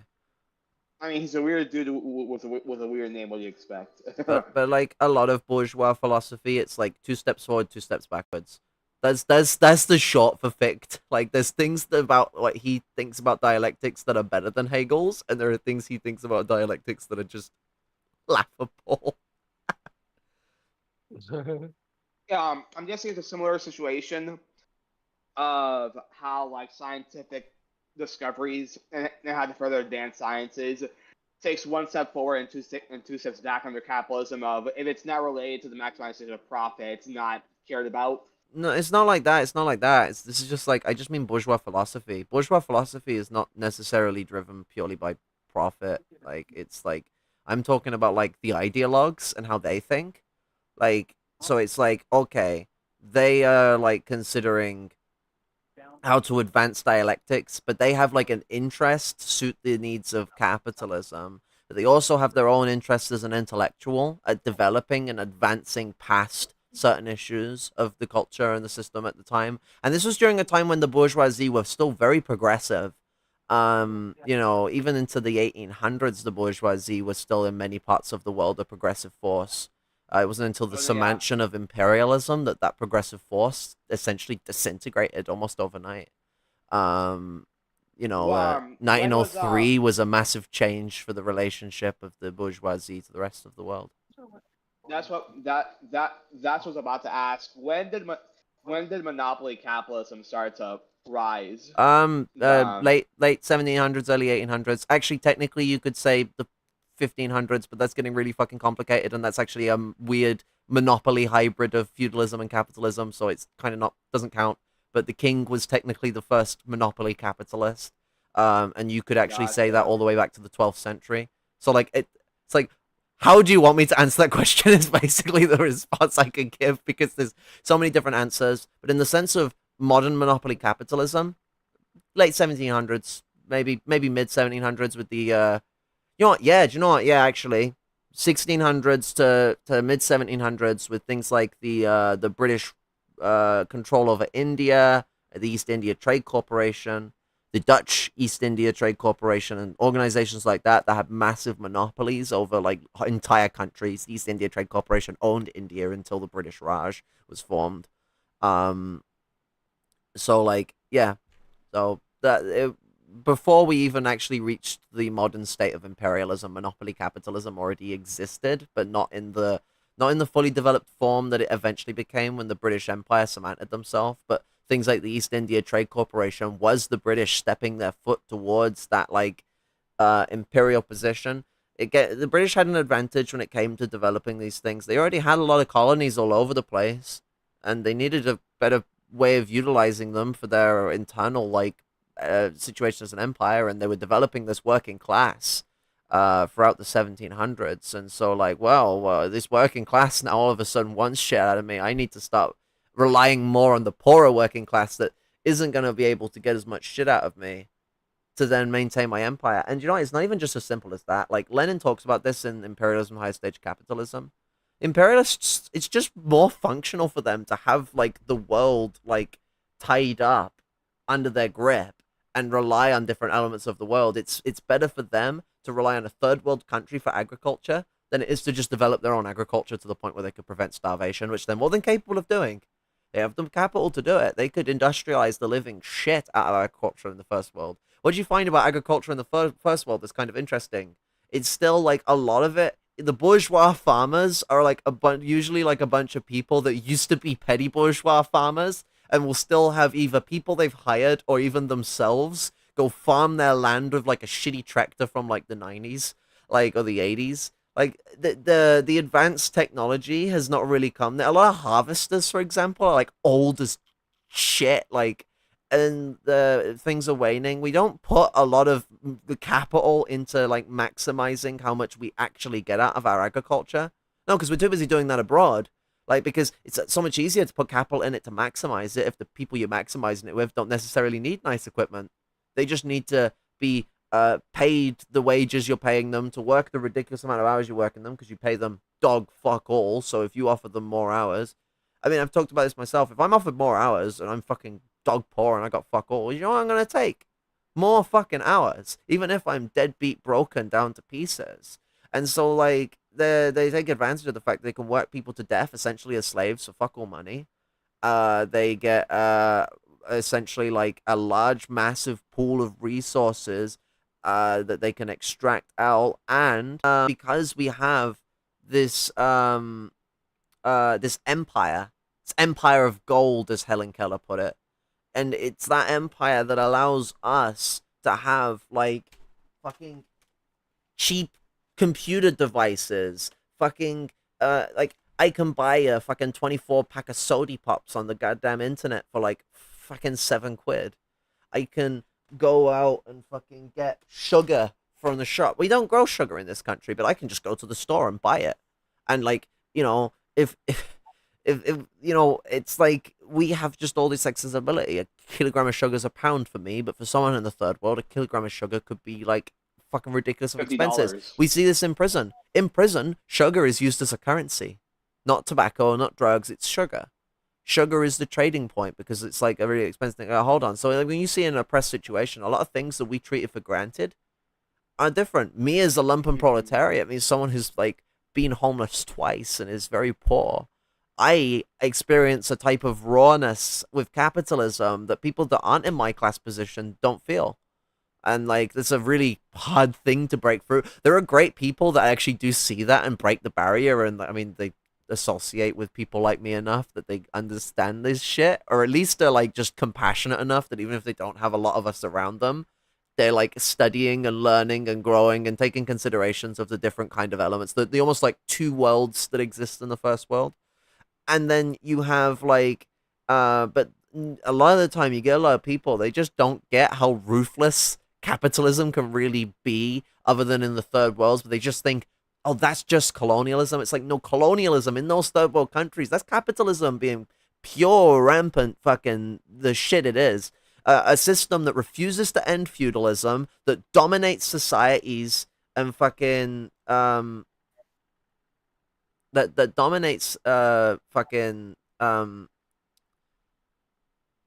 I mean, he's a weird dude with a weird name. What do you expect? But like a lot of bourgeois philosophy, it's like 2 steps forward, 2 steps backwards. That's the short for Fichte. Like, there's things about what he thinks about dialectics that are better than Hegel's, and there are things he thinks about dialectics that are just laughable. Yeah, I'm guessing it's a similar situation of how like scientific discoveries and how to further advance sciences takes one step forward and two steps back under capitalism. Of if it's not related to the maximization of profit, it's not cared about. No, it's not like that. It's not like that. This is just like I just mean bourgeois philosophy. Bourgeois philosophy is not necessarily driven purely by profit. Like it's like I'm talking about like the ideologues and how they think. Like so it's like okay, they are like considering how to advance dialectics, but they have like an interest to suit the needs of capitalism. But they also have their own interest as an intellectual at developing and advancing past certain issues of the culture and the system at the time. And this was during a time when the bourgeoisie were still very progressive. You know, even into the 1800s, the bourgeoisie was still in many parts of the world a progressive force. It wasn't until the Oh, yeah. summation of imperialism that that progressive force essentially disintegrated almost overnight. Um, you know, When was 1903 was a massive change for the relationship of the bourgeoisie to the rest of the world. that's what I was about to ask. When did monopoly capitalism start to rise? Late 1700s, early 1800s. Actually, technically, you could say the 1500s, but that's getting really fucking complicated, and that's actually a weird monopoly hybrid of feudalism and capitalism, so it's kind of not doesn't count. But the king was technically the first monopoly capitalist, and you could actually say that Gotcha. all the way back to the 12th century. So like it's like, how do you want me to answer that question? Is basically the response I can give because there's so many different answers. But in the sense of modern monopoly capitalism, late 1700s, maybe mid 1700s with the you know what? Yeah, do you know what? Yeah, actually, 1600s to mid 1700s with things like the British control over India, the East India Trade Corporation, the Dutch East India Trade Corporation, and organizations like that that had massive monopolies over like entire countries. The East India Trade Corporation owned India until the British Raj was formed. Um, so like yeah, so before we even actually reached the modern state of imperialism, monopoly capitalism already existed, but not in the fully developed form that it eventually became when the British Empire cemented themselves. But things like the East India Trade Corporation was the British stepping their foot towards that like imperial position. The British had an advantage when it came to developing these things. They already had a lot of colonies all over the place, and they needed a better way of utilizing them for their internal like situation as an empire, and they were developing this working class throughout the 1700s. And so like, well, this working class now all of a sudden wants shit out of me. I need to start relying more on the poorer working class that isn't going to be able to get as much shit out of me to then maintain my empire. And you know, it's not even just as simple as that. Like Lenin talks about this in Imperialism, High Stage Capitalism. Imperialists, it's just more functional for them to have like the world like tied up under their grip and rely on different elements of the world. It's better for them to rely on a third world country for agriculture than it is to just develop their own agriculture to the point where they could prevent starvation, which they're more than capable of doing. They have the capital to do it. They could industrialize the living shit out of agriculture in the first world. What do you find about agriculture in the first world that's kind of interesting? It's still like a lot of it. The bourgeois farmers are like usually like a bunch of people that used to be petty bourgeois farmers and will still have either people they've hired or even themselves go farm their land with like a shitty tractor from like the 90s, like, or the 80s. Like the advanced technology has not really come there. A lot of harvesters, for example, are like old as shit, like, and the things are waning. We don't put a lot of the capital into like maximizing how much we actually get out of our agriculture. No, because we're too busy doing that abroad. Like, because it's so much easier to put capital in it to maximize it if the people you're maximizing it with don't necessarily need nice equipment. They just need to be paid the wages you're paying them, to work the ridiculous amount of hours you're working them, because you pay them dog fuck all. So if you offer them more hours, I mean, I've talked about this myself. If I'm offered more hours and I'm fucking dog poor and I got fuck all, you know what I'm gonna take? More fucking hours, even if I'm deadbeat broken down to pieces. And so, like, they take advantage of the fact they can work people to death essentially as slaves for fuck all money. They get essentially like a large, massive pool of resources that they can extract out, and because we have this this empire of gold, as Helen Keller put it, and it's that empire that allows us to have like fucking cheap computer devices, fucking like I can buy a fucking 24 pack of sody pops on the goddamn internet for like fucking £7. I can go out and fucking get sugar from the shop. We don't grow sugar in this country, but I can just go to the store and buy it. And like, you know, if you know, it's like we have just all this accessibility. A kilogram of sugar is a pound for me, but for someone in the third world, a kilogram of sugar could be like fucking ridiculous of expenses. $50. We see this in prison. In prison, sugar is used as a currency, not tobacco, not drugs. It's sugar. Sugar is the trading point because it's like a really expensive thing. Hold on. So like, when you see an oppressed situation, a lot of things that we treated for granted are different. Me as a lumpen proletariat, means someone who's like been homeless twice and is very poor. I experience a type of rawness with capitalism that people that aren't in my class position don't feel. And like, it's a really hard thing to break through. There are great people that actually do see that and break the barrier. And I mean, they associate with people like me enough that they understand this shit, or at least they're like just compassionate enough that even if they don't have a lot of us around them, they're like studying and learning and growing and taking considerations of the different kind of elements, the almost like two worlds that exist in the first world. And then you have like but a lot of the time you get a lot of people, they just don't get how ruthless capitalism can really be other than in the third worlds, but they just think, oh, that's just colonialism. It's like, no, colonialism in those third world countries, that's capitalism being pure rampant fucking the shit it is. A system that refuses to end feudalism, that dominates societies and fucking that dominates fucking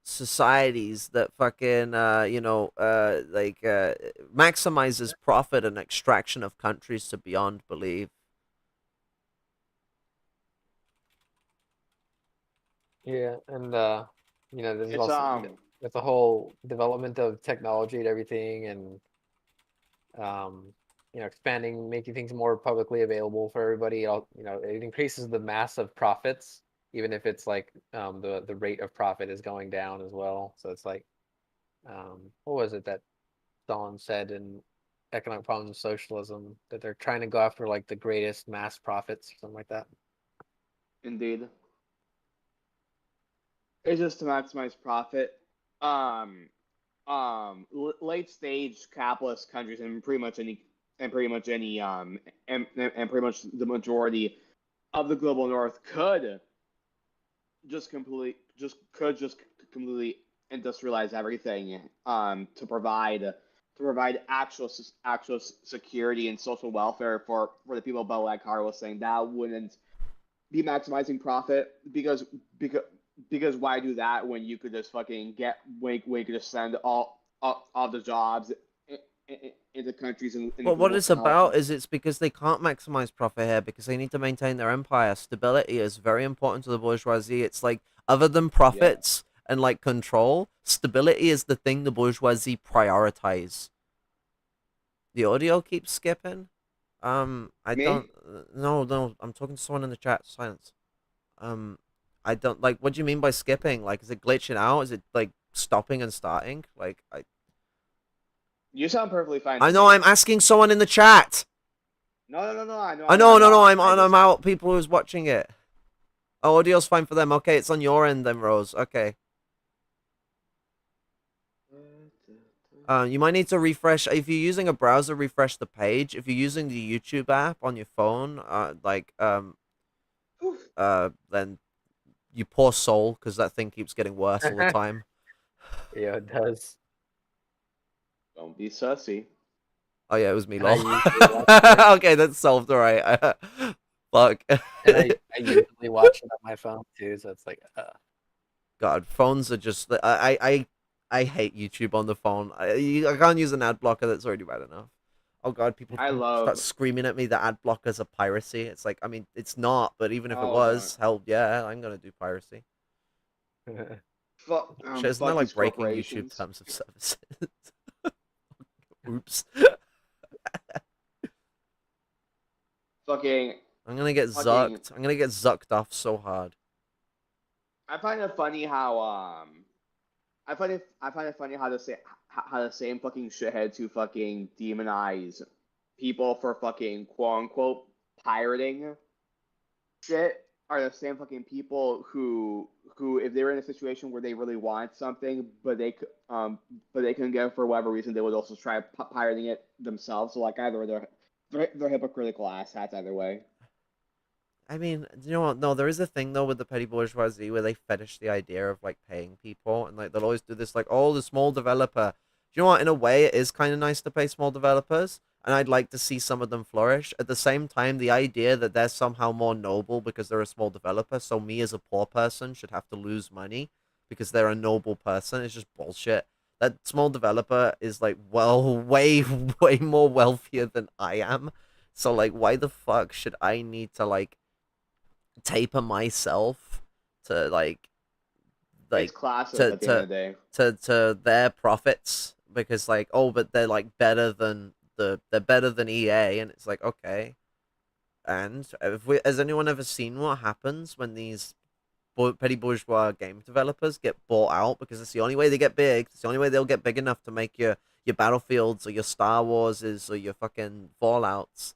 societies, that fucking you know, like maximizes profit and extraction of countries to beyond belief. Yeah, and you know, there's It's also, you know, with the whole development of technology and everything, and you know, expanding, making things more publicly available for everybody. You know, it increases the mass of profits, even if it's like the rate of profit is going down as well. So it's like, what was it that Stalin said in Economic Problems of Socialism, that they're trying to go after like the greatest mass profits or something like that. indeed. It's just to maximize profit. Late stage capitalist countries and pretty much any and pretty much any and pretty much the majority of the global north could just completely industrialize everything to provide actual security and social welfare for the people. But like Carl was saying, that wouldn't be maximizing profit because why do that when you could just fucking get when you could just send all of the jobs in the countries in the Well, what global it's south. about is it's because they can't maximize profit here because they need to maintain their empire. Stability is very important to the bourgeoisie. It's like, other than profits and like control, stability is the thing the bourgeoisie prioritize. The audio keeps skipping. I Me? don't. No, I'm talking to someone in the chat. Silence. I don't like. What do you mean by skipping? Like, is it glitching out? Is it like stopping and starting? Like, You sound perfectly fine. I to know. me. I'm asking someone in the chat. No. I know. I know. No. I I'm out. People who's watching it. Oh, audio's fine for them. Okay, it's on your end then, Rose. Okay. You might need to refresh if you're using a browser. Refresh the page. If you're using the YouTube app on your phone, then you poor soul, because that thing keeps getting worse all the time. Yeah, it does. Don't be sussy. Oh yeah, it was me, And I lol. usually watch it. Okay, that's solved. All right. Fuck. And I usually watch it on my phone too, so it's like, God, phones are just. I hate YouTube on the phone. I can't use an ad blocker. That's already bad enough. Oh God, people start screaming at me that ad blockers are piracy. It's like, I mean, it's not, but even if it was, hell yeah, I'm gonna do piracy. Fuck, Shit, isn't that like breaking YouTube terms of services? Oops. Fucking. I'm gonna get zucked. I'm gonna get zucked off so hard. I find it funny how I find it funny how the same fucking shitheads who fucking demonize people for fucking quote unquote pirating shit are the same fucking people who if they were in a situation where they really want something but they couldn't get it for whatever reason, they would also try pirating it themselves. So like either they're hypocritical asshats either way. I mean, you know what? No, there is a thing though with the petty bourgeoisie where they fetish the idea of like paying people, and like they'll always do this, like, oh, the small developer. Do you know what? In a way, it is kind of nice to pay small developers, and I'd like to see some of them flourish. At the same time, the idea that they're somehow more noble because they're a small developer, so me as a poor person should have to lose money because they're a noble person, is just bullshit. That small developer is like, well, way more wealthier than I am. So like, why the fuck should I need to like taper myself to It's classic at the end of the day. to their profits, because like, oh, but they're like better than EA, and it's like, okay. And has anyone ever seen what happens when these petty bourgeois game developers get bought out? Because it's the only way they get big. It's the only way they'll get big enough to make your Battlefields or your Star Warses or your fucking Fallouts.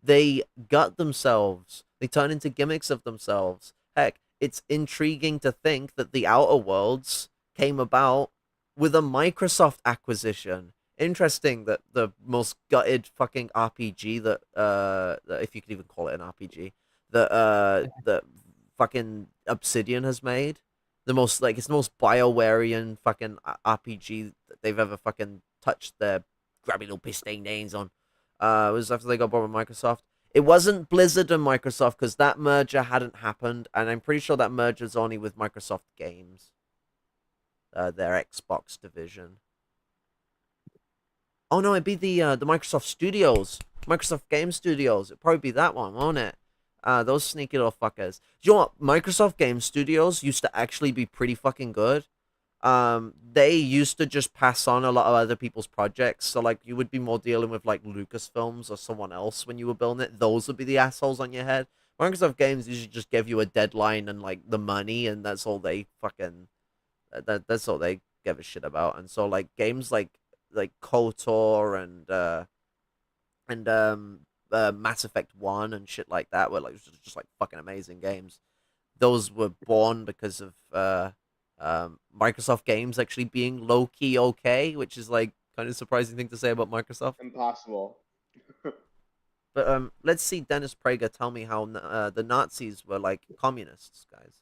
They gut themselves. They turn into gimmicks of themselves. Heck, it's intriguing to think that the Outer Worlds came about with a Microsoft acquisition. Interesting that the most gutted fucking RPG that if you could even call it an RPG, that fucking Obsidian has made. It's the most BioWarean fucking RPG that they've ever fucking touched their grabby little pisting names on. It was after they got bought by Microsoft. It wasn't Blizzard and Microsoft because that merger hadn't happened, and I'm pretty sure that merger's only with Microsoft Games, their Xbox division. Oh no, it'd be the Microsoft Studios, Microsoft Game Studios. It'd probably be that one, won't it? Those sneaky little fuckers. Do you know what? Microsoft Game Studios used to actually be pretty fucking good. They used to just pass on a lot of other people's projects. So like, you would be more dealing with like Lucasfilms or someone else when you were building it. Those would be the assholes on your head. Microsoft Games usually just give you a deadline and like the money, and that's all they fucking that's all they give a shit about. And so like games like KOTOR and Mass Effect 1 and shit like that were like just like fucking amazing games. Those were born because of Microsoft games actually being low-key okay, which is like kind of surprising thing to say about Microsoft. Impossible. But let's see Dennis Prager tell me how the Nazis were like communists, guys.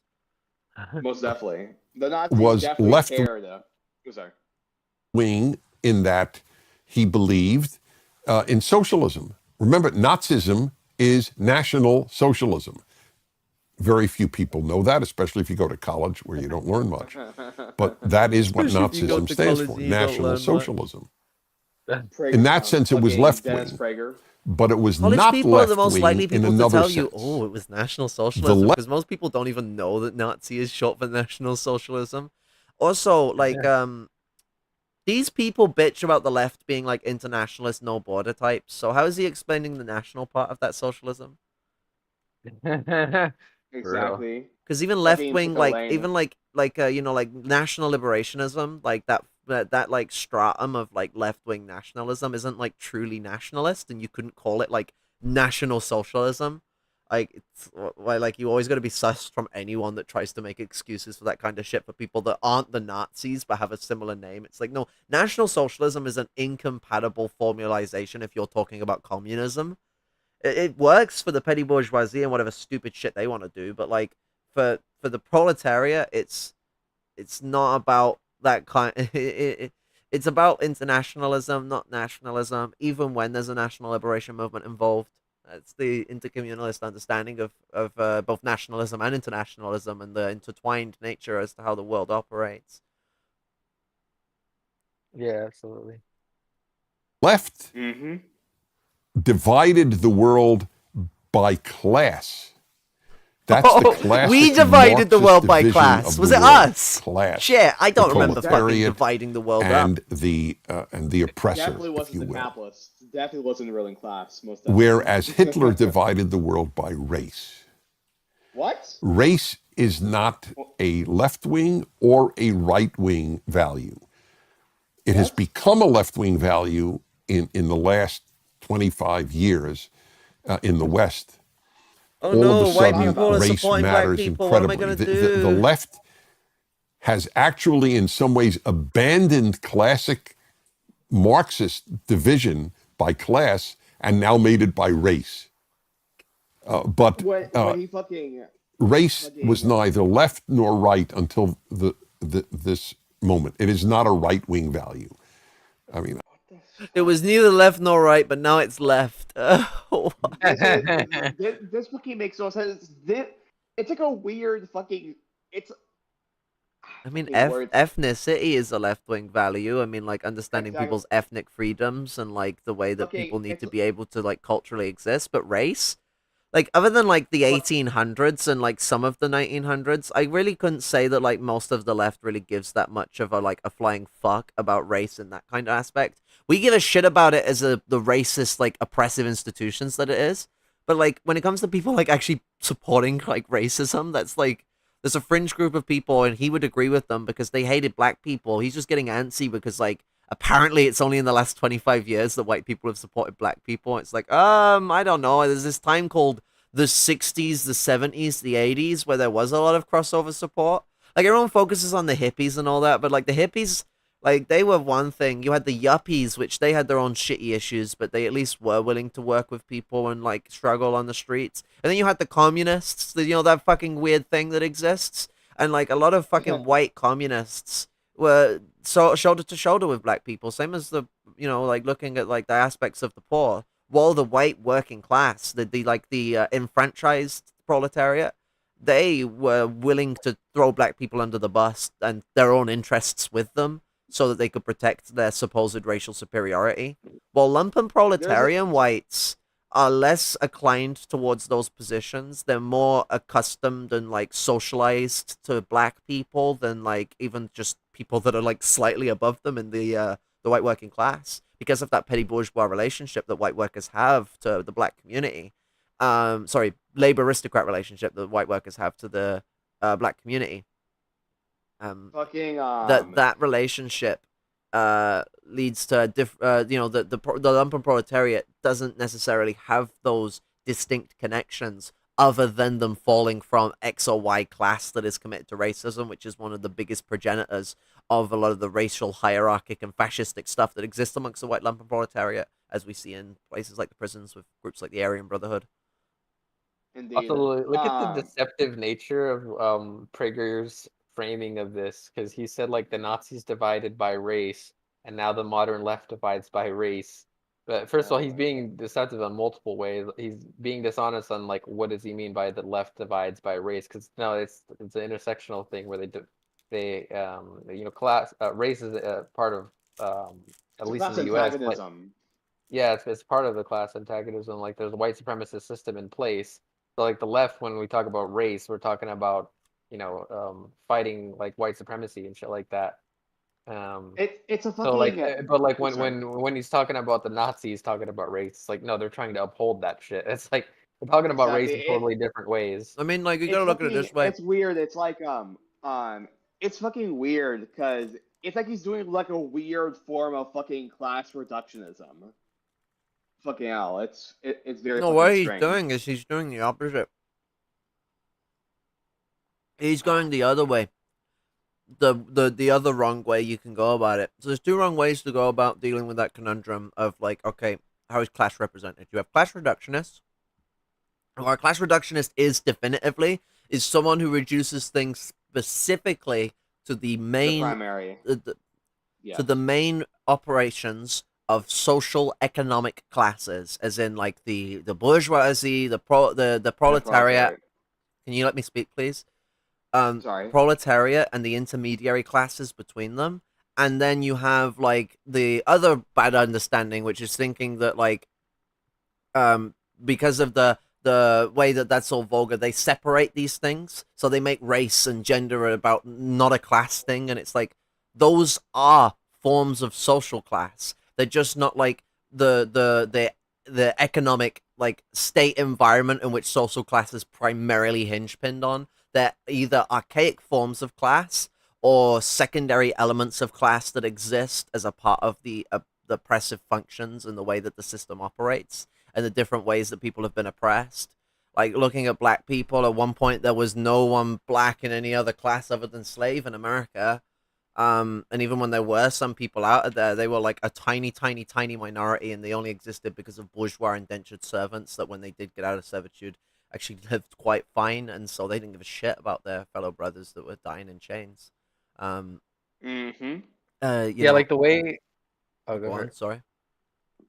Most definitely. The Nazis Was definitely left cared. Oh, sorry. Wing in that he believed in socialism. Remember, Nazism is National Socialism. Very few people know that, especially if you go to college where you don't learn much. But that is what Especially if you go Nazism to stands college for, and you don't National learn much. Socialism. Prager, In that sense, it was fucking Dennis left-wing, Prager. but it was College not people are the most left-wing likely in people to another tell you, sense. oh, it was National The Socialism, left, because most people don't even know that Nazi is short for National Socialism. Also, like, these people bitch about the left being like internationalist, no border types. So how is he explaining the national part of that socialism? Exactly. Because even left Fucking wing, pick a like lane. even like you know, like national liberationism, like that like stratum of like left wing nationalism isn't like truly nationalist, and you couldn't call it like national socialism. Like it's why like you always got to be sus from anyone that tries to make excuses for that kind of shit for people that aren't the Nazis but have a similar name. It's like no, national socialism is an incompatible formalization if you're talking about communism. It works for the petty bourgeoisie and whatever stupid shit they want to do, but like for the proletariat, it's not about that kind. It's about internationalism, not nationalism. Even when there's a national liberation movement involved, it's the intercommunalist understanding of both nationalism and internationalism and the intertwined nature as to how the world operates. Yeah, absolutely. left Mm-hmm. divided the world by class. That's the classic we divided the Marxist world by division class. of the Was it world. us? Class. Shit, I don't The remember fucking proletariat dividing the world and up. the oppressor, Definitely if wasn't you the will. capitalists. Definitely wasn't the ruling class. Most definitely. Whereas Hitler divided the world by race. What? Race is not a left-wing or a right-wing value. It has What? become a left-wing value in the last 25 years in the West. Oh All of no, a white sudden, people are race supporting black matters people. What am I incredibly. gonna do? The left has actually, in some ways, abandoned classic Marxist division by class and now made it by race. But When he fucking race was neither left nor right until this moment. It is not a right-wing value. I mean, It was neither left nor right, but now it's left. this fucking makes no sense. It's like a weird fucking. It's. I mean, Fucking words. ethnicity is a left wing value. I mean, like understanding Exactly. people's ethnic freedoms and like the way that Fucking, people need it's to be able to like culturally exist. But race, like other than like the 1800s and like some of the 1900s, I really couldn't say that like most of the left really gives that much of a like a flying fuck about race in that kind of aspect. We give a shit about it as the racist like oppressive institutions that it is. But like when it comes to people like actually supporting like racism, that's like there's a fringe group of people and he would agree with them because they hated black people. He's just getting antsy because like apparently it's only in the last 25 years that white people have supported black people. It's like, I don't know. There's this time called the 60s, the 70s, the 80s where there was a lot of crossover support. Like everyone focuses on the hippies and all that, but like the hippies, like they were one thing. You had the yuppies, which they had their own shitty issues, but they at least were willing to work with people and like struggle on the streets. And then you had the communists, that fucking weird thing that exists. And like a lot of fucking white communists were shoulder to shoulder with black people. Same as like looking at like the aspects of the poor. While the white working class, the enfranchised proletariat, they were willing to throw black people under the bus and their own interests with them so that they could protect their supposed racial superiority. While lumpen proletarian whites are less inclined towards those positions, they're more accustomed and like socialized to black people than like even just people that are like slightly above them in the white working class because of that petty bourgeois relationship that white workers have to the black community. Sorry, labor aristocrat relationship that white workers have to the black community. Fucking that relationship leads to the lumpen proletariat doesn't necessarily have those distinct connections other than them falling from X or Y class that is committed to racism, which is one of the biggest progenitors of a lot of the racial hierarchic and fascistic stuff that exists amongst the white lumpen proletariat, as we see in places like the prisons with groups like the Aryan Brotherhood. Indeed. Also, look at the deceptive nature of Prager's framing of this, because he said like the Nazis divided by race, and now the modern left divides by race. But first of all, he's being deceptive in multiple ways. He's being dishonest on like what does he mean by the left divides by race? Because no, it's an intersectional thing where class race is a part of at It's a least in class the U.S. Like antagonism. yeah, it's part of the class antagonism. Like there's a white supremacist system in place. So like the left, when we talk about race, we're talking about fighting like white supremacy and shit like that. It's a So like, fucking. but like Sorry. when he's talking about the Nazis, talking about race, it's like no, they're trying to uphold that shit. It's like we're talking about race Exactly. in totally different ways. I mean, like you It's gotta look at it fucking. this way. It's weird. It's like it's fucking weird because it's like he's doing like a weird form of fucking class reductionism. Fucking hell, it's very No, fucking what he's strange. doing is he's doing the opposite. He's going the other way. The other wrong way you can go about it. So there's two wrong ways to go about dealing with that conundrum of like, okay, how is class represented? You have class reductionists. Or a class reductionist is definitively is someone who reduces things specifically to the The main primary. to Yes. the main operations of social economic classes, as in like the bourgeoisie, the And proletariat. Can you let me speak, please? Sorry. Proletariat and the intermediary classes between them. And then you have like the other bad understanding, which is thinking that like because of the way that that's all vulgar, they separate these things, so they make race and gender about not a class thing, and it's like those are forms of social class. They're just not like the economic like state environment in which social class is primarily hinge pinned on. They're either archaic forms of class or secondary elements of class that exist as a part of the oppressive functions and the way that the system operates and the different ways that people have been oppressed. Like looking at black people, at one point there was no one black in any other class other than slave in America. And even when there were some people out there, they were like a tiny, tiny, tiny minority, and they only existed because of bourgeois indentured servants that when they did get out of servitude actually lived quite fine, and so they didn't give a shit about their fellow brothers that were dying in chains. Um, Mm-hmm. you Yeah, know, like the way. Oh, go go for on. it. Sorry.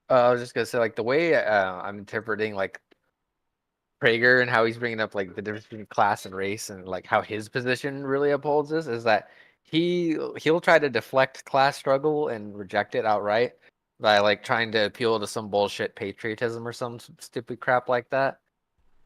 I was just gonna say like the way I'm interpreting like Prager and how he's bringing up like the difference between class and race and like how his position really upholds this is that he'll try to deflect class struggle and reject it outright by like trying to appeal to some bullshit patriotism or some stupid crap like that.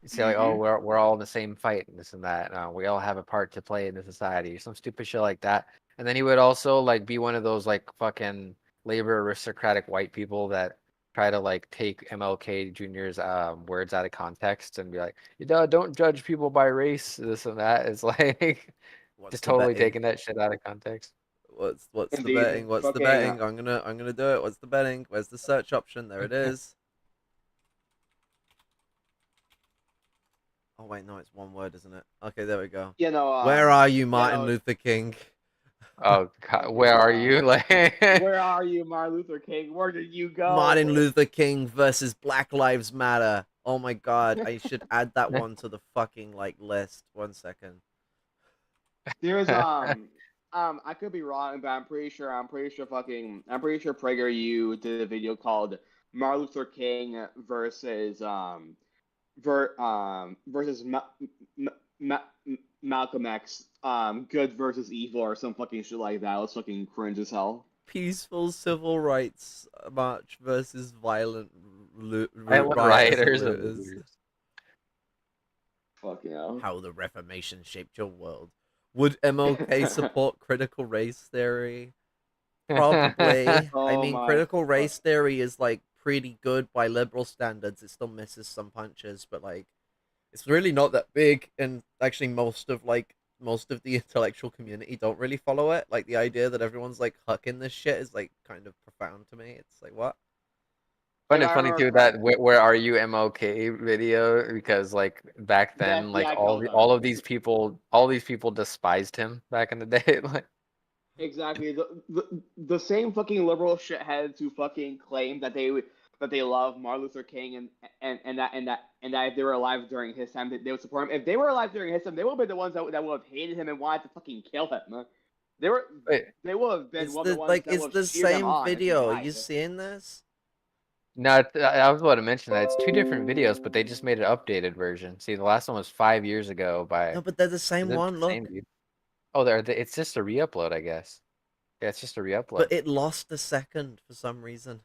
You say like, oh, Mm-hmm. we're all in the same fight and this and that. We all have a part to play in the society, some stupid shit like that. And then he would also like be one of those like fucking labor aristocratic white people that try to like take MLK Jr.'s words out of context and be like, you know, don't judge people by race, this and that. It's like What's just the totally betting? taking that shit out of context. What's the Indeed. betting? What's the Fucking. betting? I'm gonna do it. What's the betting? Where's the search option? There it is. Oh wait, no, it's one word, isn't it? Okay, there we go. You know. Where are you, You Martin know. Luther King? Oh God, Fucking. where are you? Like Where are you, Martin Luther King? Where did you Martin go? Luther King versus Black Lives Matter. Oh my god, I should add that one to the fucking like list. 1 second. There's I could be wrong, but I'm pretty sure PragerU did a video called Martin Luther King versus Malcolm X, good versus evil or some fucking shit like that. It was fucking cringe as hell. Peaceful civil rights march versus violent violent rioters and rioters and looters. looters. Fucking hell. How the Reformation shaped your world. Would MLK support critical race theory? Probably. I Oh mean, my critical fuck. race theory is like pretty good by liberal standards. It still misses some punches, but like it's really not that big. And actually, most of the intellectual community don't really follow it. Like the idea that everyone's like hucking this shit is like kind of profound to me. It's like what? If Find it I funny remember too correct, that where are you MLK video because like back the then like FBI killed him. all these people despised him back in the day like Exactly. The same fucking liberal shitheads who fucking claim that they love Martin Luther King and that if they were alive during his time they would support him. If they were alive during his time, they would have been the ones that would have hated him and wanted to fucking kill him. They were wait, they would have been It's one of the the ones like that it's would have the cheered him same on if he video. Are you died. seeing this? No, I was about to mention that it's 2 different videos, but they just made an updated version. See, the last one was 5 years ago by No, but they're the is same it one. the same Look, dude? Oh, it's just a re-upload, I guess. Yeah, it's just a re-upload. but it lost a second for some reason.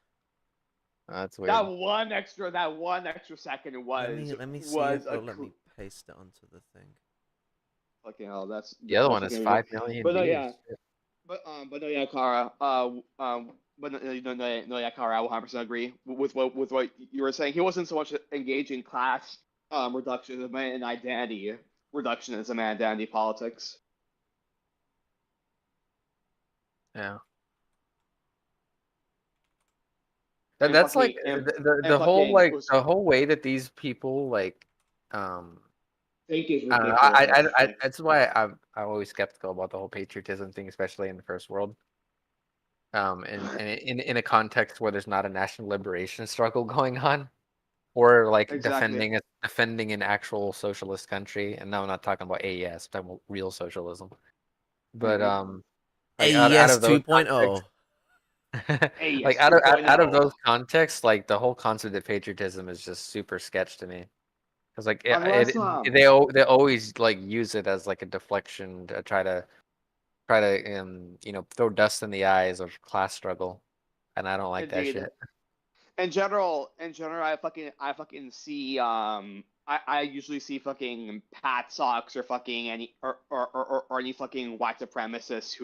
Oh, that's weird. That one extra second Let me see was if a it'll let me paste it onto the thing. fucking hell. The other That's one is fucking ridiculous. 5 million But no, views. yeah. But no, yeah, Kara. But no, yeah, Kara. I 100% agree with what you were saying. He wasn't so much engaged in class reductionism and identity reductionism and identity politics. Yeah. And That's like fucking the whole fucking like the whole way that these people like think is I don't know. ridiculous. That's why I'm always skeptical about the whole patriotism thing, especially in the first world. And in a context where there's not a national liberation struggle going on, or like Exactly. defending an actual socialist country. And now I'm not talking about AES, I'm talking about real socialism. But like out AES of those 2.0. contexts, like AES out of 2.0. those contexts, like the whole concept of patriotism is just super sketch to me. Because like Unless they always like use it as like a deflection to try to throw dust in the eyes of class struggle, and I don't like that indeed. shit. In general, I fucking see I usually see fucking Pat Socks or fucking or any fucking white supremacist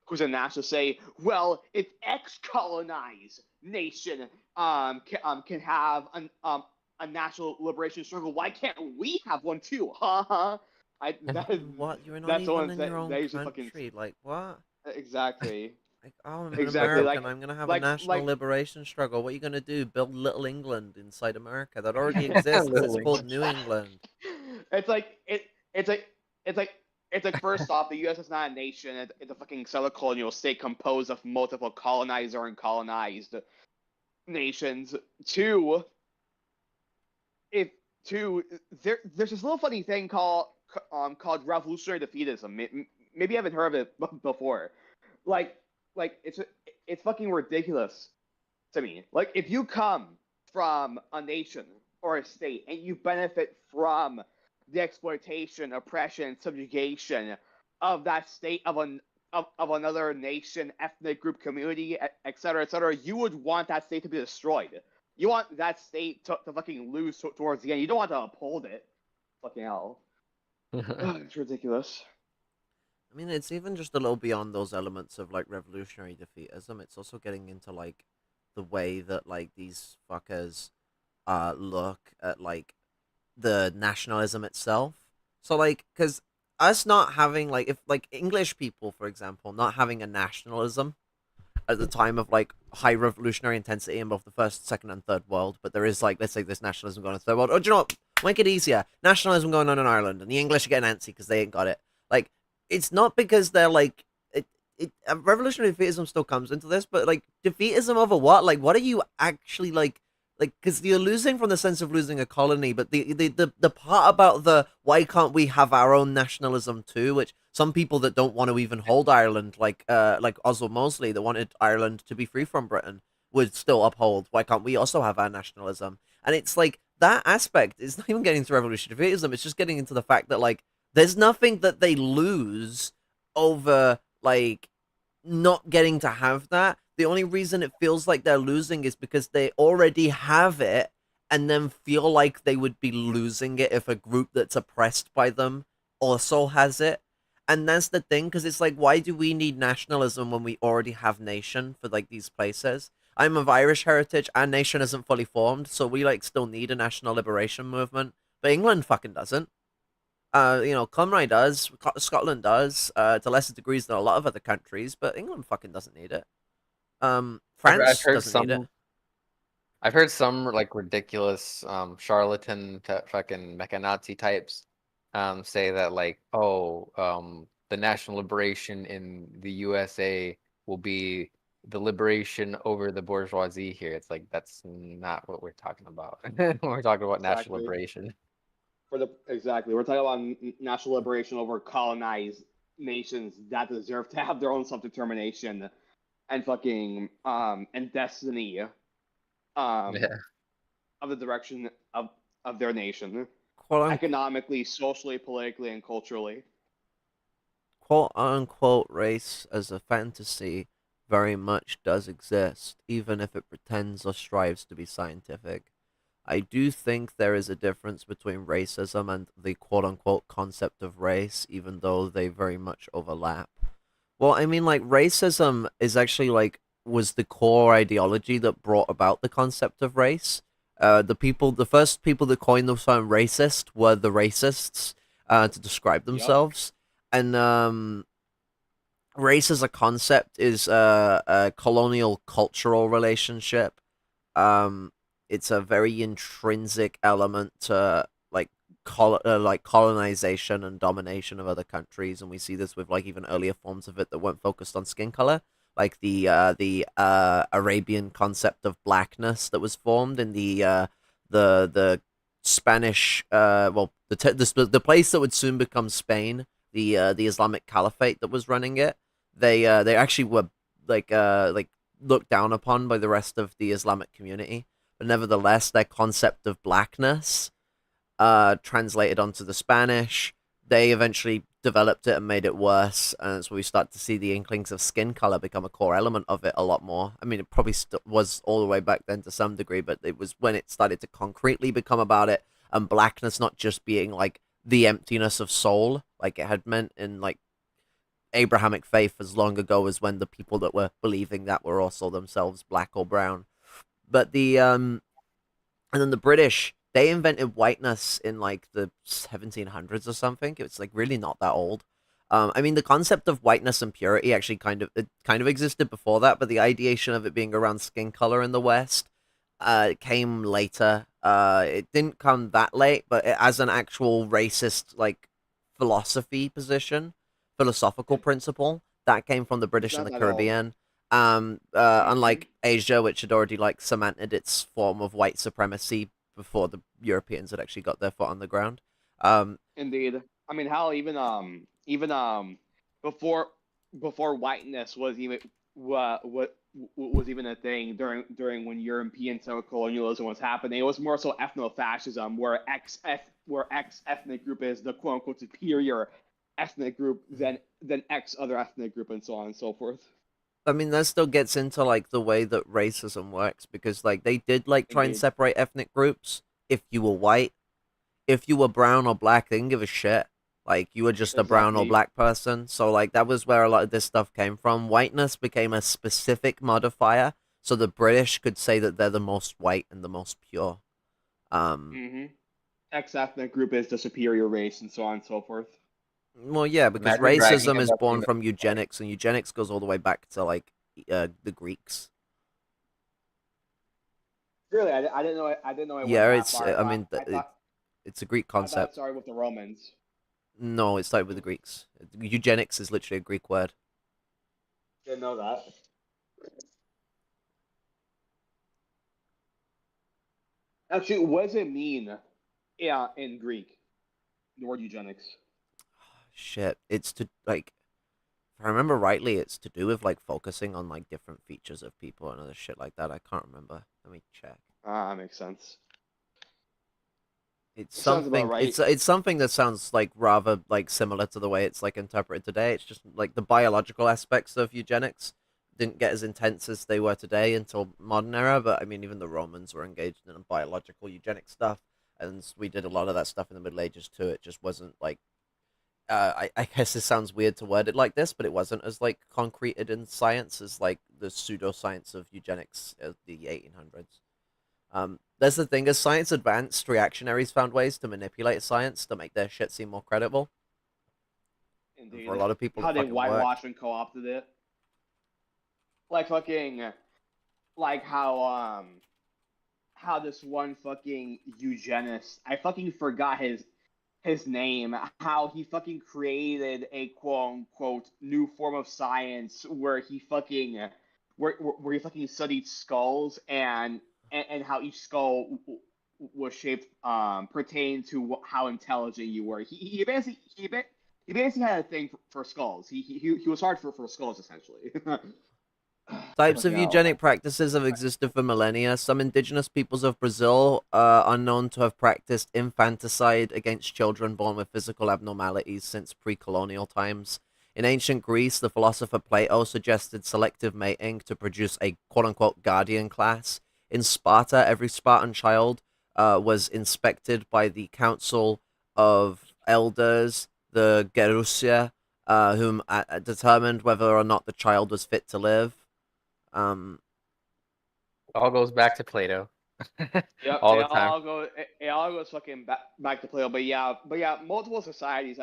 who's a nationalist say, well, if ex-colonized nation can have a national liberation struggle, why can't we have one too? Huh? What? You're not That's even one in that your own they usually fucking country. Like, what? exactly. Like, oh, I'm an Exactly, American. I'm gonna have a national like liberation struggle. What are you gonna do? Build Little England inside America that already exists? It's Little called England. New England. It's like it's like it's like it's like first off, the U.S. is not a nation. It's a fucking settler colonial state composed of multiple colonizer and colonized nations. Two, if two, there's this little funny thing called revolutionary defeatism. Maybe you haven't heard of it before. Like like it's fucking ridiculous to me. Like if you come from a nation or a state and you benefit from the exploitation, oppression, subjugation of that state of another nation, ethnic group, community, etc., you would want that state to be destroyed. You want that state to fucking lose towards the end. You don't want to uphold it. Fucking hell. It's ridiculous. I mean, it's even just a little beyond those elements of like revolutionary defeatism. It's also getting into like the way that like these fuckers look at like the nationalism itself. So like, because us not having like if like English people, for example, not having a nationalism at the time of like high revolutionary intensity in both the first, second, and third world, but there is like let's say this nationalism going on in the third world. Oh, do you know what? Make it easier. Nationalism going on in Ireland, and the English are getting antsy because they ain't got it. Like it's not because they're like revolutionary defeatism still comes into this, but like defeatism over what? Like what are you actually like because you're losing from the sense of losing a colony, but the part about the why can't we have our own nationalism too, which some people that don't want to even hold Ireland, like Oswald Mosley, that wanted Ireland to be free from Britain, would still uphold. Why can't we also have our nationalism? And it's like that aspect is not even getting into revolutionary defeatism. It's just getting into the fact that like there's nothing that they lose over like not getting to have that. The only reason it feels like they're losing is because they already have it and then feel like they would be losing it if a group that's oppressed by them also has it. And that's the thing, because it's like, why do we need nationalism when we already have nation for like these places? I'm of Irish heritage. Our nation isn't fully formed, so we like still need a national liberation movement. But England fucking doesn't. Cymru does, Scotland does, to lesser degrees than a lot of other countries, but England fucking doesn't need it. I've France heard doesn't need it. I've heard some like ridiculous charlatan fucking mecha Nazi types say that like the national liberation in the USA will be the liberation over the bourgeoisie here. It's like that's not what we're talking about. We're talking about national Exactly. liberation. Exactly. We're talking about national liberation over colonized nations that deserve to have their own self determination and fucking and destiny. um Yeah. of the direction of their nation, quote economically, socially, politically, and culturally. quote unquote race as a fantasy very much does exist, even if it pretends or strives to be scientific. I do think there is a difference between racism and the quote unquote concept of race, even though they very much overlap. Well, I mean, like, racism is actually, like, was the core ideology that brought about the concept of race. The first people that coined the term racist were the racists, to describe Yep. themselves. And, race as a concept is a colonial cultural relationship. Um, it's a very intrinsic element to like colonization and domination of other countries, and we see this with like even earlier forms of it that weren't focused on skin color, like the Arabian concept of blackness that was formed in the Spanish the place that would soon become Spain, the Islamic Caliphate that was running it. They actually were like looked down upon by the rest of the Islamic community, but nevertheless, their concept of blackness, translated onto the Spanish, they eventually developed it and made it worse, and so we start to see the inklings of skin color become a core element of it a lot more. I mean, it probably was all the way back then to some degree, but it was when it started to concretely become about it, and blackness not just being like the emptiness of soul, like it had meant in like Abrahamic faith as long ago as when the people that were believing that were also themselves black or brown. But and then the British, they invented whiteness in like the 1700s or something. It's like really not that old. I mean, the concept of whiteness and purity actually kind of existed before that, but the ideation of it being around skin color in the West, came later. It didn't come that late, but as an actual racist like philosophy position, philosophical principle, that came from the It's British and not the that old. Caribbean. Hmm. Unlike Asia, which had already like cemented its form of white supremacy before the Europeans had actually got their foot on the ground. Um, Indeed. I mean, hell, even before whiteness was even what was even a thing during when European colonialism was happening. It was more so ethno-fascism, where X ethnic group is the quote unquote superior ethnic group than X other ethnic group, and so on and so forth. I mean, that still gets into like the way that racism works because like they did like try and Indeed. separate ethnic groups. If you were white, if you were brown or black, they didn't give a shit. Like you were just a brown or Exactly. black person. So like that was where a lot of this stuff came from. Whiteness became a specific modifier, so the British could say that they're the most white and the most pure. Um, Hmm. X ethnic group is the superior race, and so on and so forth. well, yeah, because Imagine bragging racism is about being born the from white. eugenics, and eugenics goes all the way back to like the Greeks. Really, I didn't know I didn't know it went Yeah, that it's far. I mean it's a Greek I thought it concept. started with the Romans. No, it started with the Greeks. Eugenics is literally a Greek word. Didn't know that. Actually, what does it mean? Yeah, in Greek, the word eugenics. Shit, it's to like if I remember rightly, it's to do with like focusing on like different features of people and other shit like that. I can't remember. Let me check. Ah, makes sense. It's Sounds about something. right. It's something that sounds like rather like similar to the way it's like interpreted today. It's just like the biological aspects of eugenics didn't get as intense as they were today until modern era. But I mean, even the Romans were engaged in biological eugenic stuff, and we did a lot of that stuff in the Middle Ages too. It just wasn't like I guess it sounds weird to word it like this, but it wasn't as like concreted in science as like the pseudoscience of eugenics of the 1800s. That's the thing. As science advanced, reactionaries found ways to manipulate science to make their shit seem more credible. And for a Indeed. lot of people, it How they fucking worked. whitewashed and co-opted it. Like fucking, like how this one fucking eugenist, I fucking forgot his name, how he fucking created a quote unquote new form of science where he fucking where he fucking studied skulls, and how each skull was shaped pertaining to how intelligent you were. He basically had a thing for skulls. He was hard for skulls essentially. Types of Fucking eugenic hell. practices have existed for millennia. Some indigenous peoples of Brazil are known to have practiced infanticide against children born with physical abnormalities since pre-colonial times. In ancient Greece, the philosopher Plato suggested selective mating to produce a quote-unquote guardian class. In Sparta, every Spartan child was inspected by the Council of Elders, the Gerousia, whom determined whether or not the child was fit to live. All goes back to Plato. Yep, All the time. it all goes fucking back to Plato. But yeah, multiple societies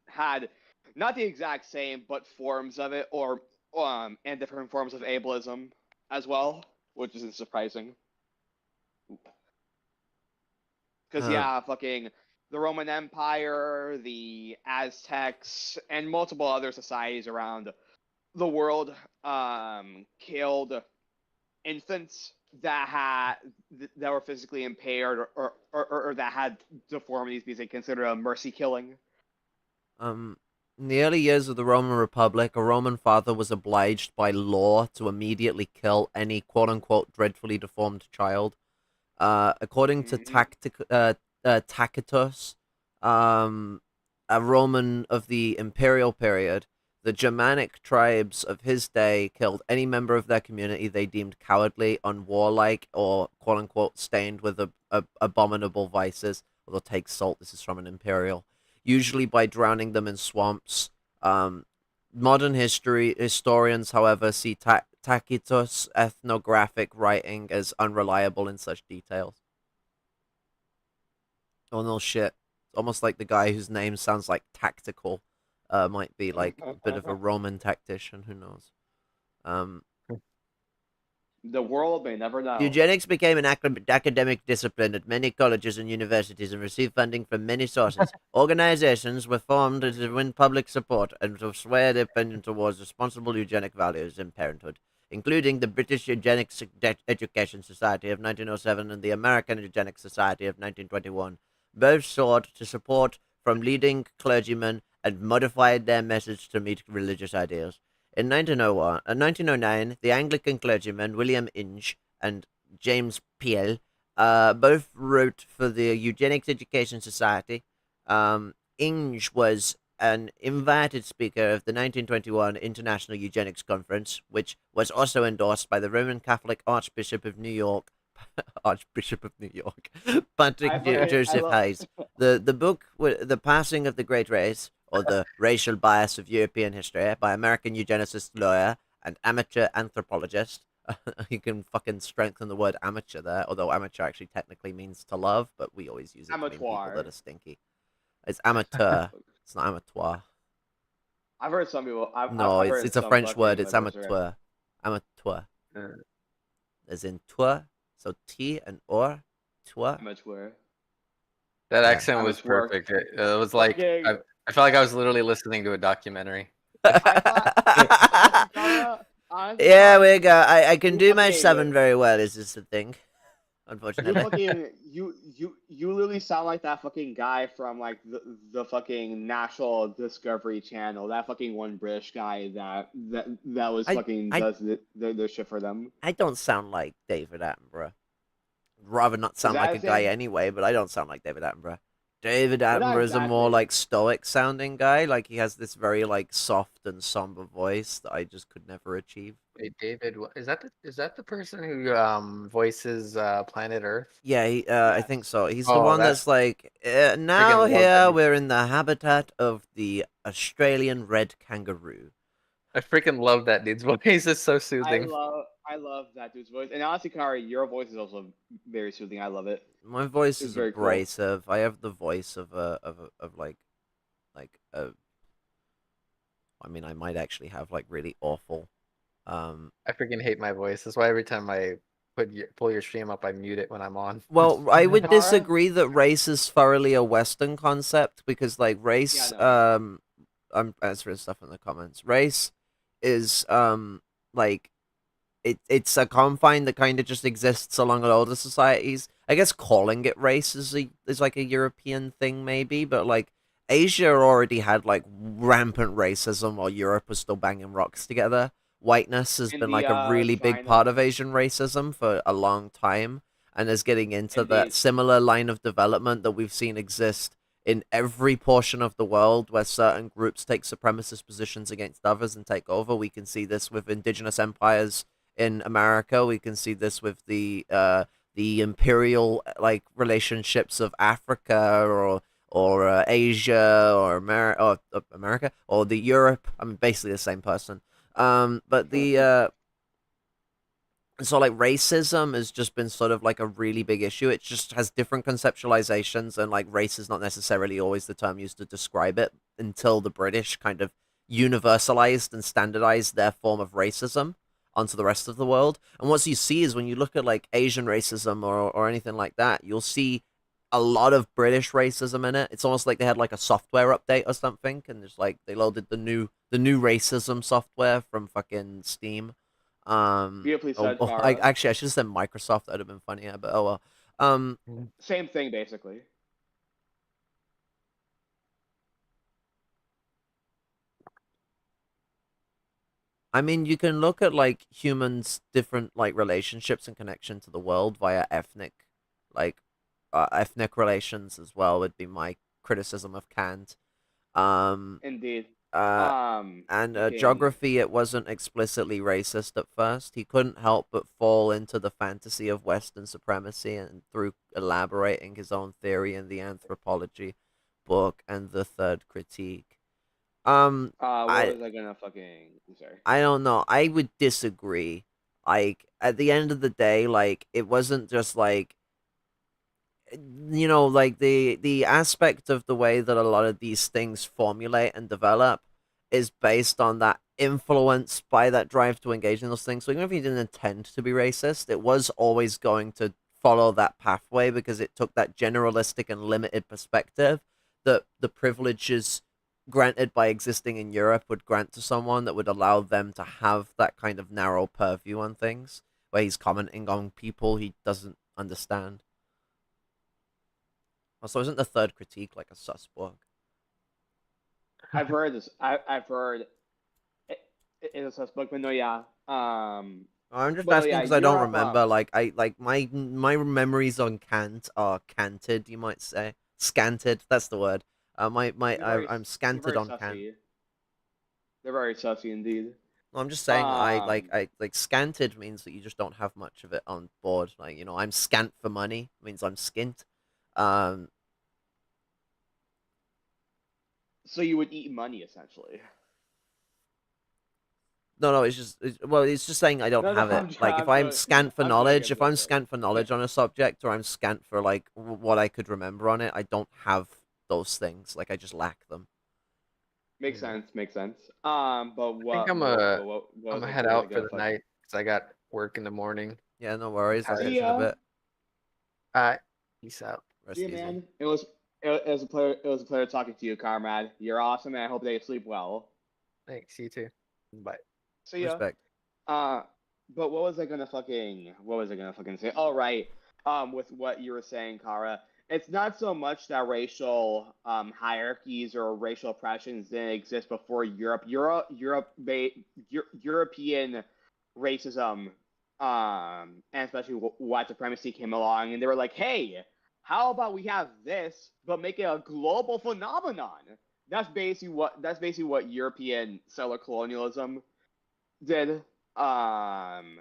had not the exact same, but forms of it, or and different forms of ableism as well, which isn't surprising. Because Uh, yeah, fucking the Roman Empire, the Aztecs, and multiple other societies around the world killed infants that were physically impaired or that had deformities because they considered a mercy killing. in the early years of the Roman Republic, a Roman father was obliged by law to immediately kill any quote unquote dreadfully deformed child. According to Mm-hmm. Tacitus, a Roman of the imperial period, the Germanic tribes of his day killed any member of their community they deemed cowardly, unwarlike, or quote unquote stained with abominable vices. Although take salt, this is from an imperial. Usually by drowning them in swamps. Modern historians, however, see Tacitus' ethnographic writing as unreliable in such details. Oh no shit. It's almost like the guy whose name sounds like tactical might be like a bit of a Roman tactician, who knows. Um The world may never know. Eugenics became an academic discipline at many colleges and universities and received funding from many sources. Organizations were formed to win public support and to sway their opinion towards responsible eugenic values in parenthood, including the British Eugenics Education Society of 1907 and the American Eugenics Society of 1921. Both sought to support from leading clergymen and modified their message to meet religious ideals. In 1909, the Anglican clergymen William Inge and James Peel both wrote for the Eugenics Education Society. Inge was an invited speaker of the 1921 International Eugenics Conference, which was also endorsed by the Roman Catholic Archbishop of New York, Patrick Joseph Hayes. The book, The Passing of the Great Race, or The Racial Bias of European History, by American eugenicist, lawyer, and amateur anthropologist. You can fucking strengthen the word amateur there, although amateur actually technically means to love, but we always use it to mean people that are stinky. It's amateur. It's not amateur. I've heard some people. No, I've heard it's a some French fucking word. It's liberals are- amateur. Amateur. As in toi. So T and or. Toi. Amateur. That Yeah. accent was Amateur. perfect. It was like Fucking- I felt like I was literally listening to a documentary. I thought, honestly, Yeah, Kara, we go. I can you do my fucking- 7 very well, is this the thing? You Unfortunately. fucking you literally sound like that fucking guy from like the fucking National Discovery Channel. That fucking one British guy that was fucking does the shit for them. I don't sound like David Attenborough. I'd rather not sound that like a his guy name? anyway, but I don't sound like David Attenborough. David not Attenborough is a more exactly. like stoic sounding guy. Like he has this very like soft and somber voice that I just could never achieve. Wait, David, is that the person who voices Planet Earth? Yeah, I think so. He's the Oh, one that's- that's like, now love here that. we're in the habitat of the Australian red kangaroo. I freaking love that dude's voice. It's so soothing. I love that dude's voice, and honestly, Kari, your voice is also very soothing. I love it. My voice It's is very cool. abrasive. I have the voice of like a. I mean, I might actually have like really awful. I freaking hate my voice. That's why every time I pull your stream up, I mute it when I'm on. Well, I would Tara? disagree that race is thoroughly a Western concept because, like, race. Yeah, no. I'm answering stuff in the comments. Race is like it's a confine that kind of just exists along all the societies. I guess calling it race is like a European thing, maybe, but like Asia already had like rampant racism while Europe was still banging rocks together. whiteness has been like a India, really big part of China, Asian racism for a long time, and is getting into that indeed. similar line of development that we've seen exist in every portion of the world where certain groups take supremacist positions against others and take over. We can see this with indigenous empires in America. We can see this with the imperial like relationships of Africa or Asia or America or the Europe. I mean, basically the same person. But the so like racism has just been sort of like a really big issue. It just has different conceptualizations, and like race is not necessarily always the term used to describe it until the British kind of universalized and standardized their form of racism onto the rest of the world. And what you see is when you look at like Asian racism or anything like that, you'll see a lot of British racism in it. It's almost like they had like a software update or something, and just like they loaded the new racism software from fucking Steam. Beautifully Oh, said, I Kara. actually I should have said Microsoft. That'd have been funnier, but oh well. Same thing, basically. I mean, you can look at like humans' different like relationships and connection to the world via like, ethnic relations as well. Would be my criticism of Kant. Um, Indeed. uh, and Fucking. geography, it wasn't explicitly racist at first. He couldn't help but fall into the fantasy of Western supremacy, and through elaborating his own theory in the Anthropology book and the Third Critique. Um, What I was I gonna fucking? I'm sorry. I don't know. I would disagree. Like at the end of the day, like it wasn't just like like the aspect of the way that a lot of these things formulate and develop is based on that influence by that drive to engage in those things. So even if you didn't intend to be racist, it was always going to follow that pathway because it took that generalistic and limited perspective that the privileges granted by existing in Europe would grant to someone that would allow them to have that kind of narrow purview on things where he's commenting on people he doesn't understand. Also, isn't the Third Critique like a sus book? I've heard this. I've heard it, it's a book, but no, yeah. I'm just But no, asking yeah. because I don't Europe. remember. Like I like my memories on Kant are canted. You might say scanted. That's the word. They're very, I'm they're scanted very on Kant. sussy. They're very sussy indeed. No, I'm just saying Um, I like scanted means that you just don't have much of it on board. Like I'm scant for money means I'm skint. Um, so you would eat money essentially. no, it's just saying I don't No, no, have it. Like if I'm scant for I'm joking. knowledge, I'm if I'm joking. scant for knowledge on a subject, or I'm scant for like what I could remember on it, I don't have those things. Like I just lack them. Makes Yeah. sense. Makes sense. But I think I'm gonna head what was I out for gonna the fuck? night because I got work in the morning. Yeah, no I'm worries. I'll tired. catch See you in a ya. bit. Alright, peace out. Rest Yeah, easy. man. It was a pleasure. It was a pleasure talking to you, comrade. You're awesome, and I hope that you sleep well. Thanks, you too. Bye. See ya. Respect. Uh, but what was I gonna fucking say? All right. With what you were saying, Kara, it's not so much that racial hierarchies or racial oppressions didn't exist before Europe. European racism, and especially white supremacy came along, and they were like, "Hey, how about we have this, but make it a global phenomenon?" That's basically what European settler colonialism did. Um,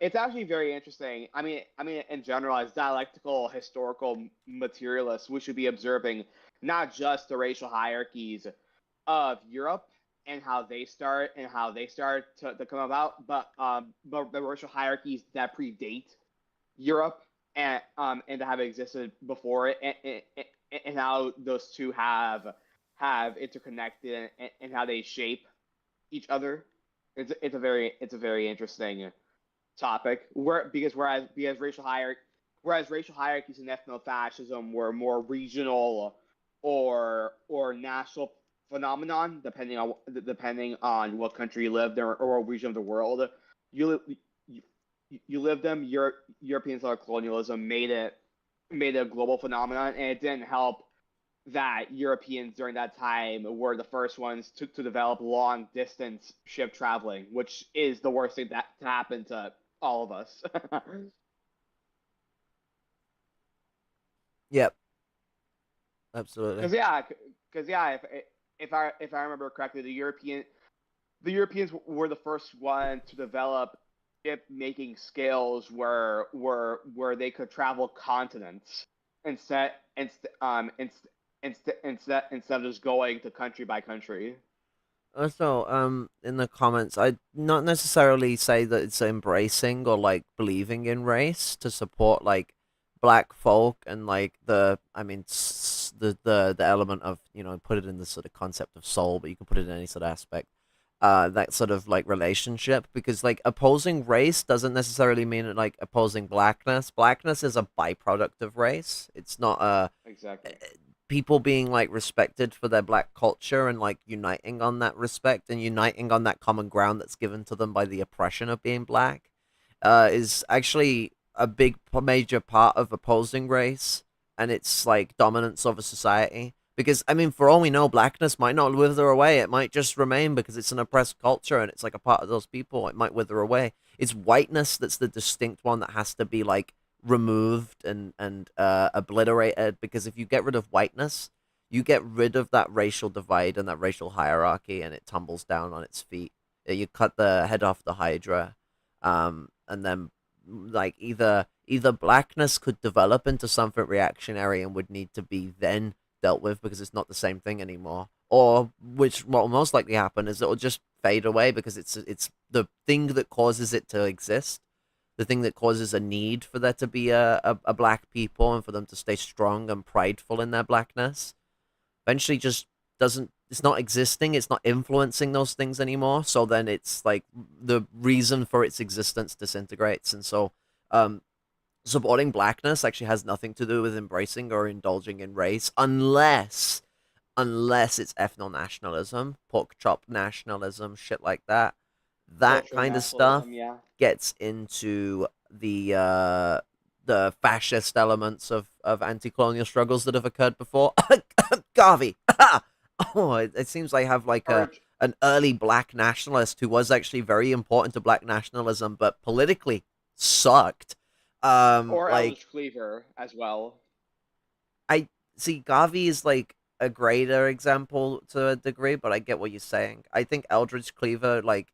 it's actually very interesting. I mean, in general, as dialectical historical materialists, we should be observing not just the racial hierarchies of Europe and how they start to come about, but the racial hierarchies that predate Europe and to have existed before it, and how those two have interconnected and how they shape each other. It's a very interesting topic. Whereas racial hierarchies and ethno-fascism were more regional or national phenomenon, depending on what country you lived in, or what region of the world you, you lived in. European colonialism made it a global phenomenon, and it didn't help Europeans during that time were the first ones to develop long distance ship traveling, which is the worst thing that to happen to all of us. Yep, absolutely. Because yeah, if I remember correctly, the Europeans were the first one to develop ship making skills where they could travel continents instead instead of just going to country by country. Also, in the comments, I not necessarily say that it's embracing or like believing in race to support like black folk and like I mean, the element of put it in the sort of concept of soul, but you can put it in any sort of aspect. That sort of like relationship because like opposing race doesn't necessarily mean like opposing blackness. Blackness is a byproduct of race. It's not a Exactly. people being like respected for their black culture and like uniting on that respect and uniting on that common ground that's given to them by the oppression of being black is actually a big major part of opposing race and its like dominance over society because I mean for all we know blackness might not wither away, it might just remain because it's an oppressed culture and it's like a part of those people, it might wither away. It's whiteness that's the distinct one that has to be like removed and obliterated because if you get rid of whiteness, you get rid of that racial divide and that racial hierarchy, and it tumbles down on its feet. You cut the head off the hydra, and then like either blackness could develop into something reactionary and would need to be then dealt with because it's not the same thing anymore, or which what will most likely happen is it'll just fade away because it's the thing that causes it to exist, the thing that causes a need for there to be a black people and for them to stay strong and prideful in their blackness eventually just doesn't, it's not existing, it's not influencing those things anymore, so then it's like the reason for its existence disintegrates. And so supporting blackness actually has nothing to do with embracing or indulging in race unless it's ethno-nationalism, pork chop nationalism, shit like that. That Cultural kind of stuff nationalism, yeah. gets into the fascist elements of anti-colonial struggles that have occurred before. Garvey. Oh, it seems I have like Or an early black nationalist who was actually very important to black nationalism, but politically sucked. or Like Eldridge Cleaver as well. I see Garvey is like a greater example to a degree, but I get what you're saying. I think Eldridge Cleaver, like,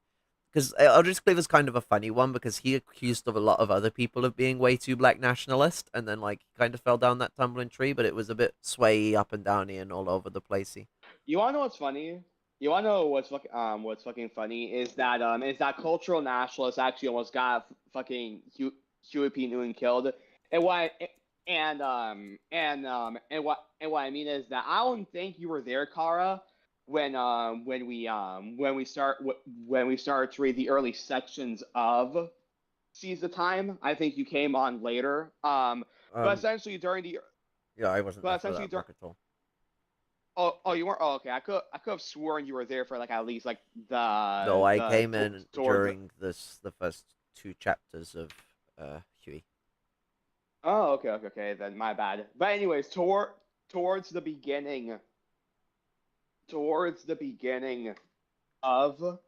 because Eldridge Cleaver's kind of a funny one because he accused of a lot of other people of being way too black nationalist, and then like kind of fell down that tumbling tree, but it was a bit swayy up and downy and all over the placey. You wanna know what's funny? You wanna know what's fucking funny is that cultural nationalists actually almost got fucking Huey P. Newton killed, and what and what I mean is that I don't think you were there, Kara, when we start to read the early sections of Seize the Time. I think you came on later. But Um, essentially during the yeah, I wasn't there but for essentially that during book at all. oh, you weren't. Oh, okay. I could have sworn you were there for like at least like No, I the came in towards. during the first two chapters of Huey. Oh, okay. Then my bad. But anyways, towards the beginning, towards the beginning of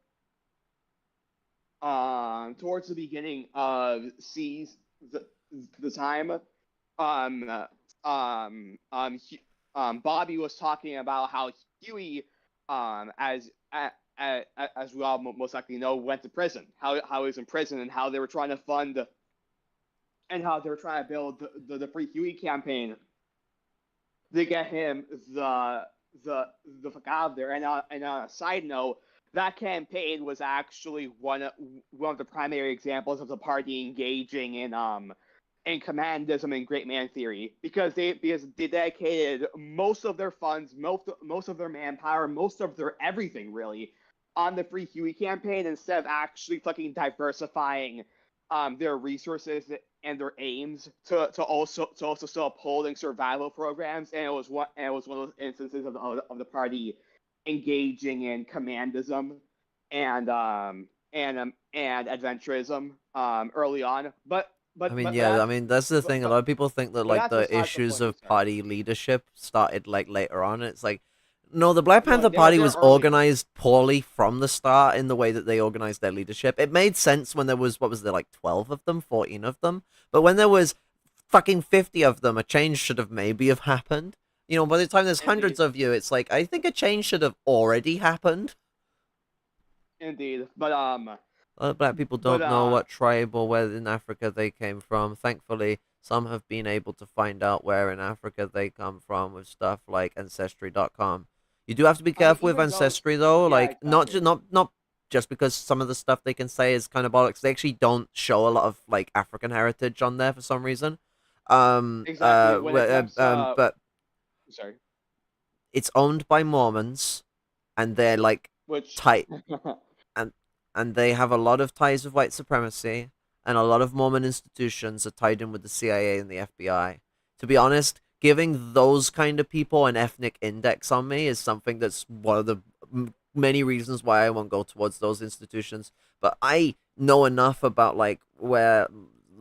towards the beginning of Seize the the Time, um, Bobby was talking about how Huey, as we all most likely know, went to prison. How he was in prison and how they were trying to fund and how they were trying to build the Free Huey campaign to get him the fuck out of there. And on a side note, that campaign was actually one of the primary examples of the party engaging in commandism and great man theory because they dedicated most of their funds, most of their manpower, most of their everything really on the Free Huey campaign instead of actually fucking diversifying their resources and their aims to also still upholding survival programs. And it was one of those instances of the party engaging in commandism and adventurism early on. I mean, but yeah, I that's mean that's the thing. A lot of people think that but like that's the besides the issues point. I'm of sorry. party leadership started like later on. It's like, no, the Black No, Panther they were Party there was early. organized poorly from the start in the way that they organized their leadership. It made sense when there was what was there like 12 of them, 14 of them, but when there was fucking 50 of them, a change should have maybe have happened. You know, by the time there's hundreds Indeed, of you, it's like I think a change should have already happened. indeed. A lot of black people But don't know what tribe or where in Africa they came from. Thankfully, some have been able to find out where in Africa they come from with stuff like ancestry.com. You do have to be I mean, careful with even those. ancestry though, Yeah, like exactly. not just because some of the stuff they can say is kind of bollocks. They actually don't show a lot of like African heritage on there for some reason. Exactly. When it comes to, But sorry, it's owned by Mormons and they're like which tight and they have a lot of ties with white supremacy, and a lot of Mormon institutions are tied in with the CIA and the FBI. To be honest, giving those kind of people an ethnic index on me is something that's one of the many reasons why I won't go towards those institutions. But I know enough about like where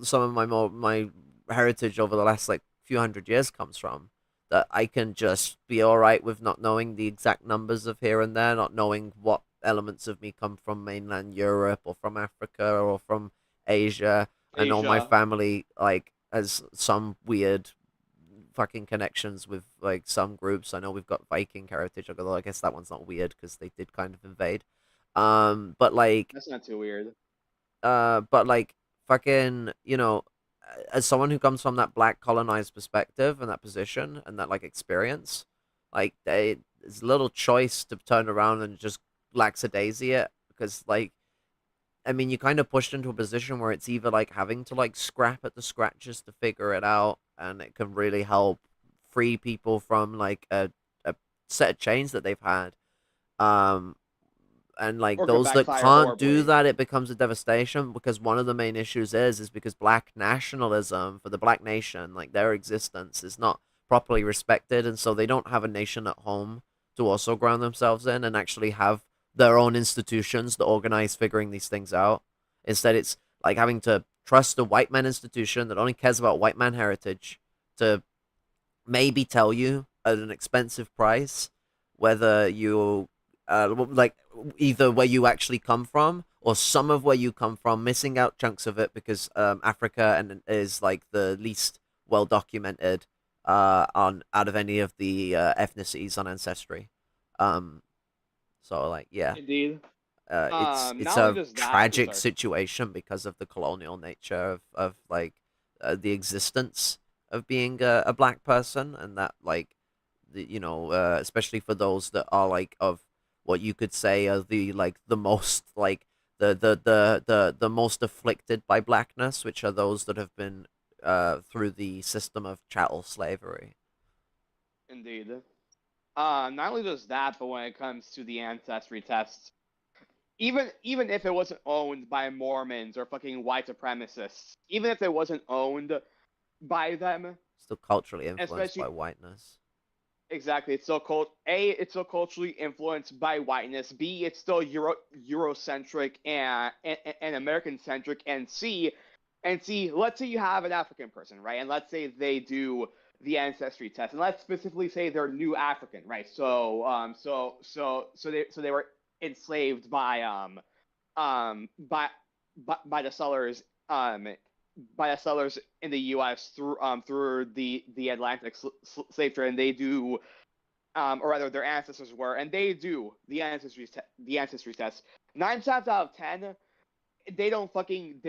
some of my heritage over the last like few hundred years comes from that I can just be all right with not knowing the exact numbers of here and there, not knowing what elements of me come from mainland Europe or from Africa or from Asia. I know my Asia. family like has some weird fucking connections with like some groups. I know we've got Viking heritage, although I guess that one's not weird because they did kind of invade. But like That's not too weird. but like fucking, you know, as someone who comes from that black colonized perspective and that position and that like experience, like there's little choice to turn around and just lackadaisy it because like I mean you kind of pushed into a position where it's either like having to like scrap at the scratches to figure it out and it can really help free people from like a set of chains that they've had um and like Or could those that backfire can't do horribly. that it becomes a devastation because one of the main issues is because black nationalism for the black nation like their existence is not properly respected and so they don't have a nation at home to also ground themselves in and actually have their own institutions that organize figuring these things out. Instead it's like having to trust a white man institution that only cares about white man heritage to maybe tell you at an expensive price whether you like either where you actually come from or some of where you come from, missing out chunks of it because Africa and is like the least well documented on out of any of the ethnicities on Ancestry. Um, so like yeah, Indeed. it's Not only a just that. Oh, tragic sorry. situation because of the colonial nature of like the existence of being a black person and that like you know especially for those that are like of what you could say are the like the most like the most afflicted by blackness which are those that have been through the system of chattel slavery. Indeed. Not only just that, but when it comes to the ancestry tests, even if it wasn't owned by Mormons or fucking white supremacists, even if it wasn't owned by them, Still culturally influenced by especially whiteness. exactly, it's so culturally influenced by whiteness. B, it's still Eurocentric and American centric. And C, let's say you have an African person, right? And let's say they do the ancestry test, and let's specifically say they're new African, right? So they were enslaved by by the sellers by the settlers in the U.S. through the Atlantic slave trade, and they do or rather their ancestors were, and they do the ancestry test. 9 times out of 10, they don't fucking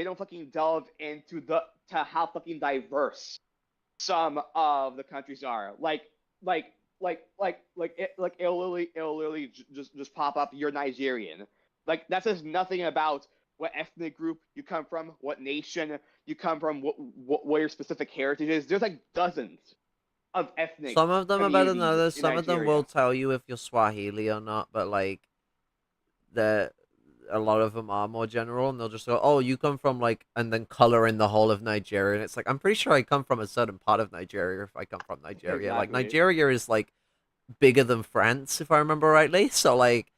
delve into the to how fucking diverse some of the countries are. Like it'll literally just pop up. You're Nigerian. Like that says nothing about what ethnic group you come from, what nation you come from, what your specific heritage is. There's like dozens of ethnic Some of them are better than communities others. in Some of them will Nigeria. tell you if you're Swahili or not, but like the a lot of them are more general, and they'll just go, "Oh, you come from like," and then color in the whole of Nigeria, and it's like I'm pretty sure I come from a certain part of Nigeria if I come from Nigeria. Like Exactly. Nigeria is like bigger than France, if I remember rightly. So like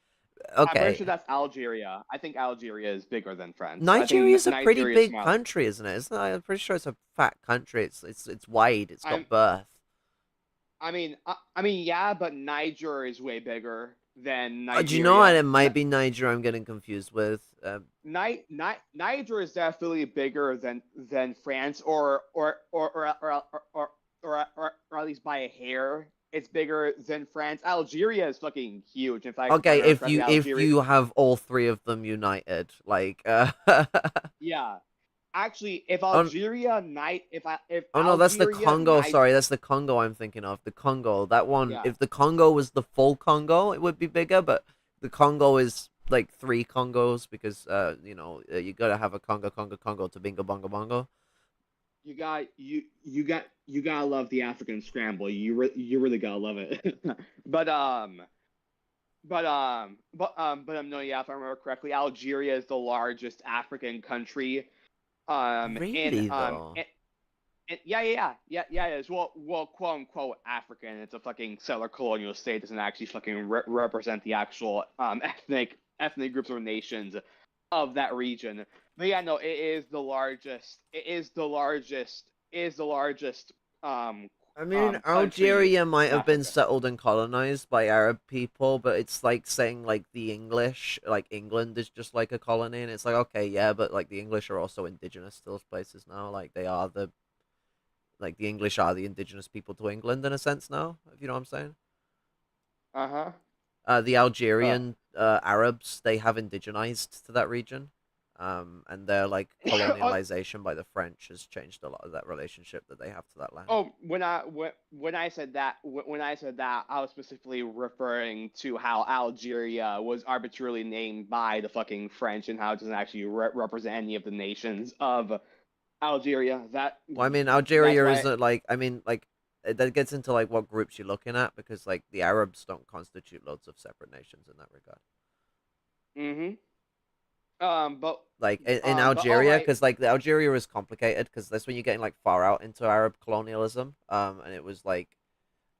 I'm pretty Okay, sure that's Algeria. I think Algeria is bigger than France. I think Nigeria is a pretty Nigeria is big smaller. country, isn't it? Isn't it? I'm pretty sure it's a fat country. It's wide. It's I'm got birth. I mean, yeah, but Niger is way bigger than Do you know what? Nigeria. It might be Niger. I'm getting confused with. Niger is definitely bigger than France, or at least by a hair. It's bigger than France. Algeria is fucking huge. In fact, if I Okay, remember if correctly, you have all three of them united, like yeah. Actually, if on Algeria night, if oh no, that's the Algeria Congo. night, Sorry, that's the Congo I'm thinking of. The Congo. That one. yeah, If the Congo was the full Congo, it would be bigger. But the Congo is like three Congos because you gotta have a Congo to bingo bongo bongo. you gotta love the African scramble. You really gotta love it. but no, yeah, if I remember correctly, Algeria is the largest African country. Really though. Yeah, it is. Well, quote unquote African. It's a fucking settler colonial state. It doesn't actually fucking represent the actual ethnic groups or nations of that region. But yeah, no, it is the largest. I mean, Country Algeria might in have been Africa. settled and colonized by Arab people, but it's like saying like the English, like England is just like a colony, and it's like okay, yeah, but like the English are also indigenous to those places now. Like the English are the indigenous people to England in a sense now. If you know what I'm saying. Uh-huh. The Uh Algerian Arabs they have indigenized to that region, and their like oh, colonialization by the French has changed a lot of that relationship that they have to that land. oh, when I said that I was specifically referring to how Algeria was arbitrarily named by the fucking French and how it doesn't actually represent any of the nations of Algeria. Well, I mean, That's Algeria why. isn't like I mean like that gets into like what groups you're looking at because like the Arabs don't constitute loads of separate nations in that regard. Mm-hmm. But Like in all Algeria, right. because like the Algeria is complicated because that's when you're getting like far out into Arab colonialism. And it was like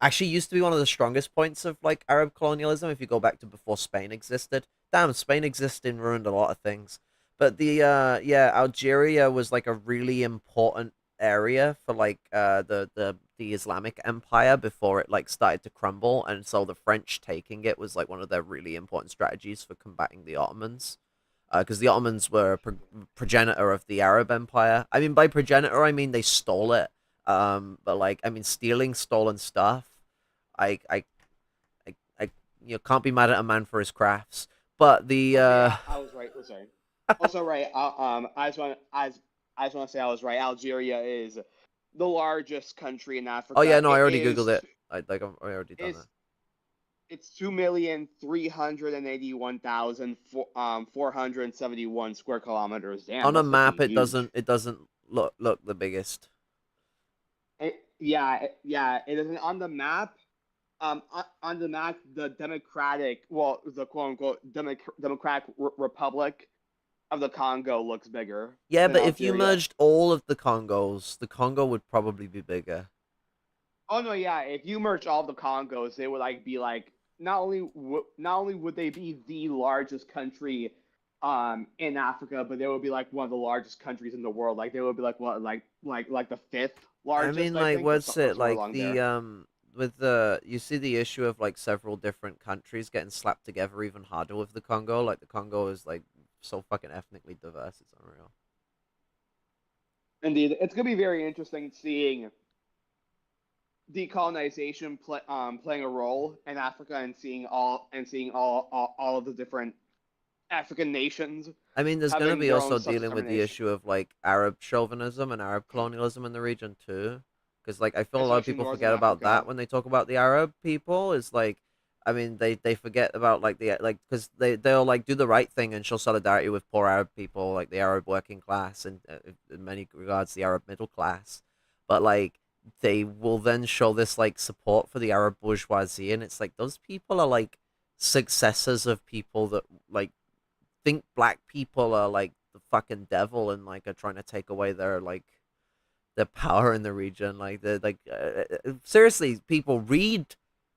actually used to be one of the strongest points of like Arab colonialism if you go back to before Spain existed. Damn, Spain existed and ruined a lot of things. But the yeah, Algeria was like a really important area for like the Islamic Empire before it like started to crumble, and so the French taking it was like one of their really important strategies for combating the Ottomans. Because the Ottomans were a progenitor of the Arab Empire. I mean, by progenitor, I mean they stole it. But like, I mean, stealing stolen stuff. I, I, I can't be mad at a man for his crafts. But the Okay, I was right. Oh, sorry. Also, right. I just want to say I was right. Algeria is the largest country in oh yeah, Africa. no, I already googled it. I already done Is that. it's 2,381,471 square kilometers. Damn, On a that's map, fucking huge. it doesn't look the biggest. Yeah. It isn't on the map. On the map, the quote unquote Democratic Republic of the Congo looks bigger Yeah, than but if you Algeria. merged all of the Congos, the Congo would probably be bigger. Oh no, yeah. If you merge all the Congos, they would like be like not only would they be the largest country in Africa, but they would be like one of the largest countries in the world. Like they would be like what like the fifth I largest, mean, I like, think, what's it somewhere like along the there. with the you see the issue of like several different countries getting slapped together even harder with the Congo. Like the Congo is like so fucking ethnically diverse, it's unreal. Indeed, it's gonna be very interesting seeing decolonization playing a role in Africa and seeing all of the different African nations I mean, there's gonna having be their own also self dealing with the determination, issue of like Arab chauvinism and Arab colonialism in the region too, because like I feel a lot of especially in people northern forget about that Africa. when they talk about the Arab people. Is like, I mean, they forget about like the like because they'll like do the right thing and show solidarity with poor Arab people, like the Arab working class and in many regards the Arab middle class, but like they will then show this like support for the Arab bourgeoisie, and it's like those people are like successors of people that like think black people are like the fucking devil and like are trying to take away their like their power in the region. Like the like seriously, people read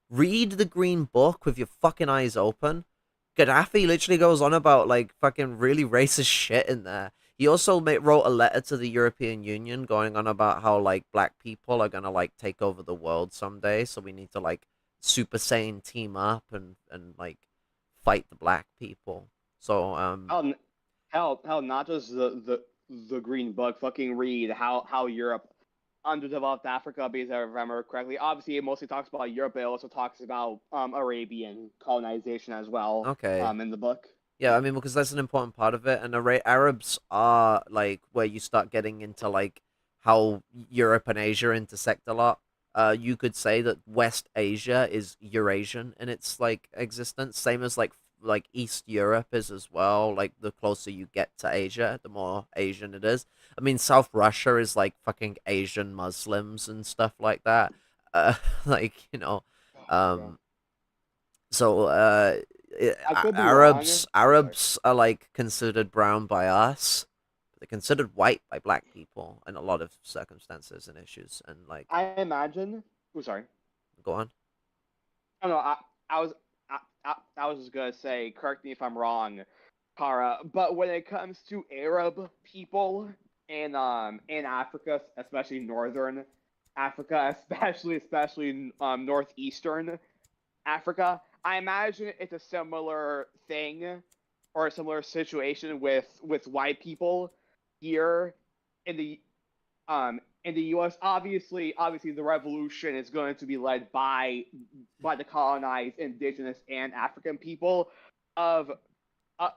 the Green Book with your fucking eyes open. Gaddafi literally goes on about like fucking really racist shit in there. He also wrote a letter to the European Union going on about how like black people are gonna like take over the world someday, so we need to like Super Saiyan team up and like fight the black people. So Hell, hell, not just the Green Book. Fucking read how Europe underdeveloped Africa, because if I remember correctly. Obviously, it mostly talks about Europe, but it also talks about Arabian colonization as well. okay. In the book. Yeah, I mean, because that's an important part of it, and Arabs are like where you start getting into like how Europe and Asia intersect a lot. You could say that West Asia is Eurasian in its like existence, same as like East Europe is as well. Like the closer you get to Asia, the more Asian it is. I mean, South Russia is like fucking Asian Muslims and stuff like that. Like Yeah. um, so I could be wrong. Oh, sorry. Arabs are like considered brown by us. They're considered white by black people in a lot of circumstances and issues. And like, I imagine. Oh, sorry. go on. I don't know. I was I was just gonna say, correct me if I'm wrong, Kara. But when it comes to Arab people in Africa, especially northern Africa, especially northeastern Africa, I imagine it's a similar thing or a similar situation with white people here in the in the U.S. Obviously, the revolution is going to be led by the colonized indigenous and African people of uh,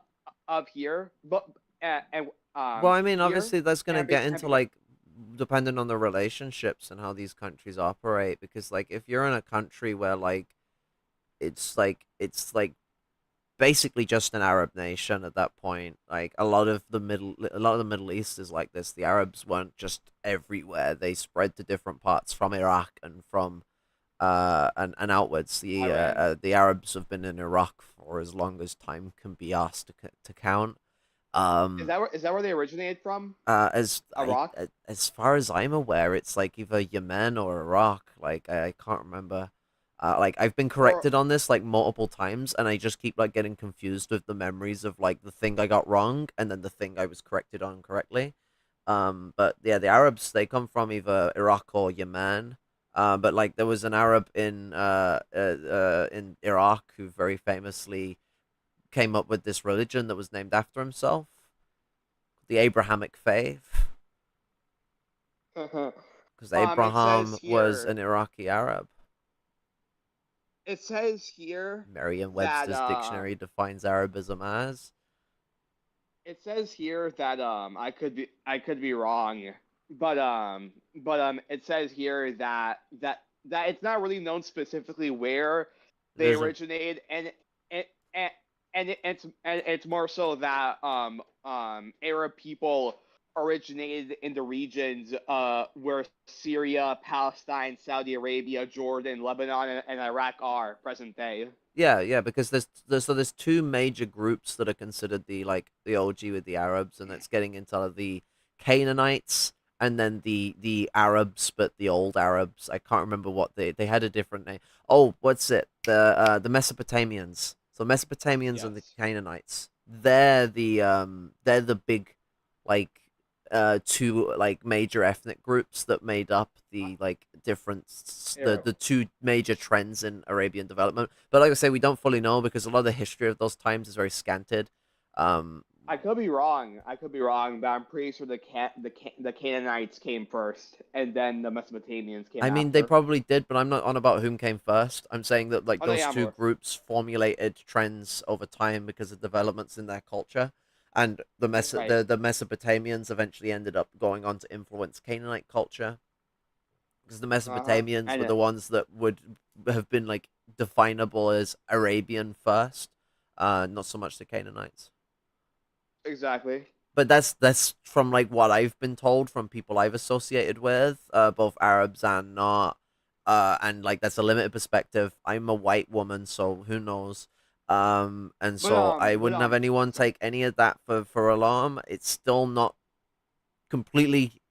of here, but and Well, I mean, here obviously, that's gonna and, get and into because like depending on the relationships and how these countries operate. Because like, if you're in a country where like it's like basically just an Arab nation at that point. Like a lot of the Middle East is like this. The Arabs weren't just everywhere; they spread to different parts from Iraq and from and outwards. Iran. The Arabs have been in Iraq for as long as time can be asked to count. Is Um, that where they originated from? Iraq. as far as I'm aware, it's like either Yemen or Iraq. Like I can't remember. Like I've been Or corrected on this like multiple times, and I just keep like getting confused with the memories of like the thing I got wrong and then the thing I was corrected on correctly. But yeah, the Arabs they come from either Iraq or Yemen. But like there was an Arab in Iraq who very famously came up with this religion that was named after himself, the Abrahamic faith, because it says Abraham was here an Iraqi Arab. it says here that Merriam-Webster's dictionary defines Arabism as. it says here that I could be wrong, but it says here that it's not really known specifically where they There's a originated, and and, and it's more so that Arab people originated in the regions where Syria, Palestine, Saudi Arabia, Jordan, Lebanon, and Iraq are present day. Yeah, because there's two major groups that are considered the like the OG with the Arabs, and it's getting into the Canaanites and then the Arabs, but the old Arabs. I can't remember what they had a different name. Oh, what's it? The Mesopotamians. So Mesopotamians and the Yes. Canaanites. They're the big like two like major ethnic groups that made up the like the Arab. two major trends in Arabian development. But like I say, we don't fully know because a lot of the history of those times is very scanted. Um, I could be wrong. I could be wrong, but I'm pretty sure the Canaanites came first, and then the Mesopotamians came I mean, they after. probably did, but I'm not on about whom came first. I'm saying that like Oh, they those are two more. groups formulated trends over time because of developments in their culture, and Right. the Mesopotamians eventually ended up going on to influence Canaanite culture because the Uh-huh. Mesopotamians And were the ones that would have been like definable as Arabian first, not so much the Canaanites. exactly. But that's from like what I've been told from people I've associated with, both Arabs and not, and like that's a limited perspective. I'm a white woman, so who knows? And so I wouldn't have anyone Sorry. take any of that for alarm. It's still not completely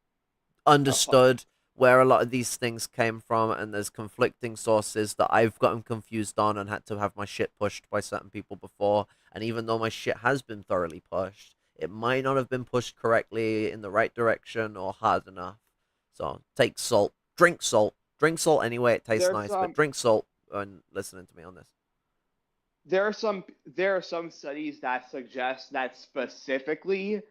Uh, pu- understood where a lot of these things came from, and there's conflicting sources that I've gotten confused on and had to have my shit pushed by certain people before. And even though my shit has been thoroughly pushed, it might not have been pushed correctly in the right direction or hard enough. So take salt, drink salt, drink salt anyway. It tastes There's nice, but drink salt and listening to me on this. there are some studies that suggest that specifically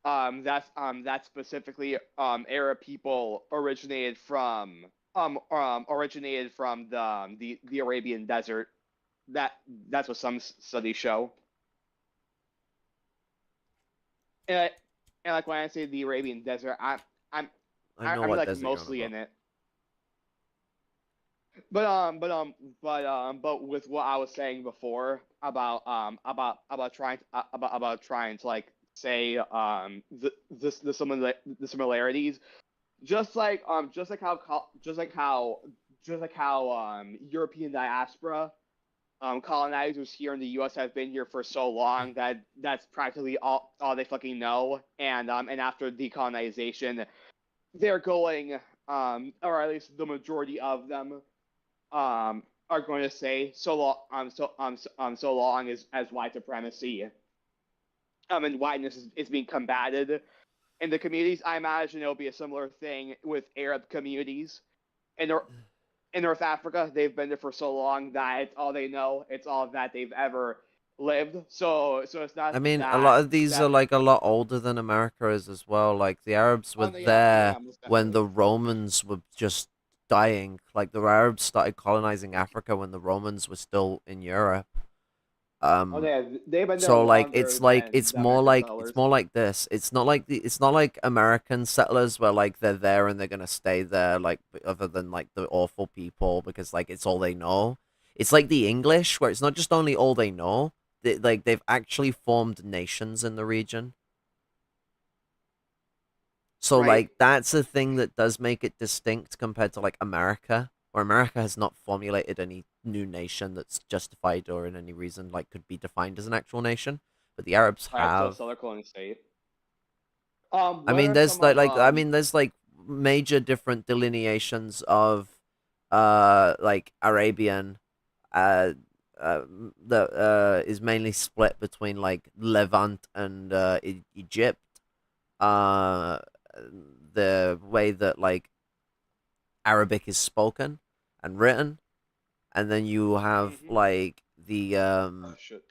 that specifically Arab people originated from the Arabian desert. That's what some studies show. And, and like when I say the Arabian desert, I'm I know I'm what like desert you're on mostly in about. it. But with what I was saying before about trying to like say the similarities, just like how European diaspora colonizers here in the U.S. have been here for so long that that's practically all they fucking know, and after decolonization, they're going or at least the majority of them are going to say so long as white supremacy and whiteness is being combated in the communities. I imagine it'll be a similar thing with Arab communities in North Africa. They've been there for so long that it's all they know. It's all that they've ever lived. So it's I not mean, a lot that of these are that. like a lot older than America is as well. Like the Arabs were Oh no, yeah, there yeah, most when the definitely. Romans were just dying. Like the Arabs started colonizing Africa when the Romans were still in Europe. Oh Um, yeah, they've been there so longer than the American it's settlers. more like this. It's not like American settlers where like they're there and they're gonna stay there like other than like the awful people because like it's all they know. It's like the English where it's not just only all they know. Like they've actually formed nations in the region. So Right. like that's a thing that does make it distinct compared to like America, where America has not formulated any new nation that's justified or in any reason like could be defined as an actual nation, but the Arabs Right. So have. Southern colony state. I What mean, are some of there's like major different delineations of like Arabian uh that is mainly split between like Levant and Egypt. Uh, the way that like Arabic is spoken and written, and then you have Mm-hmm. like the Oh shit.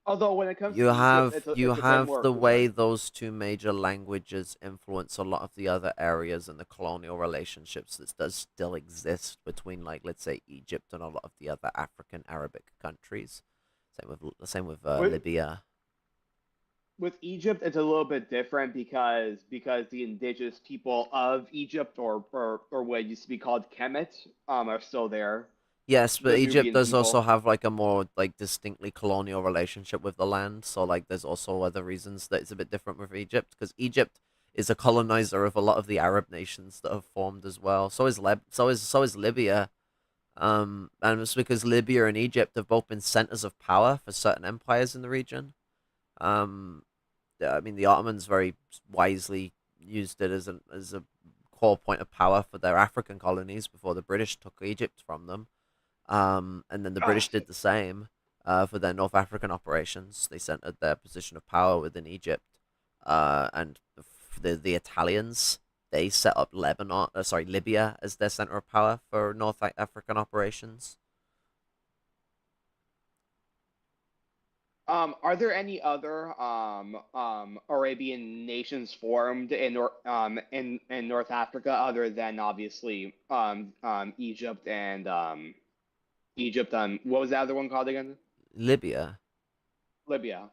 Although when it comes to Egypt, you it's a bit have more the way recent. those two major languages influence a lot of the other areas and the colonial relationships that does still exist between like let's say Egypt and a lot of the other African Arabic countries. Same with With Libya. with Egypt, it's a little bit different because the indigenous people of Egypt or what used to be called Kemet are still there. Yes, but The Egypt Nubian does also people. have like a more like distinctly colonial relationship with the land. So like there's also other reasons that it's a bit different with Egypt because Egypt is a colonizer of a lot of the Arab nations that have formed as well. So is Libya. And it's because Libya and Egypt have both been centers of power for certain empires in the region. Um, yeah, I mean the Ottomans very wisely used it as a core point of power for their African colonies before the British took Egypt from them. And then the Oh British did shit. the same for their North African operations. They centered their position of power within Egypt. And the Italians, they set up Libya as their center of power for North African operations. Are there any other Arabian nations formed in North Africa other than obviously Egypt and Egypt what was the other one called again? Libya. Libya.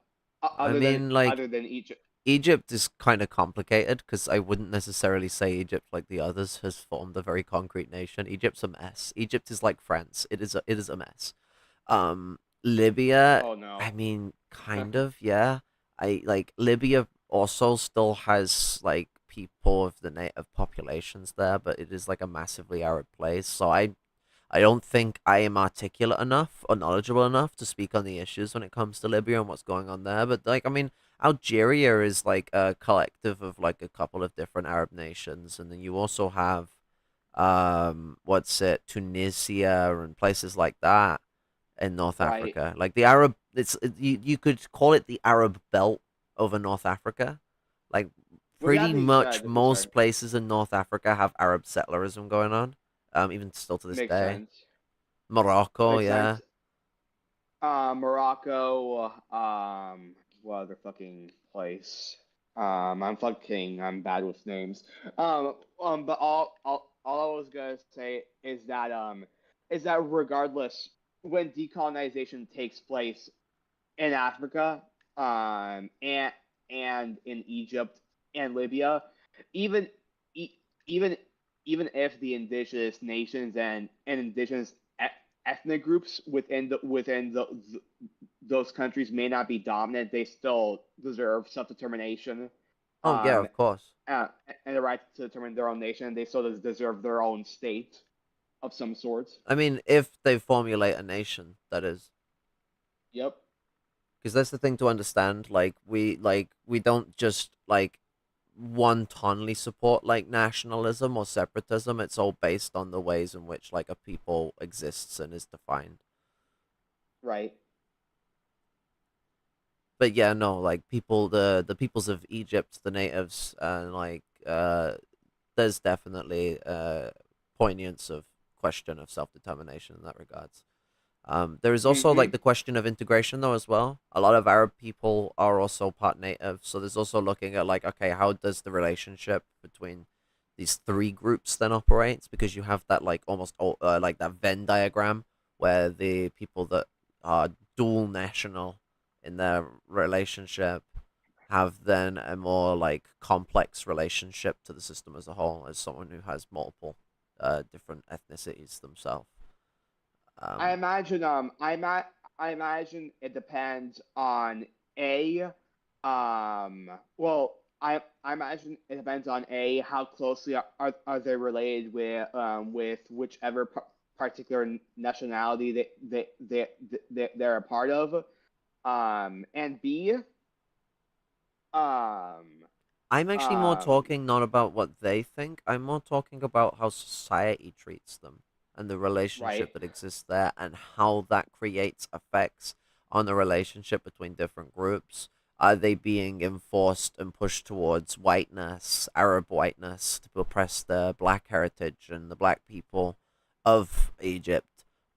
I mean, like, Other than Egypt. Egypt is kind of complicated because I wouldn't necessarily say Egypt, like the others, has formed a very concrete nation. Egypt's a mess. Egypt is like France. It is a mess. Libya, Oh I no. mean, kind of, yeah. I like Libya also still has like people of the native populations there, but it is like a massively arid place. So I don't think I am articulate enough or knowledgeable enough to speak on the issues when it comes to Libya and what's going on there. But like, I mean, Algeria is like a collective of like a couple of different Arab nations, and then you also have what's it, Tunisia and places like that in North Right. Africa. Like the Arab, you could call it the Arab belt over North Africa. Like With that pretty being much said, I'm sorry. most places in North Africa have Arab settlerism going on. Even still to this Makes day. sense. Morocco, Makes yeah. sense. Morocco. What other fucking place? I'm bad with names. But all I was gonna say is that regardless, when decolonization takes place in Africa, and in Egypt and Libya, even e- even even if the indigenous nations and indigenous ethnic groups within those countries may not be dominant, they still deserve self determination, Oh yeah, um, of course. uh, and the right to determine their own nation. They still deserve their own state of some sort. I mean, if they formulate a nation, that is. Yep. Because that's the thing to understand. We don't just like wantonly support like nationalism or separatism. It's all based on the ways in which like a people exists and is defined. Right. But yeah, no, like the peoples of Egypt, the natives, and there's definitely poignance of question of self determination in that regards. There is also Mm-hmm. like the question of integration though as well. A lot of Arab people are also part native, so there's also looking at like, okay, how does the relationship between these three groups then operates? Because you have that like almost like that Venn diagram where the people that are dual national in their relationship have then a more like complex relationship to the system as a whole as someone who has multiple different ethnicities themselves. I Um, imagine I imagine it depends on a I imagine it depends on a how closely are they related with whichever particular nationality they're a part of, and b um I'm actually more um talking not about what they think. I'm more talking about how society treats them and the right. relationship that exists there and how that creates effects on the relationship between different groups. Are they being enforced and pushed towards whiteness, Arab whiteness, to oppress the black heritage and the black people of Egypt?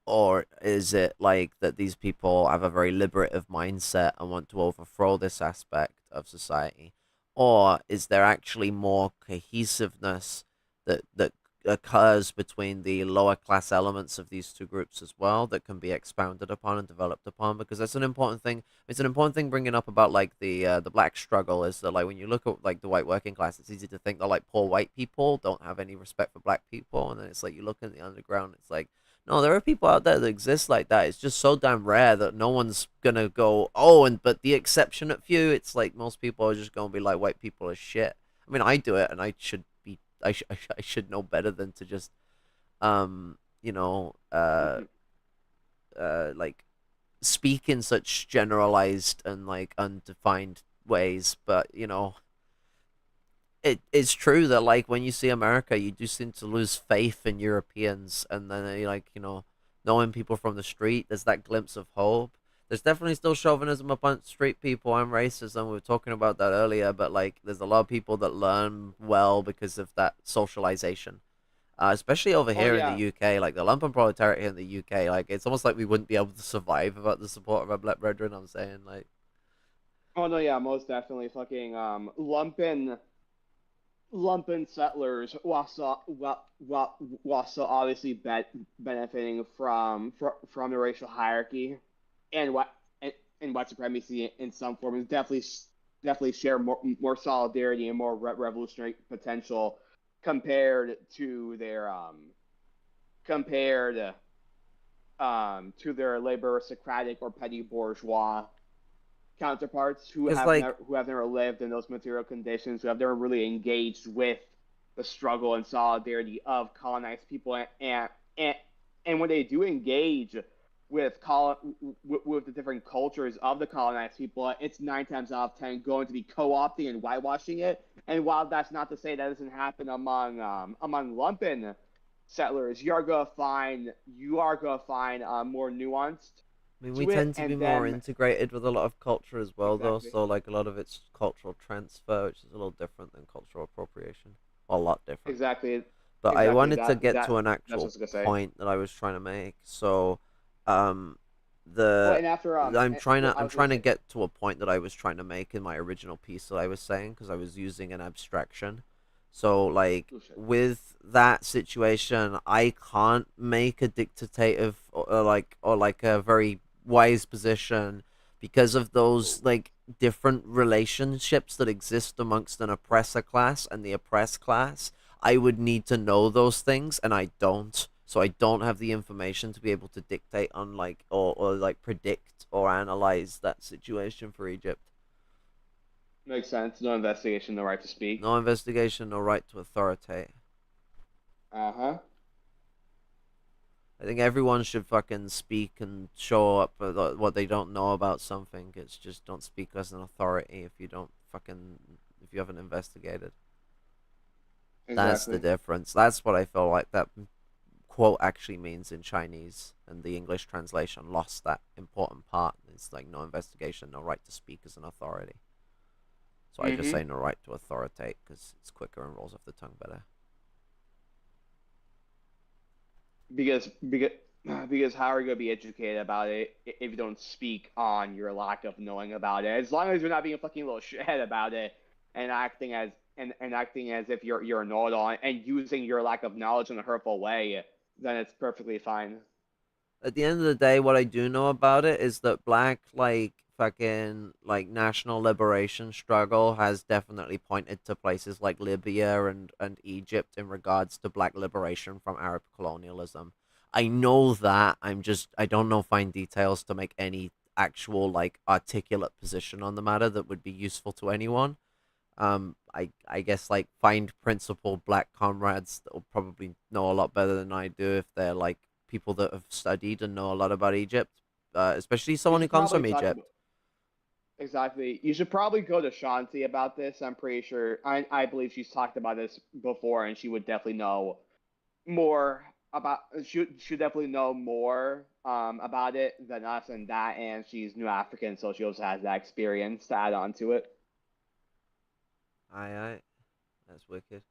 Or is it like that these people have a very liberative mindset and want to overthrow this aspect of society? Or is there actually more cohesiveness that occurs between the lower class elements of these two groups as well that can be expounded upon and developed upon? Because that's an important thing. It's an important thing bringing up about like the black struggle is that like when you look at like the white working class, it's easy to think that like poor white people don't have any respect for black people, and then it's like you look in the underground, it's like no, there are people out there that exist like that. It's just so damn rare that no one's gonna go, oh, and but the exception at few, it's like most people are just gonna be like, white people are shit. I mean, I do it, and I should be, I should know better than to just, you know, like speak in such generalized and like undefined ways. But it's true that like when you see America, you do seem to lose faith in Europeans, and then like knowing people from the street, there's that glimpse of hope. There's definitely still chauvinism among street people and racism. We were talking about that earlier, but like there's a lot of people that learn well because of that socialization. Especially over Oh here in the yeah. UK, like the lumpen proletariat here in the UK, like it's almost like we wouldn't be able to survive without the support of our black brethren. I'm saying, like, Oh no, yeah, most definitely. Fucking lumpen settlers, while still obviously benefiting from the racial hierarchy and and white supremacy in some forms, definitely share more solidarity and more revolutionary potential compared to compared to their labor aristocratic or petty bourgeois counterparts because like who have never lived in those material conditions, who have never really engaged with the struggle and solidarity of colonized people, and and when they do engage, with the different cultures of the colonized people, it's 9 times out of 10 going to be co-opting and whitewashing it. And while that's not to say that doesn't happen among lumpen settlers, you are gonna find more nuanced I mean, we to it, tend to be and more then integrated with a lot of culture as well, though. exactly, So, like, a lot of it's cultural transfer, which is a little different than cultural appropriation. Well, a lot different. exactly, But I exactly wanted to that get to an that's what I actual was gonna say. point that I was trying to make. So, um, Well, the and after I I'm was gonna trying to say, get to a point that I was trying to make in my original piece that I was saying because I was using an abstraction. So, like, oh shit, with that situation, I can't make a dictative or like a very wise position because of those like different relationships that exist amongst an oppressor class and the oppressed class. I would need to know those things, and I don't. So I don't have the information to be able to dictate on like or like predict or analyze that situation for Egypt. makes sense. No investigation, no right to speak. No investigation, no right to authority. Uh huh. I think everyone should fucking speak and show up with what they don't know about something. It's just don't speak as an authority if you don't fucking if you haven't investigated. That's the Exactly. difference. That's what I feel like that quote actually means in Chinese, and the English translation lost that important part. It's like no investigation, no right to speak as an authority. So I just Mm-hmm. say no right to authoritate because it's quicker and rolls off the tongue better. Because because because how are you gonna be educated about it if you don't speak on your lack of knowing about it? As long as you're not being a fucking little shithead about it and acting as if you're a know-it-all and using your lack of knowledge in a hurtful way, then it's perfectly fine. At the end of the day, what I do know about it is that black like fucking like national liberation struggle has definitely pointed to places like Libya and Egypt in regards to black liberation from Arab colonialism. I know that. I don't know fine details to make any actual like articulate position on the matter that would be useful to anyone. I guess like find principal black comrades that will probably know a lot better than I do if they're like people that have studied and know a lot about Egypt, especially You someone who should comes probably from talk Egypt. about exactly. You should probably go to Shanti about this. I'm pretty sure. I believe she's talked about this before, and she would definitely know more about should definitely know more about it than us and that, and she's New African, so she also has that experience to add on to it. Aye, that's wicked.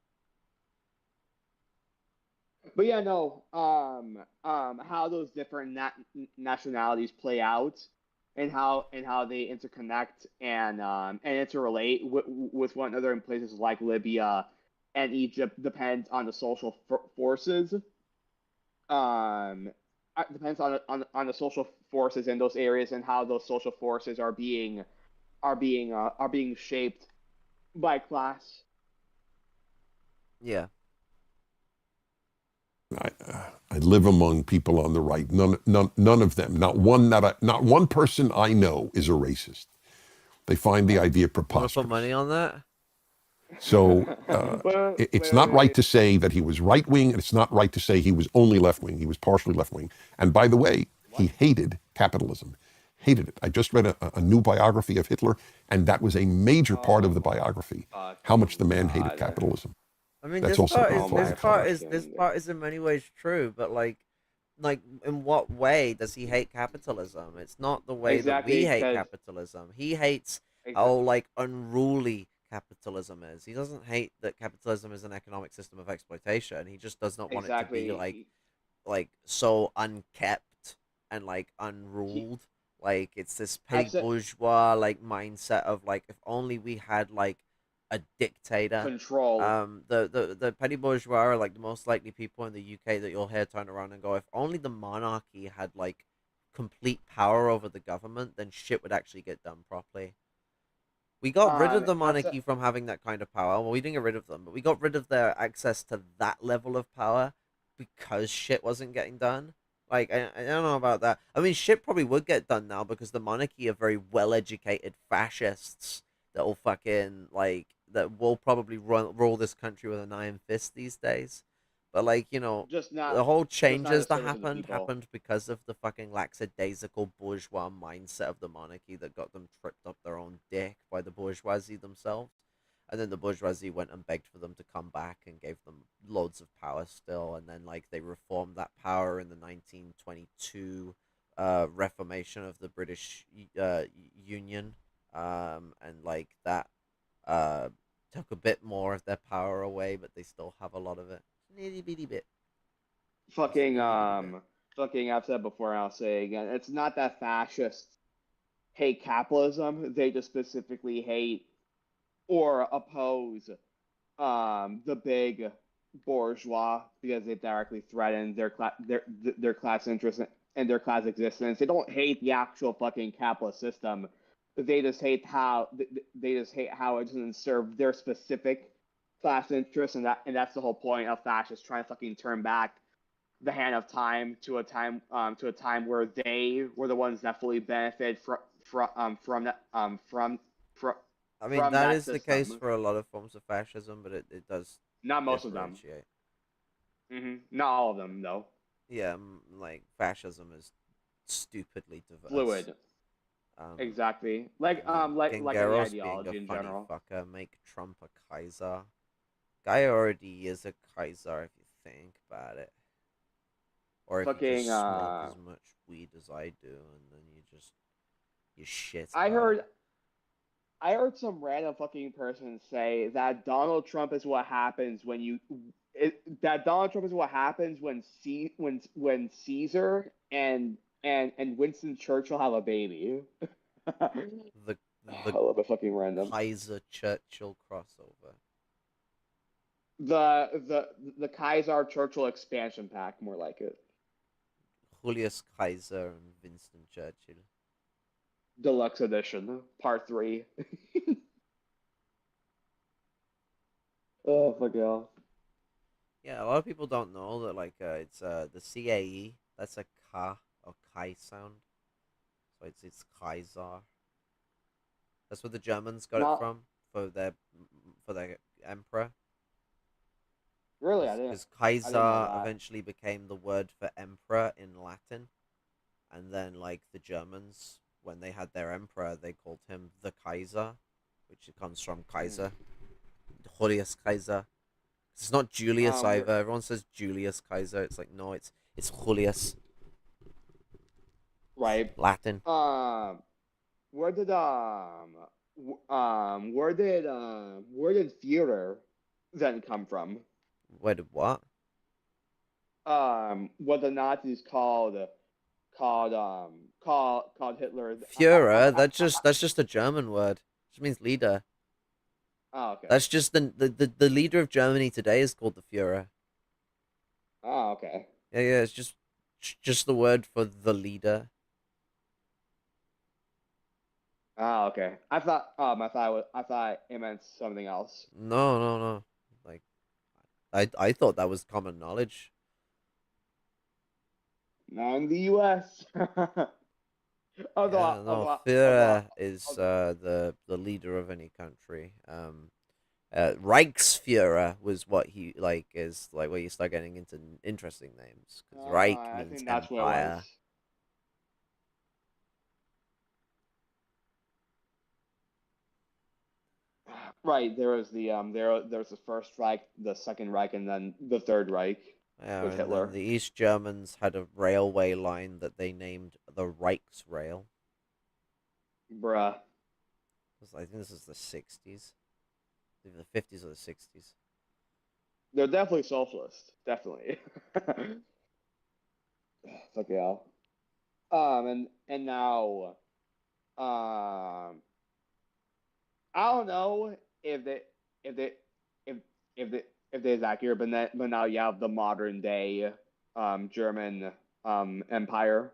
But yeah, no, how those different nationalities play out and how they interconnect and interrelate with one another in places like Libya and Egypt depends on the social forces. um Depends on the social forces in those areas and how those social forces are being shaped by class. Yeah, I live among people on the right. None of them, not one person I know is a racist. They find the idea want to put money preposterous. on that? So it's not right Wait. to say that he was right wing, and it's not right to say he was only left wing. He was partially left wing. And by the way, he What? hated capitalism, hated it. I just read a new biography of Hitler, and that was a major part of Oh the my biography, how much the fucking man hated god. capitalism. I mean, That's also Oh this my part unfortunate. is this fucking. part is in many ways true, but like in what way does he hate capitalism? It's not the way that we Exactly, hate because capitalism. He hates how exactly, like unruly capitalism is. He doesn't hate that capitalism is an economic system of exploitation. He just does not want it to be exactly. like so unkept and like He, unruled. Like it's this petty that's it. bourgeois like mindset of like if only we had like a dictator. Control. The petty bourgeois are like the most likely people in the UK that you'll hear turn around and go, if only the monarchy had like complete power over the government, then shit would actually get done properly. We got rid of the That's it. monarchy from having that kind of power. Well, we didn't get rid of them, but we got rid of their access to that level of power because shit wasn't getting done. Like, I don't know about that. I mean, shit probably would get done now because the monarchy are very well educated fascists that will fucking, like, that will probably rule this country with an iron fist these days. But like, the whole just not in changes the that service of the people. happened because of the fucking lackadaisical bourgeois mindset of the monarchy that got them tripped up their own dick by the bourgeoisie themselves. And then the bourgeoisie went and begged for them to come back and gave them loads of power still. And then like they reformed that power in the 1922 reformation of the British Union. And like that uh, took a bit more of their power away, but they still have a lot of it. Itty bitty bit. Just an Fucking itty bitty bit. fucking I've said before and I'll say again, it's not that fascists hate capitalism, they just specifically hate or oppose the big bourgeois because they directly threaten their class interest and their class existence. They don't hate the actual fucking capitalist system. They just hate how it doesn't serve their specific class interests, and that's the whole point of fascists trying to fucking turn back the hand of time to a time where they were the ones that fully benefit from I mean, from that that is the case system. for a lot of forms of fascism, but it does Not most of them. differentiate. Not all of them, though. Yeah, like fascism is stupidly diverse. Fluid. Um, Exactly. I mean, Like any Gengaros being a ideology in funny general. fucker, make Trump a Kaiser. Guy already is a Kaiser if you think about it. Or if you Fucking just smoke as much weed as I do, and then you shit I about it. heard I heard some random fucking person say that Donald Trump is what happens when that Donald Trump is what happens when Caesar and Winston Churchill have a baby. I The the love it fucking random. Kaiser Churchill crossover. The Kaiser Churchill expansion pack, more like it. Julius Kaiser and Winston Churchill. Deluxe edition, part 3. Oh fuck yeah. Yeah, a lot of people don't know that like it's the CAE. That's a Ka or Kai sound. So it's Kaiser. That's where the Germans got it Not from for their emperor. really. Because I didn't know Kaiser that. eventually became the word for emperor in Latin, and then like the Germans, when they had their emperor, they called him the Kaiser, which comes from Hmm. Kaiser, Julius Kaiser. It's not Julius We're either. Everyone says Julius Kaiser. It's like no, it's Julius. right. Latin. Um, where did where did Führer then come from? Wait, what? What the Nazis called Hitler. Führer. That's just a German word. It just means leader. Oh, okay. That's just the leader of Germany today is called the Führer. Oh, okay. Yeah. It's just the word for the leader. Oh, okay. I thought it meant something else. No. Like I thought that was common knowledge. Not in the U.S. Yeah, no. Although, Führer is the leader of any country. Reichsführer was what he like is like where you start getting into interesting names because Reich I means think that's what it was. empire. Right, there was the first Reich, the second Reich, and then the third Reich Yeah, with and then Hitler. the East Germans had a railway line that they named the Reichsrail. Bruh. I think this is the 60s, either the 50s or the 60s. They're definitely socialist. Definitely. Fuck yeah. And now I don't know if they if if they if they're accurate, but now you have the modern day German empire,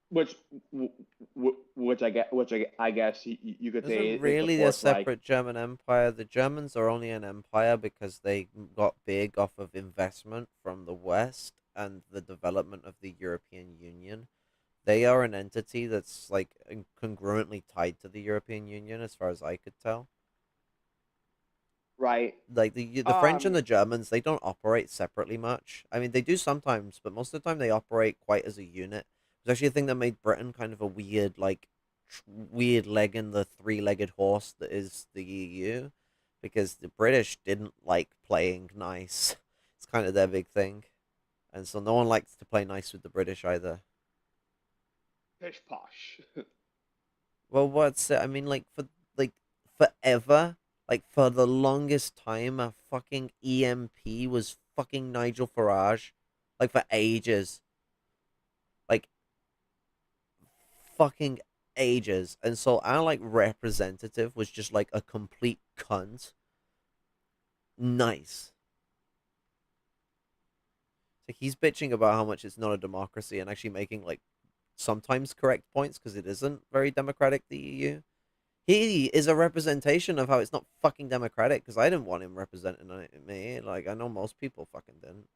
which I guess you could say Isn't is the really a Fourth Reich. separate German empire. The Germans are only an empire because they got big off of investment from the West and the development of the European Union. They are an entity that's like congruently tied to the European Union, as far as I could tell. Right. Like the French and the Germans, they don't operate separately much. I mean, they do sometimes, but most of the time they operate quite as a unit. It's actually a thing that made Britain kind of a weird, like, weird leg in the three-legged horse that is the EU, because the British didn't like playing nice. It's kind of their big thing, and so no one likes to play nice with the British either. Pish posh. Well, what's it? I mean, like forever, like for the longest time, a fucking EMP was fucking Nigel Farage, like for ages, like fucking ages, and so our like representative was just like a complete cunt. Nice. So he's bitching about how much it's not a democracy and actually making like sometimes correct points because it isn't very democratic, the EU. He is a representation of how it's not fucking democratic because I didn't want him representing me. Like, I know most people fucking didn't.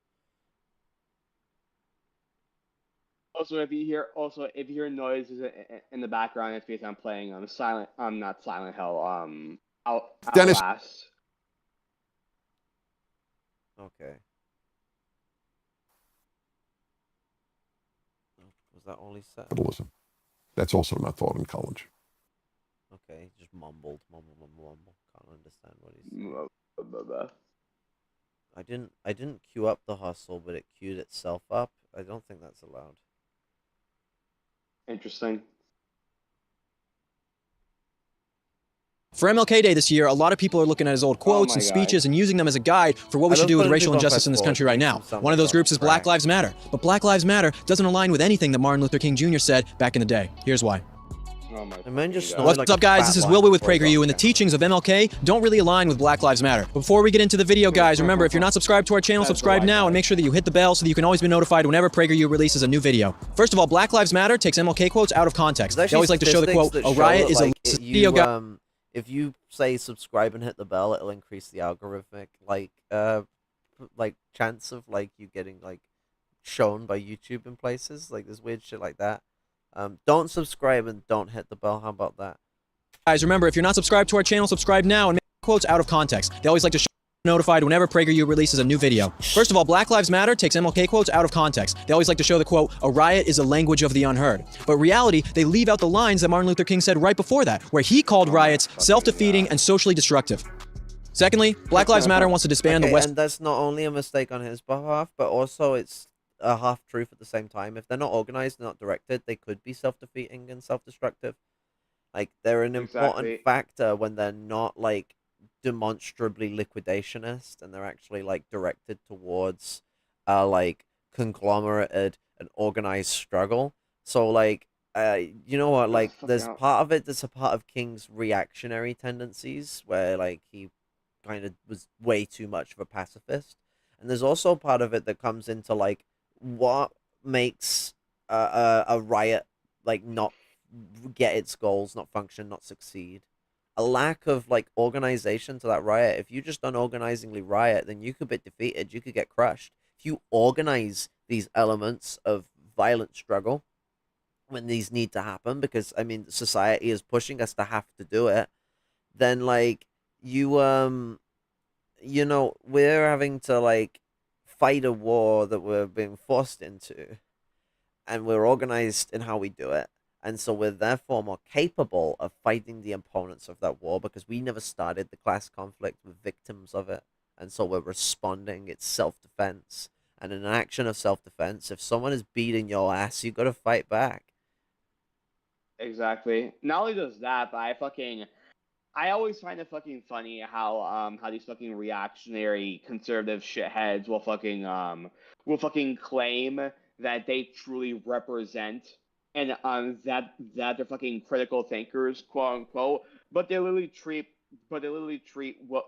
Also, if you hear noises in the background, it's because I'm playing Silent. Not Silent Hill. Dennis. Outlast. Okay. Was that all he said? Capitalism. That's also not taught in college. Okay, just mumbled. Can't understand what he's saying. I didn't queue up the hustle, but it queued itself up. I don't think that's allowed. Interesting. For MLK Day this year, a lot of people are looking at his old quotes and speeches and using them as a guide for what we should do with racial injustice in this country right now. One of those groups is Black Lives Matter. But Black Lives Matter doesn't align with anything that Martin Luther King Jr. said back in the day. Here's why. What's up, guys? This is Wilbur with PragerU, and the teachings of MLK don't really align with Black Lives Matter. But before we get into the video, guys, remember, if you're not subscribed to our channel, subscribe now and make sure that you hit the bell so that you can always be notified whenever PragerU releases a new video. First of all, Black Lives Matter takes MLK quotes out of context. They always like to show the quote, a riot is a video guy. If you say subscribe and hit the bell, it'll increase the algorithmic like chance of like you getting like shown by YouTube in places like this weird shit like that. Don't subscribe and don't hit the bell. How about that? Guys, remember, if you're not subscribed to our channel, subscribe now and make quotes out of context. They always like to show notified whenever PragerU releases a new video. First of all, Black Lives Matter takes MLK quotes out of context. They always like to show the quote, a riot is a language of the unheard. But reality, they leave out the lines that Martin Luther King said right before that, where he called riots self-defeating and socially destructive. Secondly, Black Lives Matter wants to disband the West. And that's not only a mistake on his behalf, but also it's a half-truth at the same time. If they're not organized, not directed, they could be self-defeating and self-destructive. Like, they're an important factor when they're not, like, demonstrably liquidationist and they're actually, like, directed towards, like, conglomerated and organized struggle. So, like, you know what, like, there's part of it that's a part of King's reactionary tendencies where, like, he kind of was way too much of a pacifist. And there's also part of it that comes into, like, what makes a riot, like, not get its goals, not function, not succeed. A lack of, like, organization to that riot. If you just unorganizingly riot, then you could be defeated, you could get crushed. If you organize these elements of violent struggle when these need to happen, because, I mean, society is pushing us to have to do it, then, like, you know, we're having to, like, fight a war that we're being forced into, and we're organized in how we do it, and so we're therefore more capable of fighting the opponents of that war because we never started the class conflict, we're victims of it, and so we're responding. It's self-defense, and in an action of self-defense, if someone is beating your ass, you gotta fight back. Exactly. Not only does that, but I always find it fucking funny how these fucking reactionary conservative shitheads will fucking claim that they truly represent and that they're fucking critical thinkers, quote unquote, but they literally treat what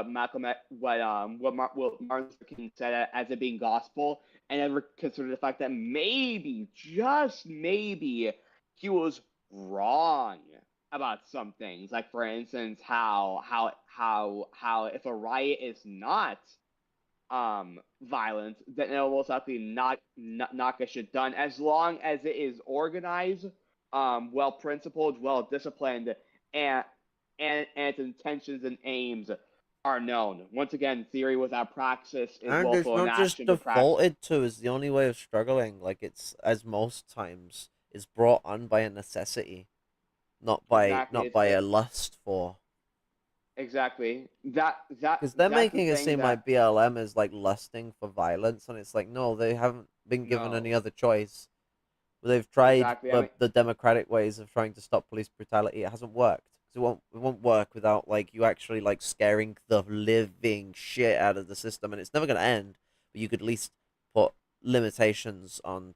Malcolm what Martin Luther King said as it being gospel, and never consider the fact that maybe, just maybe, he was wrong about some things. Like, for instance, how if a riot is not violent, then it will most likely not get shit done as long as it is organized, well principled, well disciplined, and and its intentions and aims are known. Once again, theory without praxis is And it's willful not just inaction, but praxis. defaulted to as the only way of struggling. Like it's as most times is brought on by a necessity, not by a lust for. Exactly. Because they're That's the making it thing seem that like BLM is like lusting for violence, and it's like no, they haven't been given any no. other choice. They've tried Exactly. I mean, the democratic ways of trying to stop police brutality. It hasn't worked. It won't work without like you actually like scaring the living shit out of the system, and it's never gonna end. But you could at least put limitations on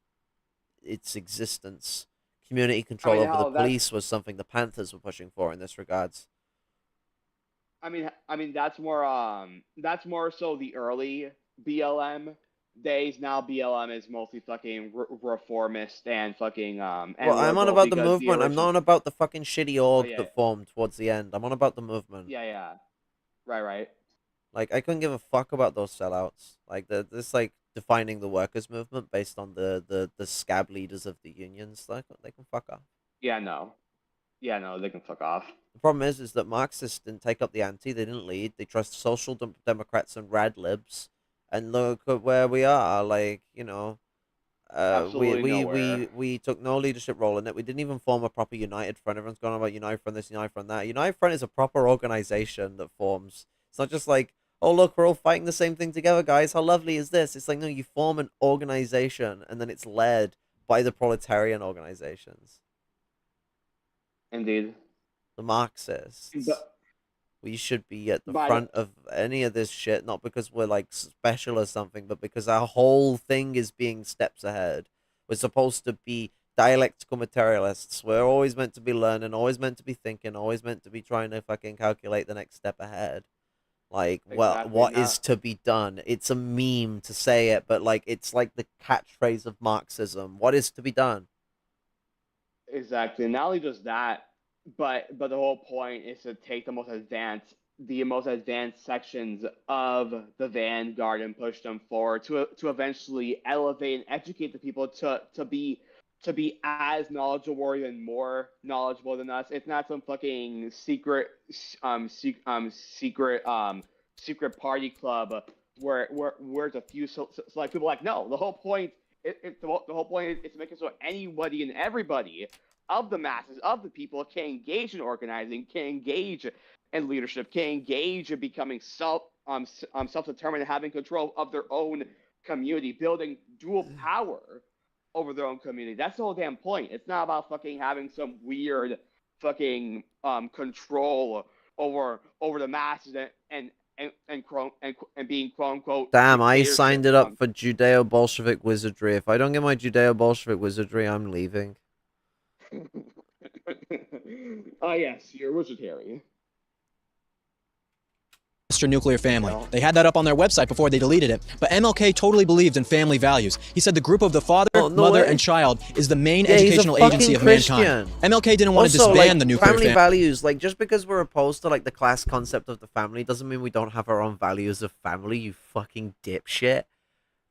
its existence. Community control over the hell, police was something the Panthers were pushing for in this regards. I mean that's more so the early BLM days. Now BLM is mostly fucking reformist and fucking Well, and I'm on liberal about the because the movement. I'm not original. on about the fucking shitty Oh org yeah, that formed towards the end. I'm on about the movement. yeah, right. Like, I couldn't give a fuck about those sellouts. Like, this like defining the workers' movement based on the scab leaders of the unions. Like, they can fuck off. Yeah, no, they can fuck off. The problem is that Marxists didn't take up the ante. They didn't lead. They trust social democrats and rad libs, and look at where we are. Like, Absolutely nowhere. we took no leadership role in it. We didn't even form a proper United Front. Everyone's going on about United Front this, United Front that. United Front is a proper organization that forms. It's not just like, oh look, we're all fighting the same thing together, guys. How lovely is this? It's like no, you form an organization and then it's led by the proletarian organizations, Indeed. the Marxists. But We should be at the by front of any of this shit, not because we're like special or something, but because our whole thing is being steps ahead. We're supposed to be dialectical materialists. We're always meant to be learning, always meant to be thinking, always meant to be trying to fucking calculate the next step ahead. Like, well, exactly what is not to be done? It's a meme to say it, but like, it's like the catchphrase of Marxism. What is to be done? exactly. Not only just that, but the whole point is to take the most advanced sections of the vanguard and push them forward to eventually elevate and educate the people to be as knowledgeable or even more knowledgeable than us. It's not some fucking secret party club where it's a few select people. Like no, the whole point the whole point is to make it so anybody and everybody of the masses, of the people, can engage in organizing, can engage in leadership, can engage in becoming self-determined and having control of their own community, building dual power over their own community. That's the whole damn point. It's not about fucking having some weird fucking control over the masses and being quote unquote Damn, I dictatorship. signed it up for Judeo-Bolshevik wizardry. If I don't get my Judeo-Bolshevik wizardry, I'm leaving. Oh yes, you're wizard Harry. Nuclear family. They had that up on their website before they deleted it. But MLK totally believed in family values. He said the group of the father, mother, and child is the main educational agency of mankind. MLK didn't want to disband the nuclear family values. Like, just because we're opposed to like the class concept of the family doesn't mean we don't have our own values of family. You fucking dipshit.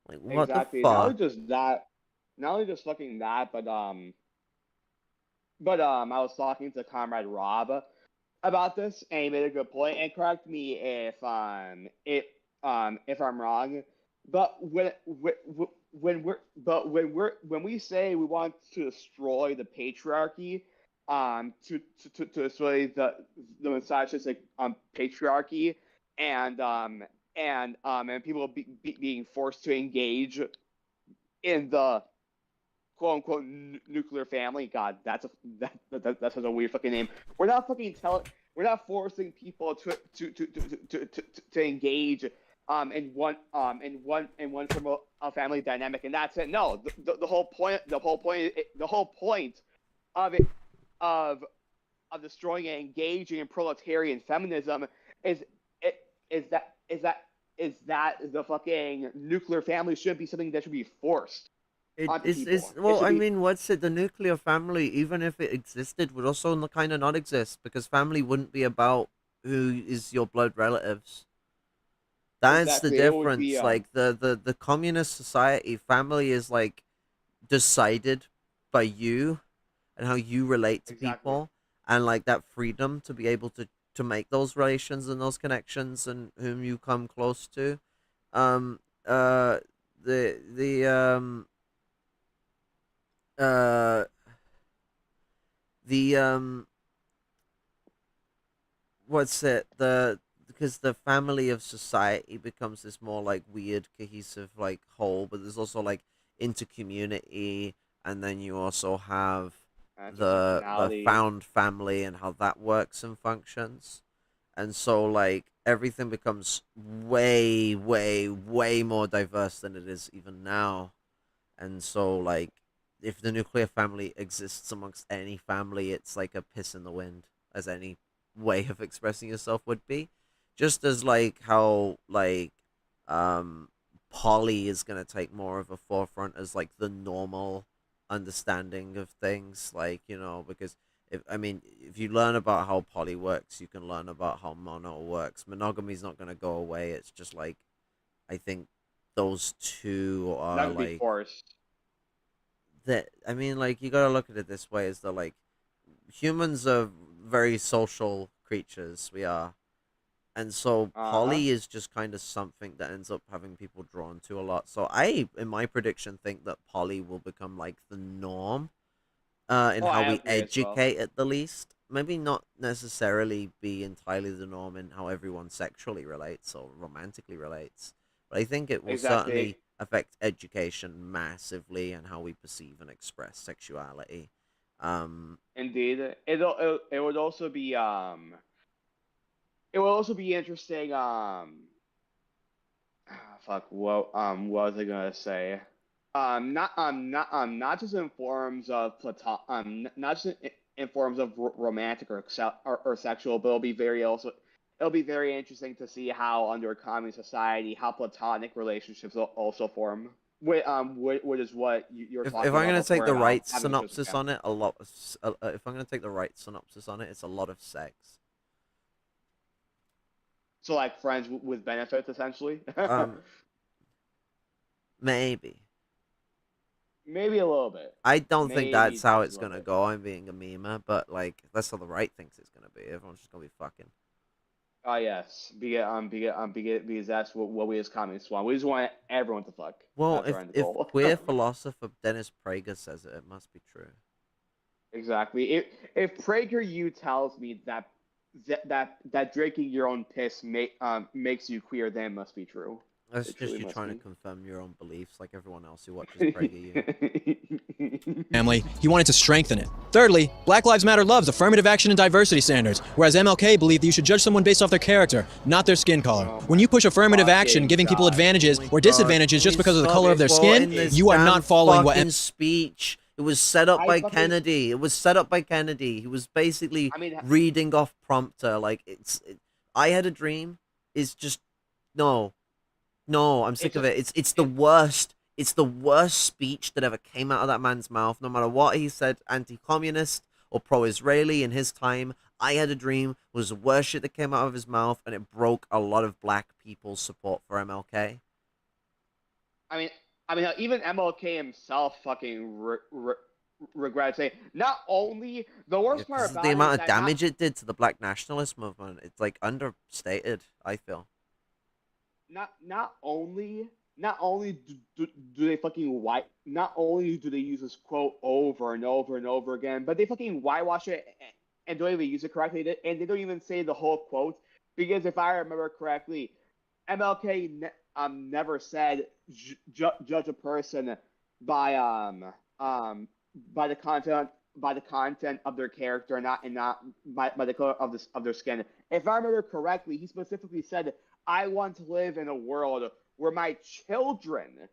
Like, what the fuck? Not only just that, not only just fucking that, but I was talking to Comrade Rob about this, and he made a good point. And correct me if I'm wrong, but when we say we want to destroy the patriarchy, to destroy the misogynistic patriarchy, and people being forced to engage in the quote unquote nuclear family. God, that has a weird fucking name. We're not fucking we're not forcing people to engage in one form of family dynamic, and that's it. No, the whole point of it of destroying and engaging in proletarian feminism is that the fucking nuclear family shouldn't be something that should be forced. Well, I mean, what's it? The nuclear family, even if it existed, would also kind of not exist because family wouldn't be about who is your blood relatives. That's the difference. Be, like the communist society, family is like decided by you and how you relate to people, and like that freedom to be able to make those relations and those connections and whom you come close to. Um, uh, the uh the what's it the because the family of society becomes this more like weird cohesive like whole, but there's also like intercommunity, and then you also have the Intersectionality. found family and how that works and functions. And so like everything becomes way more diverse than it is even now. And so like if the nuclear family exists amongst any family, it's like a piss in the wind, as any way of expressing yourself would be. Just as like how like um poly is gonna take more of a forefront as like the normal understanding of things, like, you know, because if you learn about how poly works, you can learn about how mono works. Monogamy is not gonna go away. It's just like I think those two That are could be like forced. that. I mean, like, you gotta look at it this way: is that like humans are very social creatures. We are, and so Uh-huh. poly is just kind of something that ends up having people drawn to a lot. So I, in my prediction, think that poly will become like the norm, in Oh, how I we agree as well. educate at the least. Maybe not necessarily be entirely the norm in how everyone sexually relates or romantically relates, but I think it will Exactly. certainly affect education massively and how we perceive and express sexuality. Um, Indeed. It would also be it would also be interesting fuck what was I gonna say? Not just in forms of not just in forms of romantic or sexual, but it'll be very interesting to see how under a communist society how platonic relationships will also form. What is what you're if talking I'm about gonna take the before right having a social synopsis on it, a lot. If I'm gonna take the right synopsis on it, it's a lot of sex. so like friends with benefits essentially. Um, Maybe. Maybe a little bit. I don't think Maybe that's how just a it's little gonna bit. go. I'm being a memer, but like that's how the right thinks it's gonna be. Everyone's just gonna be fucking. Oh yes, because that's what we as communists want. We just want everyone to fuck. Well, That's our end if goal. queer philosopher Dennis Prager says it, it must be true. Exactly. If PragerU tells me that drinking your own piss makes you queer, then it must be true. That's It just truly you must trying to be. confirm your own beliefs, like everyone else who watches PragerU. Family, he wanted to strengthen it. Thirdly, Black Lives Matter loves affirmative action and diversity standards, whereas MLK believed that you should judge someone based off their character, not their skin color. Oh When my you push affirmative action, fucking giving people god. advantages Oh my or god! disadvantages Can just we because of the stop color of their skin, quoting this you are damn not following what fucking speech? It was set up I by fucking Kennedy. It was set up by Kennedy. He was basically I mean reading off prompter. Like I had a dream. Is just no. No, I'm sick it's of it. It's the it, worst. It's the worst speech that ever came out of that man's mouth. No matter what he said, anti-communist or pro-Israeli in his time, I had a dream was the worst shit that came out of his mouth, and it broke a lot of black people's support for MLK. I mean even MLK himself fucking regrets saying not only the worst part Because the about it is amount of that not damage it did to the black nationalist movement, it's like understated, I feel. not only do they fucking white not only do they use this quote over and over and over again, but they fucking whitewash it and don't even use it correctly, and they don't even say the whole quote because if I remember correctly, MLK never said judge a person by by the content of their character, not by the color of their skin. If I remember correctly, he specifically said, "I want to live in a world where my children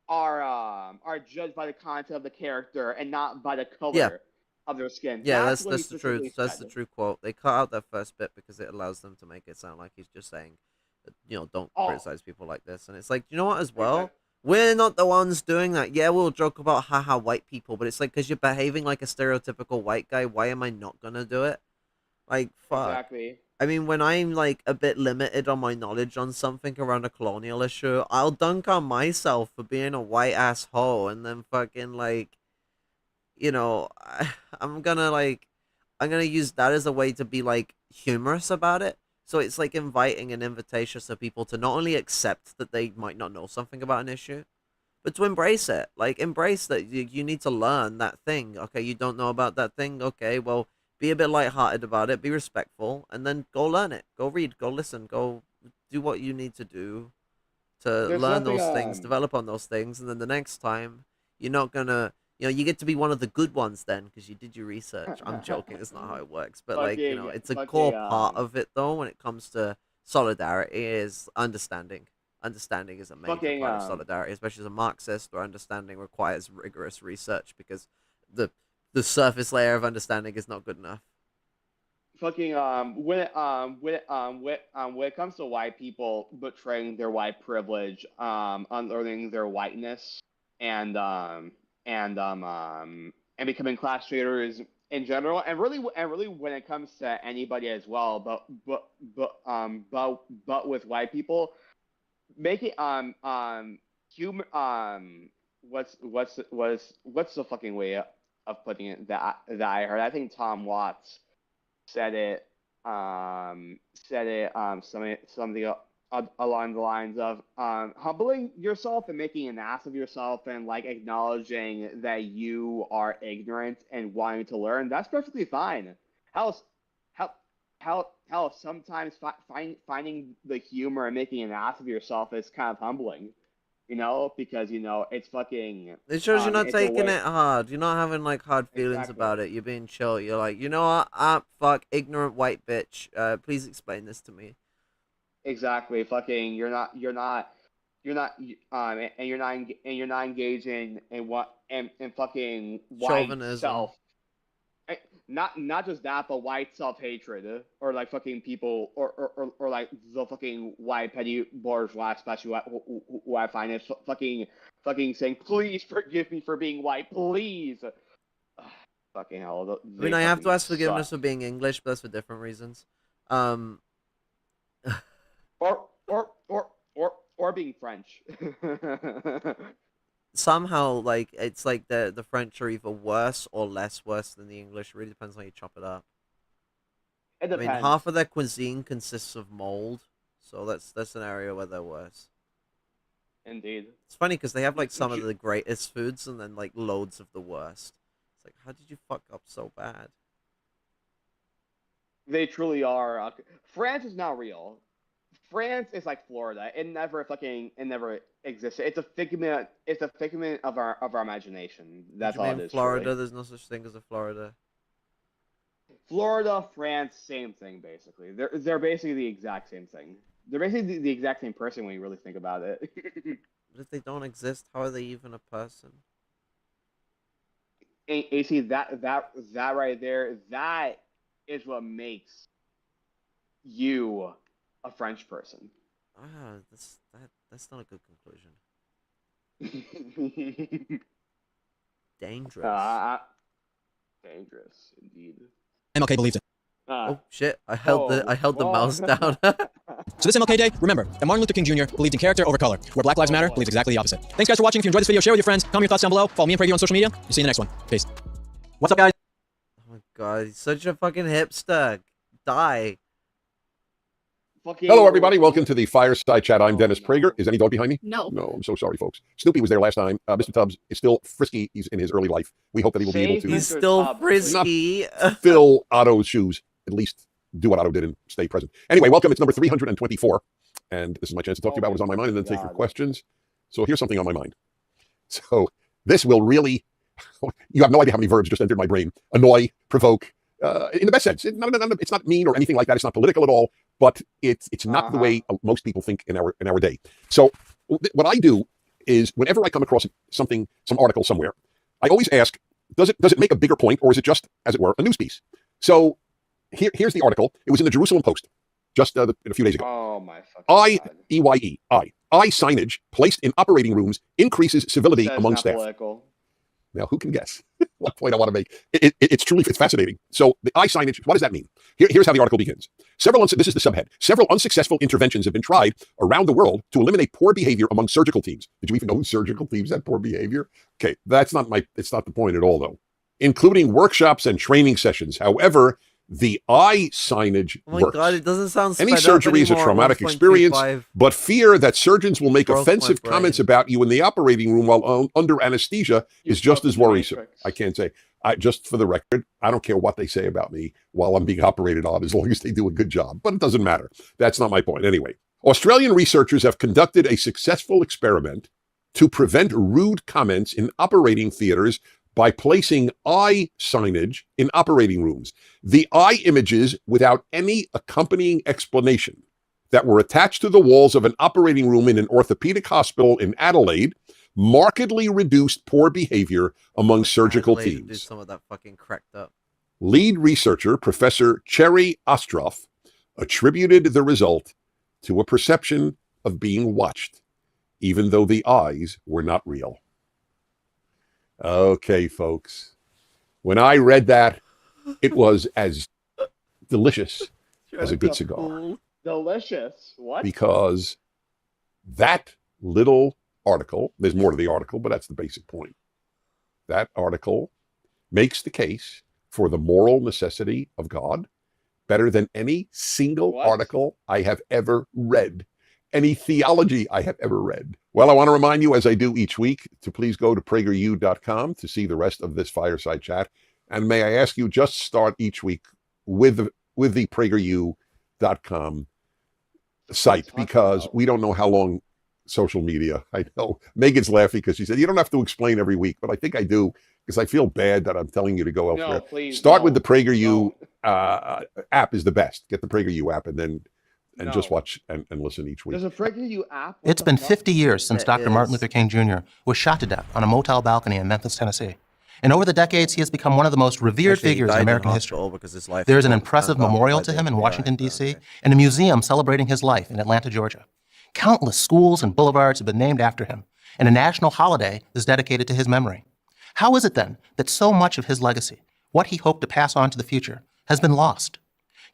are judged by the content of the character and not by the Yeah, color of their skin." yeah, That's what he that's the truth. specifically That's the said. true quote. They cut out that first bit because it allows them to make it sound like he's just saying, don't Oh, criticize people like this. And it's like, you know what, as well? exactly. We're not the ones doing that. Yeah, we'll joke about haha white people, but it's like, because you're behaving like a stereotypical white guy, why am I not gonna do it? Like, fuck. Exactly. I mean, when I'm like a bit limited on my knowledge on something around a colonial issue, I'll dunk on myself for being a white asshole, and then fucking like, I'm gonna like I'm gonna use that as a way to be like humorous about it. So it's like inviting an invitation to people to not only accept that they might not know something about an issue, but to embrace it. Like embrace that you need to learn that thing. Okay, you don't know about that thing. Okay, well, be a bit lighthearted about it. Be respectful, and then go learn it. Go read. Go listen. Go do what you need to do to There's learn nothing, those things, develop on those things, and then the next time you're not gonna, you get to be one of the good ones then because you did your research. I'm joking, it's not how it works, but like, it's a core part of it though when it comes to solidarity is understanding. Understanding is a major part of solidarity, especially as a Marxist, where understanding requires rigorous research because the surface layer of understanding is not good enough. When it comes to white people betraying their white privilege, unearthing their whiteness, and becoming class traitors in general, and really when it comes to anybody as well, but with white people, making humor what's the fucking way of putting it that I heard? I think Tom Watts said it something along the lines of humbling yourself and making an ass of yourself and like acknowledging that you are ignorant and wanting to learn. That's perfectly fine. How sometimes finding the humor and making an ass of yourself is kind of humbling. Because it's fucking. It shows you're not taking it hard. You're not having like hard feelings about it. You're being chill. You're like, you know what? Fuck, ignorant white bitch. Please explain this to me. Exactly. Fucking. You're not engaging in what and fucking white Chauvinism. Self. Not just that, but white self-hatred, or like fucking people, or like the fucking white petty bourgeois, especially who I find is fucking saying, please forgive me for being white, please. Fucking hell. I mean, I have to ask forgiveness for being English, but that's for different reasons. Or being French. Somehow, like, it's like the French are either worse or less worse than the English. It really depends on how you chop it up. It depends. I mean, half of their cuisine consists of mold, so that's an area where they're worse. Indeed. It's funny because they have like some of the greatest foods and then like loads of the worst. It's like, how did you fuck up so bad? They truly are. France is not real. France is like Florida. It never existed. It's a figment of our imagination. That's all it is. Florida, truly. There's no such thing as a Florida. Florida, France, same thing basically. They're basically the exact same thing. They're basically the exact same person when you really think about it. But if they don't exist, how are they even a person? And you see that right there, that is what makes you a French person. That's not a good conclusion. Dangerous. Dangerous indeed. MLK believed it. Oh shit! I held the mouse down. So this MLK Day, remember that Martin Luther King Jr. believed in character over color, where Black Lives Matter believes exactly the opposite. Thanks guys for watching. If you enjoyed this video, share with your friends. Comment your thoughts down below. Follow me and Prager on social media. See you in the next one. Peace. What's up, guys? Oh my god, he's such a fucking hipster. Die. Hello, everybody. Welcome to the Fireside Chat. I'm Dennis Prager. Is any dog behind me? No. No, I'm so sorry, folks. Snoopy was there last time. Mr. Tubbs is still frisky. He's in his early life. We hope that he will be able to He's still frisky. fill Otto's shoes, at least do what Otto did and stay present. Anyway, welcome. It's number 324. And this is my chance to talk to you about what's on my mind and then take your questions. So here's something on my mind. So this will really, you have no idea how many verbs just entered my brain. Annoy, provoke, in the best sense. It's not mean or anything like that. It's not political at all, but it's not the way most people think in our day. So what I do is whenever I come across something, some article somewhere, I always ask, does it make a bigger point, or is it just, as it were, a news piece? So here's the article. It was in the Jerusalem Post just a few days ago. Oh my fucking God. I signage placed in operating rooms increases civility among staff. Political. Now, who can guess what point I want to make? It's fascinating. So the eye signage, what does that mean? Here's how the article begins. This is the subhead. Several unsuccessful interventions have been tried around the world to eliminate poor behavior among surgical teams. Did you even know surgical teams had poor behavior? Okay, it's not the point at all, though. including workshops and training sessions. However, the eye signage Oh my works. god, it doesn't sound Any sped up surgery is a anymore at traumatic experience, 1.25. but fear that surgeons will make Broke my offensive brain. comments about you in the operating room while under anesthesia You is just fucking as worrisome. Matrix. I can't say. Just for the record, I don't care what they say about me while I'm being operated on, as long as they do a good job. But it doesn't matter. That's not my point. Anyway, Australian researchers have conducted a successful experiment to prevent rude comments in operating theaters by placing eye signage in operating rooms. The eye images, without any accompanying explanation, that were attached to the walls of an operating room in an orthopedic hospital in Adelaide markedly reduced poor behavior among surgical Adelaide do teams. some of that fucking cracked up. Lead researcher Professor Cherry Ostroff attributed the result to a perception of being watched, even though the eyes were not real. Okay, folks. When I read that, it was as delicious as a good cigar. Delicious. What? Because that little article, there's more to the article, but that's the basic point. That article makes the case for the moral necessity of God better than any single article I have ever read, any theology I have ever read. Well, I want to remind you, as I do each week, to please go to prageru.com to see the rest of this fireside chat. And may I ask you, just start each week with the prageru.com site, because we don't know how long social media. I know Megan's laughing because she said, you don't have to explain every week, but I think I do, because I feel bad that I'm telling you to go elsewhere. No, please, Start with the PragerU app is the best. Get the PragerU app and just watch and listen each week. There's a PragerU app. It's been 50 years since Dr. Martin Luther King Jr. was shot to death on a motel balcony in Memphis, Tennessee. And over the decades, he has become one of the most revered figures in American history. There is an impressive memorial to him in Washington, D.C., and a museum celebrating his life in Atlanta, Georgia. Countless schools and boulevards have been named after him, and a national holiday is dedicated to his memory. How is it then that so much of his legacy, what he hoped to pass on to the future, has been lost?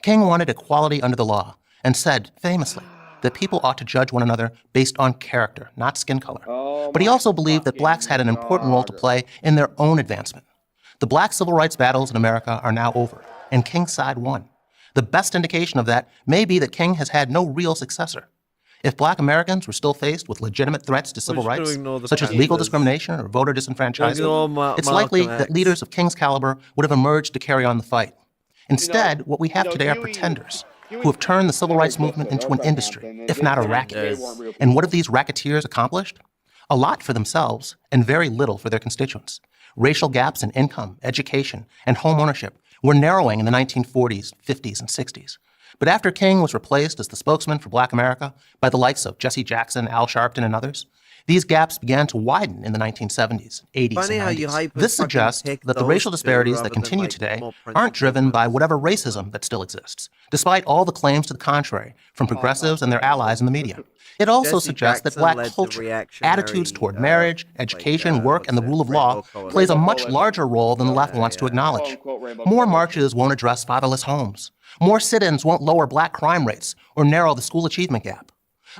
King wanted equality under the law and said, famously, that people ought to judge one another based on character, not skin color. But he also believed that blacks had an important role to play in their own advancement. The black civil rights battles in America are now over, and King's side won. The best indication of that may be that King has had no real successor. If black Americans were still faced with legitimate threats to civil rights, such as legal discrimination or voter disenfranchisement, it's likely that leaders of King's caliber would have emerged to carry on the fight. Instead, what we have today are pretenders who have turned the civil rights movement into an industry, if not a racket. And what have these racketeers accomplished? A lot for themselves and very little for their constituents. Racial gaps in income, education, and home ownership were narrowing in the 1940s, 50s, and 60s. But after King was replaced as the spokesman for Black America by the likes of Jesse Jackson, Al Sharpton, and others, these gaps began to widen in the 1970s, 80s, and 90s. This suggests that the racial disparities that continue today aren't driven by whatever racism that still exists, despite all the claims to the contrary from progressives and their allies in the media. It also suggests that black culture, attitudes toward marriage, education, work, and the rule of law plays a much larger role than the left wants to acknowledge. More marches won't address fatherless homes. More sit-ins won't lower black crime rates or narrow the school achievement gap.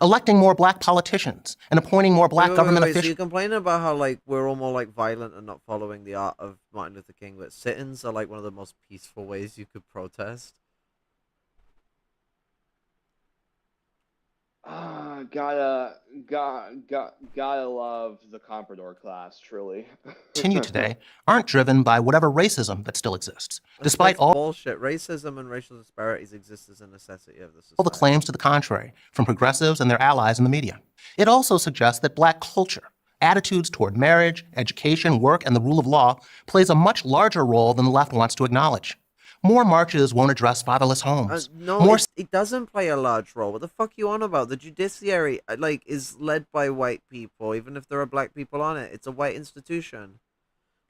Electing more black politicians and appointing more black government officials. So you complain about how we're all more violent and not following the art of Martin Luther King, but sit-ins are one of the most peaceful ways you could protest. Gotta love the comprador class, truly. Continue today aren't driven by whatever racism that still exists, despite all bullshit. Racism and racial disparities exist as a necessity of the society. All the claims to the contrary from progressives and their allies in the media. It also suggests that black culture, attitudes toward marriage, education, work, and the rule of law plays a much larger role than the left wants to acknowledge. More marches won't address fatherless homes. No, it doesn't play a large role. What the fuck you on about? The judiciary, is led by white people, even if there are black people on it. It's a white institution.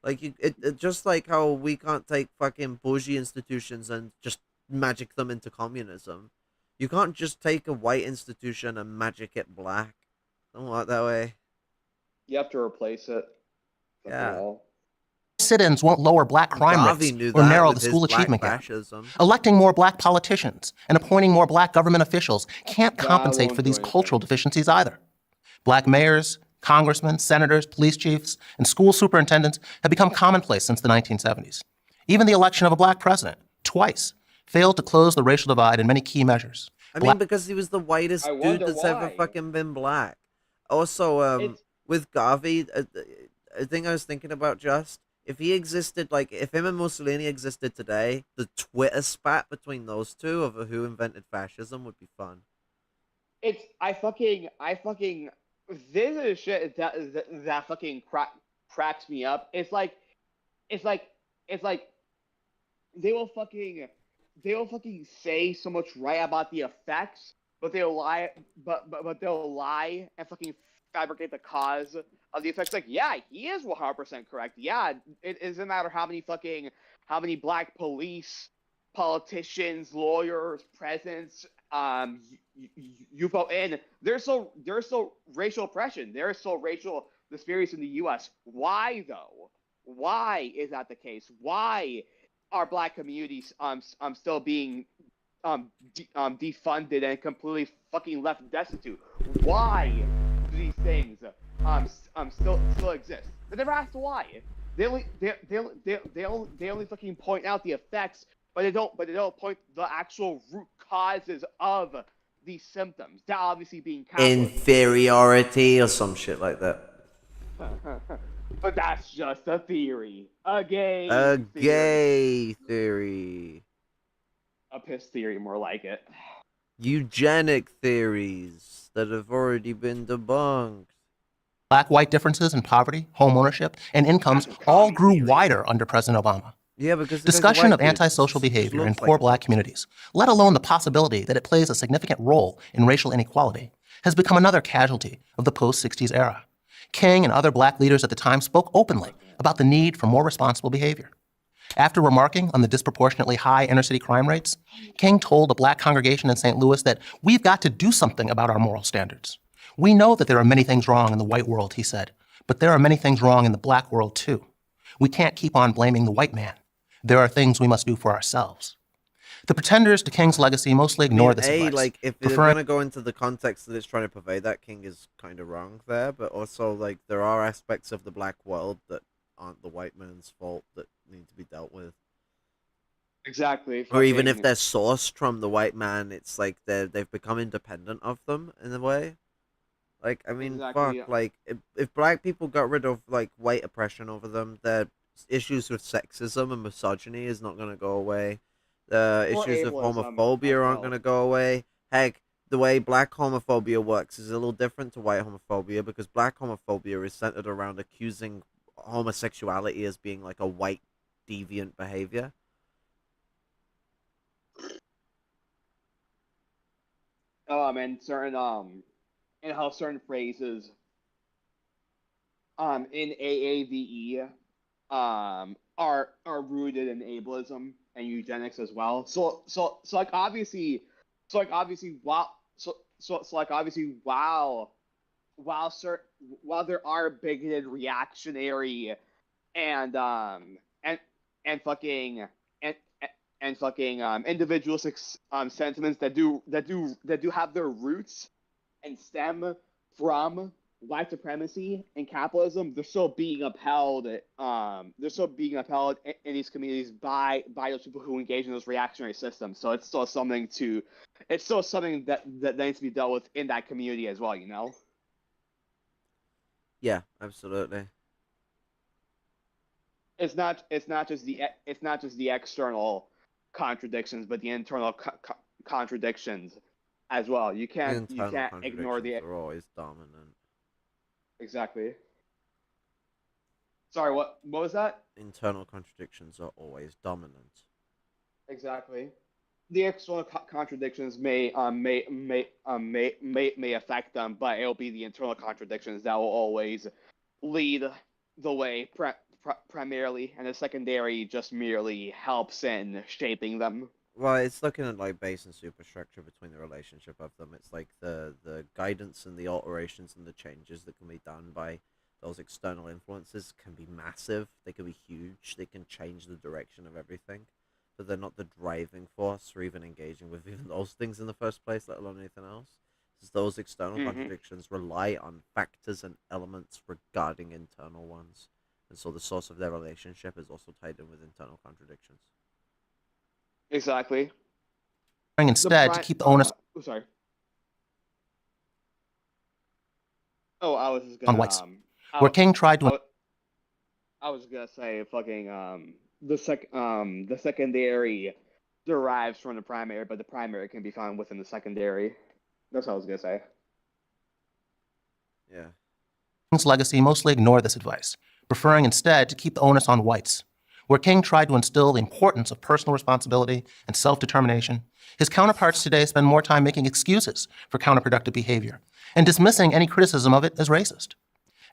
It just like how we can't take fucking bougie institutions and just magic them into communism. You can't just take a white institution and magic it black. Don't work that way. You have to replace it. Yeah. Sit-ins won't lower black crime rates or narrow the school achievement gap. Electing more black politicians and appointing more black government officials can't compensate for these cultural deficiencies either. Black mayors, Congressmen, senators, police chiefs, and school superintendents have become commonplace since the 1970s. Even the election of a black president, twice, failed to close the racial divide in many key measures. I mean, because he was the whitest dude wonder that's ever why. fucking been black. Also, with Garvey, a thing I was thinking about just, if he existed, like, if him and Mussolini existed today, the Twitter spat between those two over who invented fascism would be fun. I fucking, this is shit that fucking cracks me up. It's like, they will fucking say so much right about the effects, but they'll lie, but they'll lie and fucking fabricate the cause of the effects. Like, yeah, he is 100% correct. Yeah, it doesn't matter how many black police, politicians, lawyers, presidents, you vote in. There's still racial oppression. There's still racial disparities in the U.S. Why though? Why is that the case? Why are black communities still being defunded and completely fucking left destitute? Why do these things still exist? They never ask why. They only fucking point out the effects, but they don't point the actual root causes of these symptoms. That obviously being capitalism. Inferiority or some shit like that. But that's just a theory. A gay theory. A piss theory, more like it. Eugenic theories that have already been debunked. Black-white differences in poverty, home ownership, and incomes all grew wider under President Obama. Yeah, because discussion of antisocial behavior in poor black communities, let alone the possibility that it plays a significant role in racial inequality, has become another casualty of the post-60s era. King and other black leaders at the time spoke openly about the need for more responsible behavior. After remarking on the disproportionately high inner-city crime rates, King told a black congregation in St. Louis that we've got to do something about our moral standards. We know that there are many things wrong in the white world, he said, but there are many things wrong in the black world too. We can't keep on blaming the white man. There are things we must do for ourselves. The pretenders to King's legacy mostly ignore this advice. Like, if they're going to go into the context that it's trying to pervade that, King is kind of wrong there, but also, like, there are aspects of the black world that aren't the white man's fault that need to be dealt with. Exactly. Or even if they're sourced from the white man, it's like they've become independent of them in a way. Like, I mean, like, if black people got rid of, like, white oppression over them, their issues with sexism and misogyny is not going to go away. The issues of homophobia aren't going to go away. Heck, the way black homophobia works is a little different to white homophobia, because black homophobia is centered around accusing homosexuality as being like a white deviant behavior. And certain and how certain phrases in AAVE are rooted in ableism and eugenics as well. So obviously while there are bigoted, reactionary, and fucking individualistic sentiments that do have their roots and stem from white supremacy and capitalism, they're still being upheld. In these communities by those people who engage in those reactionary systems. So it's still something that needs to be dealt with in that community as well. You know. Yeah, absolutely. It's not just the external contradictions, but the internal contradictions as well. You can't ignore the. They're always dominant. Exactly. Sorry, what was that? Internal contradictions are always dominant. Exactly. The external contradictions may affect them, but it'll be the internal contradictions that will always lead the way primarily, and the secondary just merely helps in shaping them. Well, it's looking at like base and superstructure between the relationship of them. It's like the guidance and the alterations and the changes that can be done by those external influences can be massive. They can be huge. They can change the direction of everything, but they're not the driving force for even engaging with even those things in the first place, let alone anything else. As those external contradictions rely on factors and elements regarding internal ones. And so the source of their relationship is also tied in with internal contradictions. Exactly. Instead, to keep the onus sorry. Oh, I was just gonna, on whites. Where King tried to... I was gonna say fucking the secondary derives from the primary, but the primary can be found within the secondary. That's what I was gonna say. Yeah. King's legacy mostly ignored this advice, preferring instead to keep the onus on whites. Where King tried to instill the importance of personal responsibility and self-determination, his counterparts today spend more time making excuses for counterproductive behavior and dismissing any criticism of it as racist.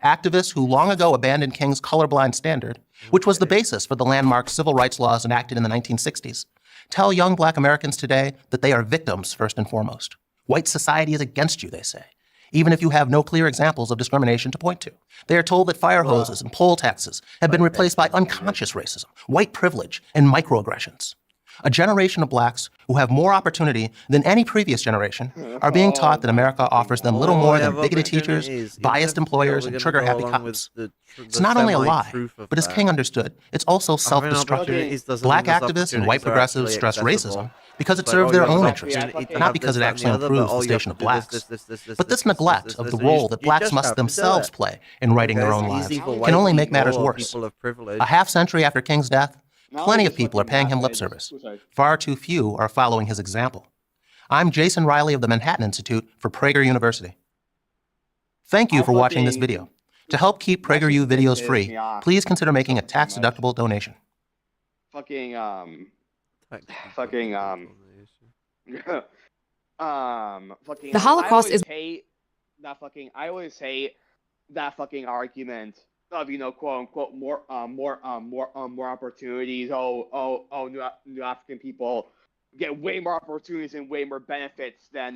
Activists who long ago abandoned King's colorblind standard, which was the basis for the landmark civil rights laws enacted in the 1960s, tell young Black Americans today that they are victims first and foremost. White society is against you, they say, even if you have no clear examples of discrimination to point to. They are told that fire hoses and poll taxes have been replaced by unconscious racism, white privilege, and microaggressions. A generation of Blacks who have more opportunity than any previous generation are being taught that America offers them little more than bigoted teachers, biased employers, and trigger-happy cops. It's not only a lie, but as King understood, it's also self-destructive. Black activists and white progressives stress racism because it serves their own interests, not because it actually improves the station of Blacks. But this neglect of the role that Blacks must themselves play in writing their own lives can only make matters worse. A half-century after King's death, plenty of people are paying him lip service. Far too few are following his example. I'm Jason Riley of the Manhattan Institute for Prager University. Thank you for watching this video. To help keep PragerU videos free, please consider making a tax-deductible donation. The Holocaust is... I always hate that fucking argument of, you know, quote unquote more opportunities. New African people get way more opportunities and way more benefits than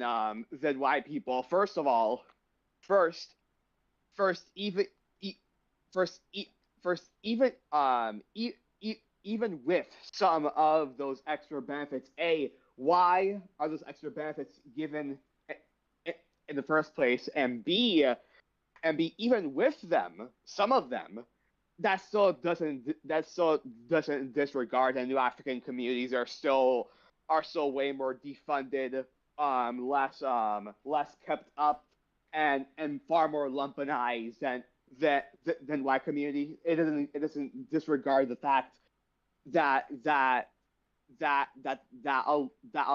white people. First of all, even with some of those extra benefits, why are those extra benefits given in the first place? And B, even with them, some of them, that still doesn't disregard that new African communities are still way more defunded, less kept up, and far more lumpenized than white community. It doesn't disregard the fact that a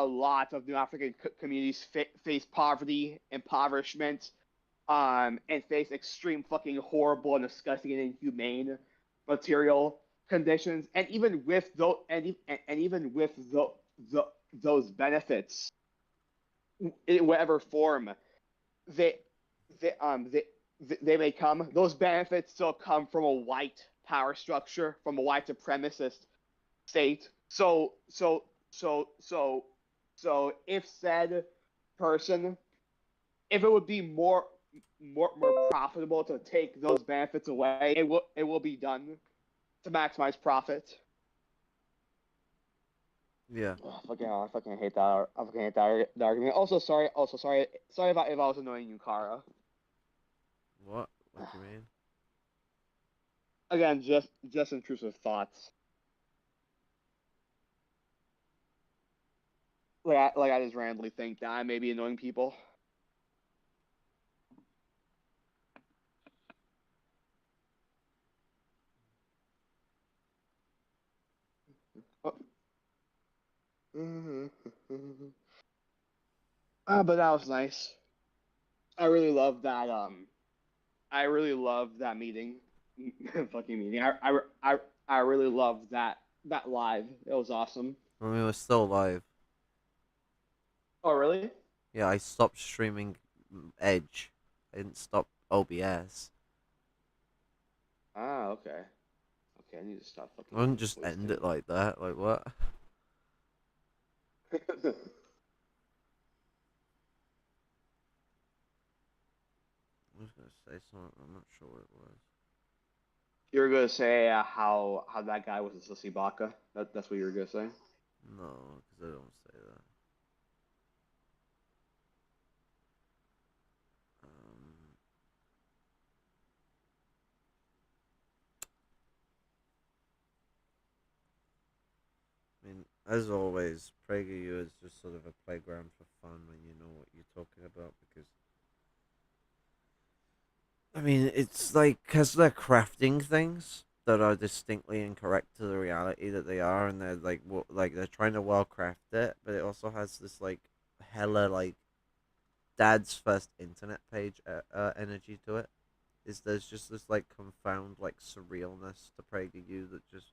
lot of new African communities face poverty, impoverishment, and face extreme fucking horrible and disgusting and inhumane material conditions. And even with those those benefits, in whatever form they may come, those benefits still come from a white power structure, from a white supremacist state. So if said person, if it would be more profitable to take those benefits away, it will be done to maximize profit. Yeah. I fucking hate that. I fucking hate that argument. Also, sorry if I was annoying you, Kara. What? What do you mean? Again, just intrusive thoughts. Like I just randomly think that I may be annoying people. But that was nice. I really love that. I really love that meeting. Fucking meeting. I really loved that live. It was awesome. I mean, we're still live. Oh, really? Yeah, I stopped streaming Edge. I didn't stop OBS. Ah, okay. Okay, I need to stop fucking. I wouldn't just end it like that. Like, what? I was gonna say something. I'm not sure what it was. You were gonna say how that guy was a sissy baka. That's what you were gonna say. No, because I don't say that. as always, PragerU is just sort of a playground for fun when you know what you're talking about, because I mean, it's like, because they're crafting things that are distinctly incorrect to the reality that they are, and they're like, they're trying to well craft it, but it also has this like hella like dad's first internet page energy to it. There's just this like confound like surrealness to PragerU that just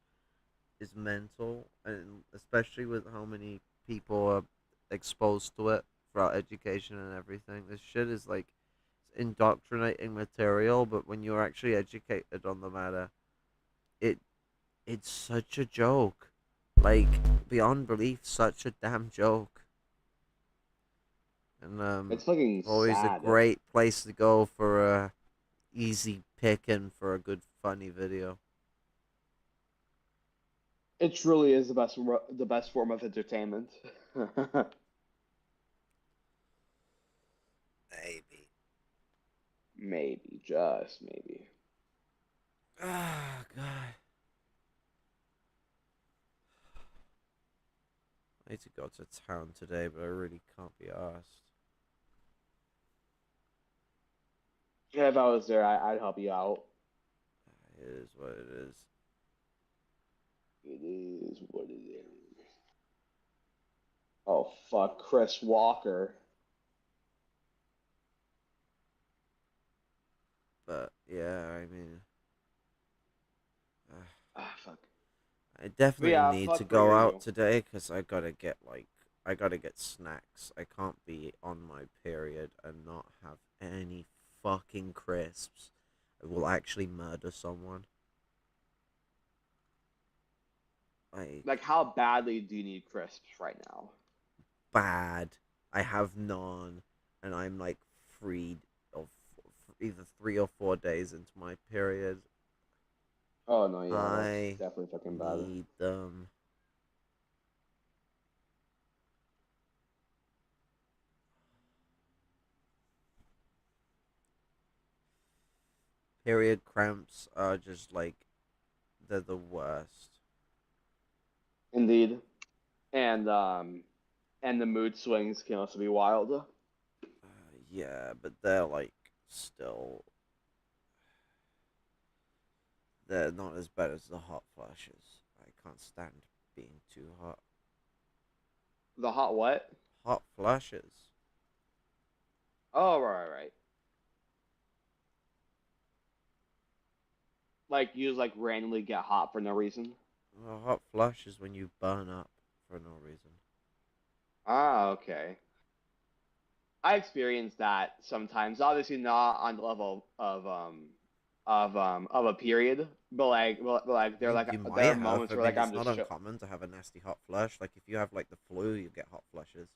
is mental, and especially with how many people are exposed to it throughout education and everything. This shit is like indoctrinating material, but when you're actually educated on the matter, it it's such a joke, like beyond belief, such a damn joke. And It's fucking always a sad. great place to go for a easy picking for a good funny video. It truly is the best form of entertainment. Maybe. Maybe, just maybe. Ah, God. I need to go to town today, but I really can't be asked. Yeah, if I was there, I'd help you out. It is what it is. It is what it is. Oh, fuck, Chris Walker. But, yeah, I mean... Fuck. I definitely Yeah, need to fuck go out PragerU. today, because I gotta get, like... I gotta get snacks. I can't be on my period and not have any fucking crisps. I will actually murder someone. Like, how badly do you need crisps right now? Bad. I have none, and I'm like freed of either 3 or 4 days into my period. Oh, no, yeah, I that's definitely fucking bad. need them. Period cramps are just like, they're the worst. Indeed. And the mood swings can also be wild. Yeah, but they're like still, they're not as bad as the hot flashes. I can't stand being too hot. The hot what? Hot flashes. Oh, right. Like, you just, like, randomly get hot for no reason? A hot flush is when you burn up for no reason. Ah, okay. I experience that sometimes. Obviously, not on the level of a period, but like I there are mean, like you there might are have. moments I where mean, like it's I'm not just chill. uncommon to have a nasty hot flush. Like if you have like the flu, you get hot flushes.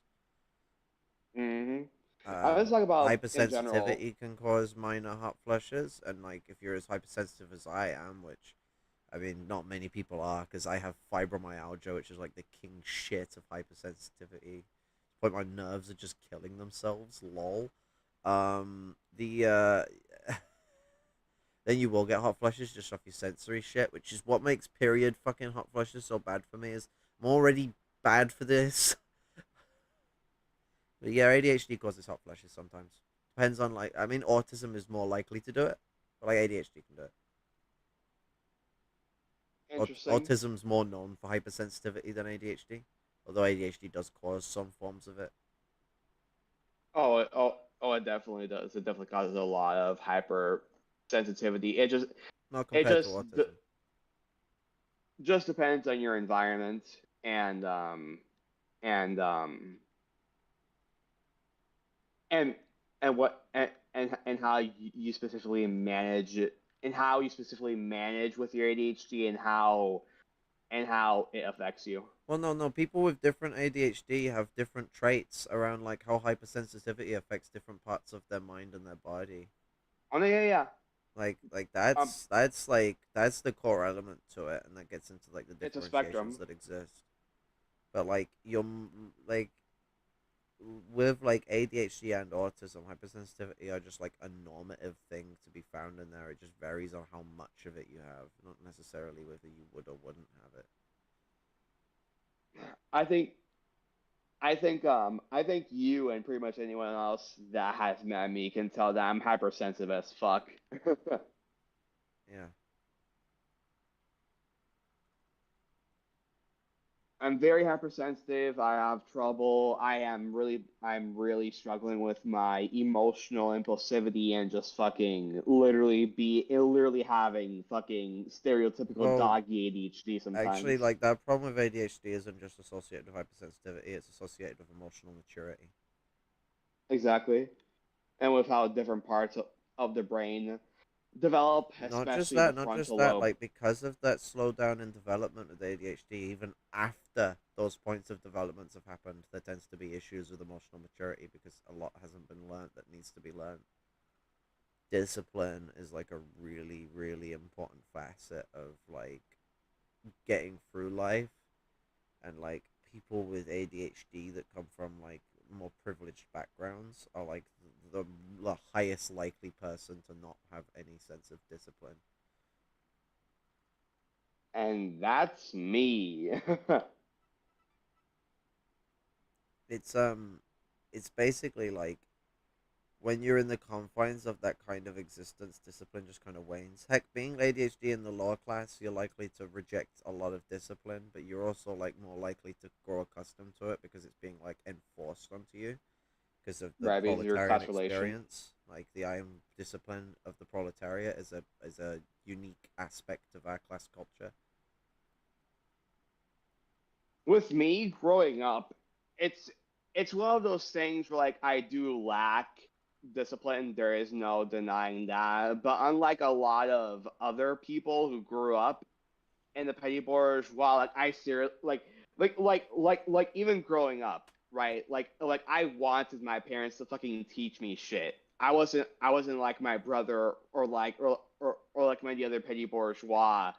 Mm-hmm. I was talking about in general. Hypersensitivity can cause minor hot flushes, and like if you're as hypersensitive as I am, which I mean, not many people are, because I have fibromyalgia, which is like the king shit of hypersensitivity. But my nerves are just killing themselves. Lol. The then you will get hot flushes just off your sensory shit, which is what makes period fucking hot flushes so bad for me. Is I'm already bad for this. But yeah, ADHD causes hot flushes sometimes. Depends on like, I mean, autism is more likely to do it, but like ADHD can do it. Interesting. Autism's more known for hypersensitivity than ADHD, although ADHD does cause some forms of it. It definitely does. It definitely causes a lot of hyper sensitivity. Not It compared to autism. just depends on your environment and um and and how you specifically manage it, and how you specifically manage with your ADHD, and how it affects you. Well, no. People with different ADHD have different traits around like how hypersensitivity affects different parts of their mind and their body. Oh no, yeah. Like Um, that's the core element to it, and that gets into like the it's a differentiations spectrum. that exist. But like like with like ADHD and autism, hypersensitivity are just like a normative thing to be found in there. It just varies on how much of it you have, not necessarily whether you would or wouldn't have it. I think I think you and pretty much anyone else that has met me can tell that I'm hypersensitive as fuck. Yeah. I'm very hypersensitive. I have trouble. I'm really struggling with my emotional impulsivity and just fucking literally having fucking stereotypical Well, doggy ADHD actually, sometimes. like that problem with ADHD isn't just associated with hypersensitivity; it's associated with emotional maturity. Exactly. And with how different parts of the brain develop, especially the Not just frontal that, lobe. like because of that slowdown in development of ADHD, even after those points of developments have happened, there tends to be issues with emotional maturity because a lot hasn't been learned that needs to be learned. Discipline is like a really, really important facet of like getting through life, and like people with ADHD that come from like more privileged backgrounds are like the highest likely person to not have any sense of discipline. And that's me. It's it's basically like when you're in the confines of that kind of existence, discipline just kind of wanes. Heck, being ADHD in the lower class, you're likely to reject a lot of discipline, but you're also like more likely to grow accustomed to it because it's being like enforced onto you because of the Right, because of your proletarian class relation. experience. Like the I am discipline of the proletariat is a unique aspect of our class culture. With me growing up, it's it's one of those things where like I do lack discipline. There is no denying that. But unlike a lot of other people who grew up in the petty bourgeois, like I ser like even growing up, right? Like I wanted my parents to fucking teach me shit. I wasn't like my brother or like many other petty bourgeois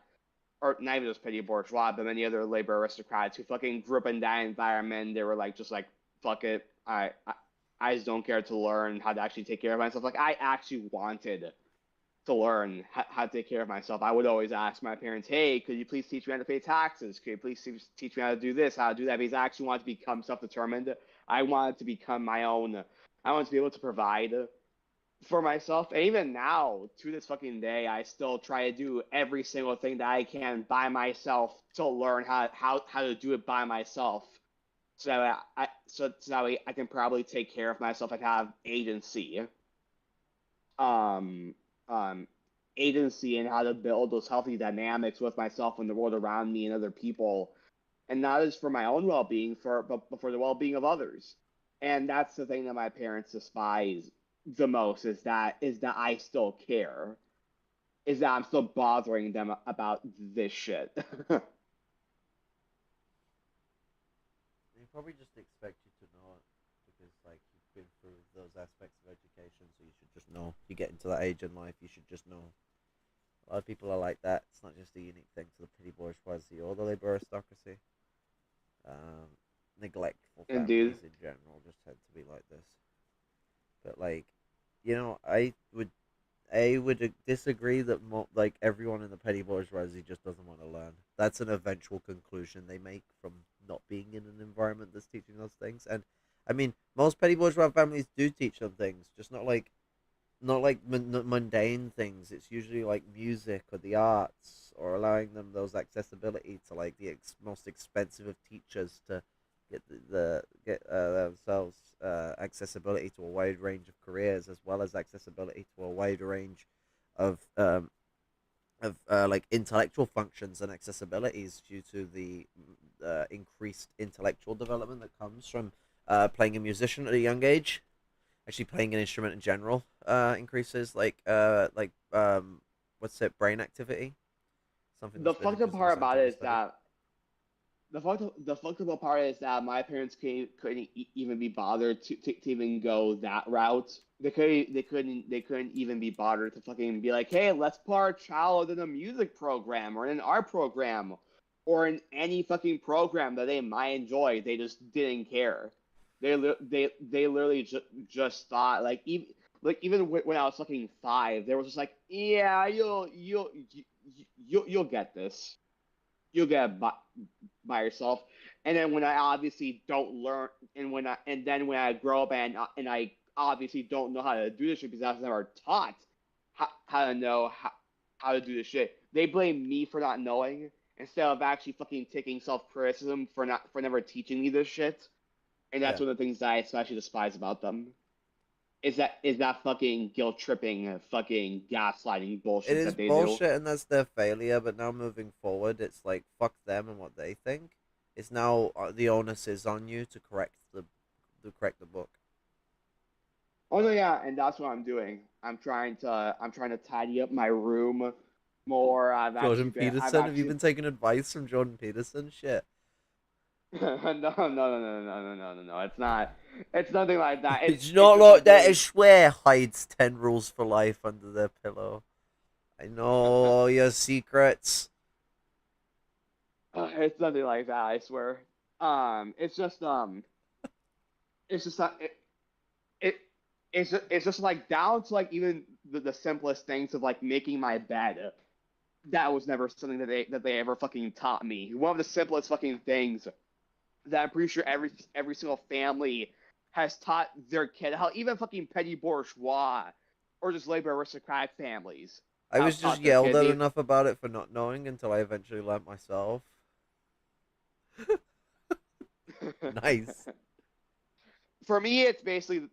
or not even just petty bourgeois, but many other labor aristocrats who fucking grew up in that environment. They were like, just like, fuck it. I just don't care to learn how to actually take care of myself. Like, I actually wanted to learn how to take care of myself. I would always ask my parents, hey, could you please teach me how to pay taxes? Could you please teach me how to do this, how to do that? Because I actually wanted to become self determined. I wanted to become my own. I wanted to be able to provide for myself. And even now, to this fucking day, I still try to do every single thing that I can by myself to learn how to do it by myself. So that so that way I can probably take care of myself and have agency. Um um Agency and how to build those healthy dynamics with myself and the world around me and other people. And not just for my own well being, but for the well being of others. And that's the thing that my parents despise the most is that I still care. Is that I'm still bothering them about this shit. They probably just expect you to know it because like you've been through those aspects of education, so you should just know. You get into that age in life, you should just know. A lot of people are like that. It's not just a unique thing to the petty bourgeoisie or the labor aristocracy. Um, Neglectful Indeed. families in general just tend to be like this. But like, you know, I would disagree that like everyone in the petty bourgeoisie just doesn't want to learn. That's an eventual conclusion they make from not being in an environment that's teaching those things. And I mean, most petty bourgeois families do teach them things, just not like mundane things. It's usually like music or the arts, or allowing them those accessibility to like the most expensive of teachers to get get themselves accessibility to a wide range of careers, as well as accessibility to a wide range of like intellectual functions and accessibilities due to the increased intellectual development that comes from playing a musician at a young age. Actually, playing an instrument in general increases what's it, brain activity, something The that's been fucked up interesting part about it scientifically is studied. that the fucked up part is that my parents couldn't even be bothered to even go that route. They couldn't even be bothered to fucking be like, hey, let's put our child in a music program or in an art program or in any fucking program that they might enjoy. They just didn't care. They literally just thought like even when I was fucking 5, they were just like, yeah, you'll get this. you'll get by yourself. And then when I obviously don't learn, and then when I grow up and I obviously don't know how to do this shit because I was never taught how to know how to do this shit, they blame me for not knowing instead of actually fucking taking self-criticism for never teaching me this shit. And that's one of the things that I especially despise about them. Is that fucking guilt tripping, fucking gaslighting bullshit that they do. It is bullshit, and that's their failure. But now moving forward, it's like fuck them and what they think. It's now the onus is on you to correct the book. Oh no, yeah, and that's what I'm doing. I'm trying to tidy up my room more. Jordan Peterson, have you been taking advice from Jordan Peterson? Shit. No. It's nothing like that. It's not like that. I swear, hides 10 rules for life under their pillow. I know all your secrets. It's nothing like that. I swear. It's just not, it's just like down to like even the simplest things of like making my bed. That was never something that they ever fucking taught me. One of the simplest fucking things that I'm pretty sure every single family has taught their kid. How even fucking petty bourgeois or just labor aristocratic families. I was just yelled at enough about it for not knowing until I eventually learnt myself. Nice. For me, it's basically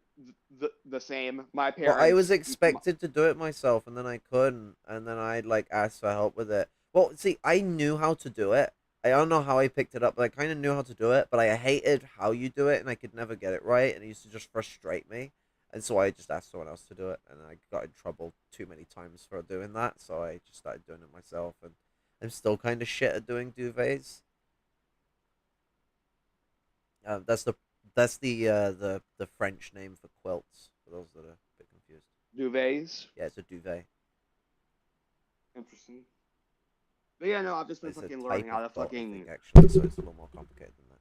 the same. My parents. Well, I was expected to do it myself, and then I couldn't, and then I'd like ask for help with it. Well, see, I knew how to do it. I don't know how I picked it up, but I kind of knew how to do it. But I hated how you do it, and I could never get it right, and it used to just frustrate me. And so I just asked someone else to do it, and I got in trouble too many times for doing that. So I just started doing it myself, and I'm still kind of shit at doing duvets. That's the French name for quilts, for those that are a bit confused. Duvets? Yeah, it's a duvet. Interesting. But yeah, no, I've just been fucking learning how to fucking... Actually, so it's a little more complicated than that.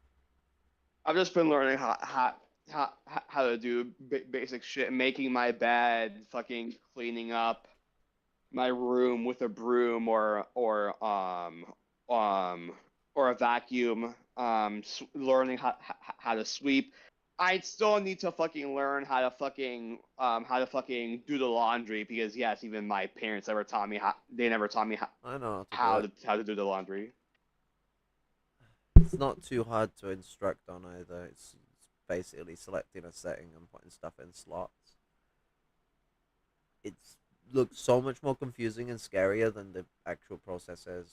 I've just been learning how to do basic shit, making my bed, fucking cleaning up my room with a broom or a vacuum, learning how to sweep. I still need to fucking learn how to fucking do the laundry because yes, even my parents never taught me how. They never taught me how to do the laundry. It's not too hard to instruct on either. It's basically selecting a setting and putting stuff in slots. It looks so much more confusing and scarier than the actual process is.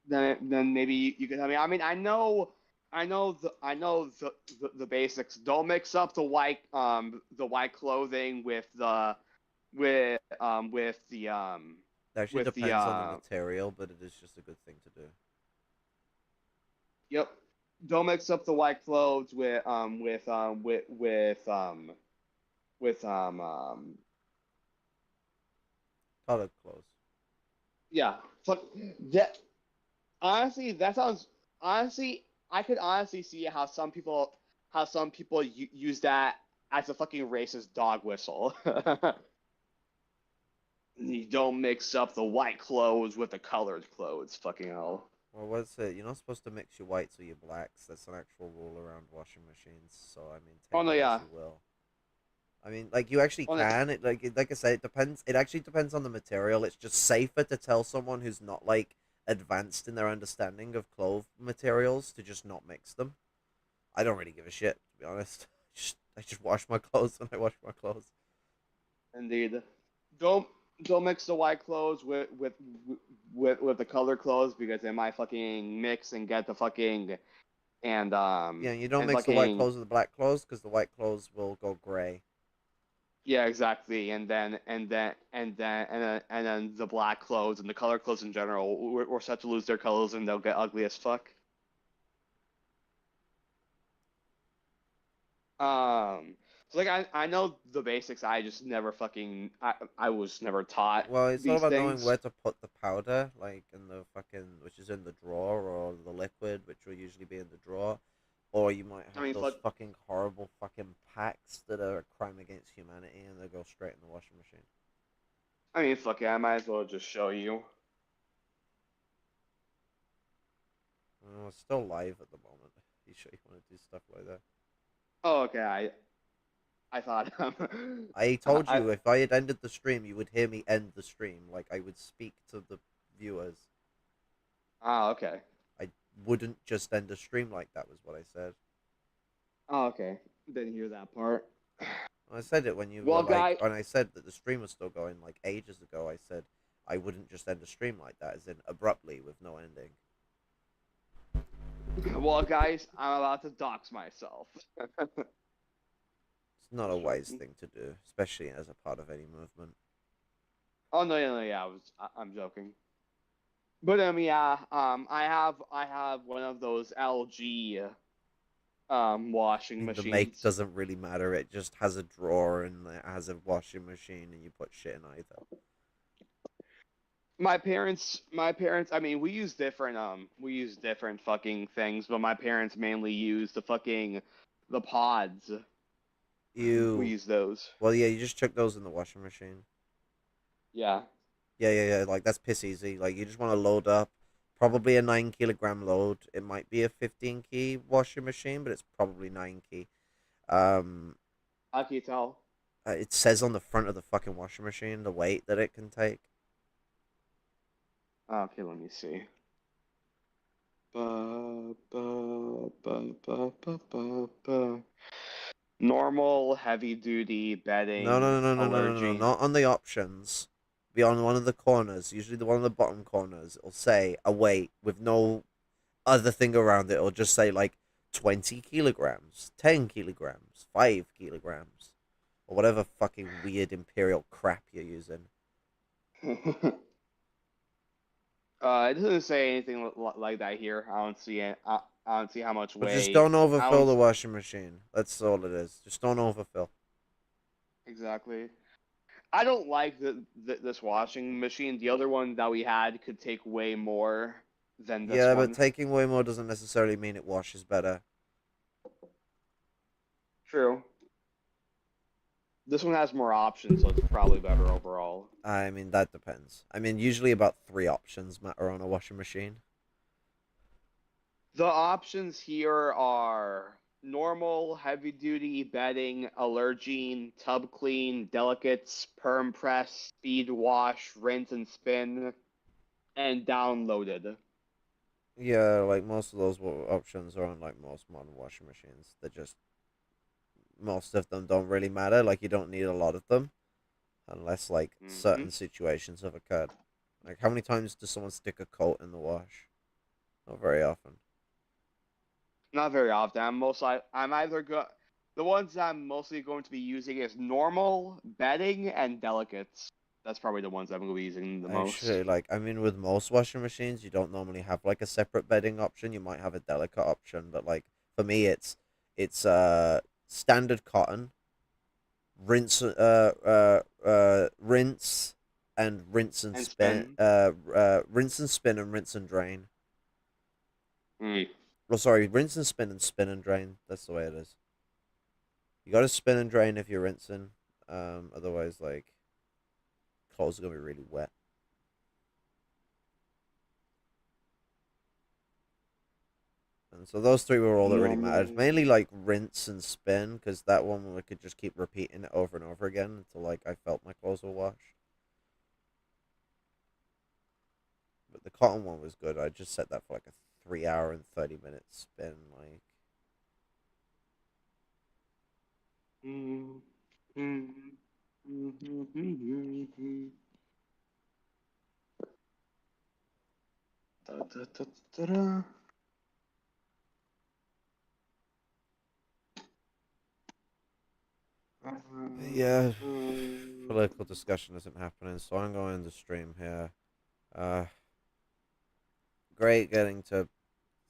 Then maybe you can tell me. I mean, I know the basics. Don't mix up the white clothing with the It actually depends on the material, but it is just a good thing to do. Yep. Don't mix up the white clothes with colored clothes. Yeah. That honestly, that sounds I could honestly see how some people use that as a fucking racist dog whistle. You don't mix up the white clothes with the colored clothes, fucking hell. Well, what's it? You're not supposed to mix your whites or your blacks. That's an actual rule around washing machines. So I mean, take it as you will. I mean, like you actually can. It like I said, it depends. It actually depends on the material. It's just safer to tell someone who's not like advanced in their understanding of clothes materials to just not mix them. I don't really give a shit, to be honest. I just wash my clothes when I wash my clothes. Indeed. Don't mix the white clothes with the color clothes because they might fucking mix and get the fucking yeah, you don't mix the white clothes with the black clothes because the white clothes will go gray. Yeah, exactly. And then the black clothes and the color clothes in general were set to lose their colors and they'll get ugly as fuck. So like I know the basics. I just never fucking I was never taught. Well, it's all about knowing where to put the powder, like in the fucking which is in the drawer, or the liquid, which will usually be in the drawer, or you might have those fucking horrible fucking packs that are a crime against humanity, and they go straight in the washing machine. I mean, fuck it, I might as well just show you. we're still live at the moment. You sure you want to do stuff like that? Oh, okay. I thought. I told you if I had ended the stream, you would hear me end the stream. Like I would speak to the viewers. Ah, okay. I wouldn't just end a stream like that. Was what I said. Oh, okay. Didn't hear that part. I said it when you Well, were like, guy. when I said that the stream was still going like ages ago. I said I wouldn't just end a stream like that, as in abruptly with no ending. Well, guys, I'm about to dox myself. It's not a wise thing to do, especially as a part of any movement. Oh no, yeah, I'm joking. But yeah, I have one of those LG washing The machines. make doesn't really matter. It just has a drawer and it has a washing machine, and you put shit in either. My parents. I mean, we use different fucking things, but my parents mainly use the pods. We use those. Well, yeah, you just chuck those in the washing machine. Yeah. Yeah. Like that's piss easy. Like you just want to load up, probably a 9 kilogram load. It might be a 15 key washing machine, but it's probably 9 key. How can you tell? It says on the front of the fucking washing machine the weight that it can take. Okay, let me see. Normal, heavy duty, bedding, No. allergy. Not on the options. Be on one of the corners, usually the one of the bottom corners. It'll say a weight with no other thing around it. It'll just say like 20 kilograms, 10 kilograms, 5 kilograms, or whatever fucking weird imperial crap you're using. It doesn't say anything like that here. I don't see it. I don't see how much But weight. just don't overfill the washing machine. That's all it is. Just don't overfill. Exactly. I don't like this washing machine. The other one that we had could take way more than this Yeah, one. but taking way more doesn't necessarily mean it washes better. True. This one has more options, so it's probably better overall. I mean, that depends. I mean, usually about 3 options matter on a washing machine. The options here are normal, heavy duty, bedding, allergene, tub clean, delicates, perm press, speed wash, rinse and spin, and downloaded. Yeah, like most of those options are on like most modern washing machines. They're just, most of them don't really matter. Like you don't need a lot of them unless like certain situations have occurred. Like how many times does someone stick a coat in the wash? Not very often. Not very often. The ones I'm mostly going to be using is normal, bedding, and delicates. That's probably the ones I'm going to be using the most. Actually, like, I mean, with most washing machines, you don't normally have like a separate bedding option. You might have a delicate option, but like for me, it's standard cotton, rinse rinse and rinse and spin, rinse and spin and rinse and drain. Well, sorry, rinse and spin and drain. That's the way it is. You gotta spin and drain if you're rinsing. Otherwise, like, clothes are gonna be really wet. And so those 3 were all that really mattered. Mainly like rinse and spin, because that one we could just keep repeating it over and over again until like I felt my clothes were washed. But the cotton one was good. I just set that for like a 3 hour and 30 minute spin, like. Yeah, political discussion isn't happening, so I'm going to stream here. Great getting to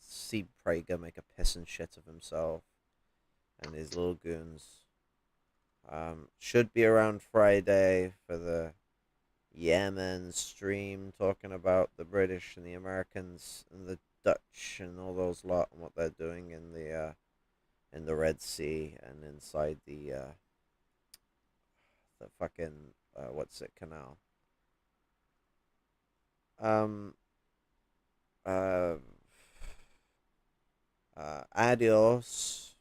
see Prager make a piss and shit of himself and his little goons. Should be around Friday for the Yemen stream, talking about the British and the Americans and the Dutch and all those lot and what they're doing in the Red Sea and inside the fucking what's it, canal. Adios.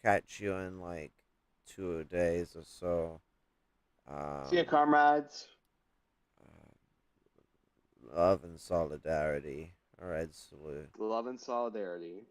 Catch you in like 2 days or so. See ya, comrades. Love and solidarity. All right, salute. Love and solidarity.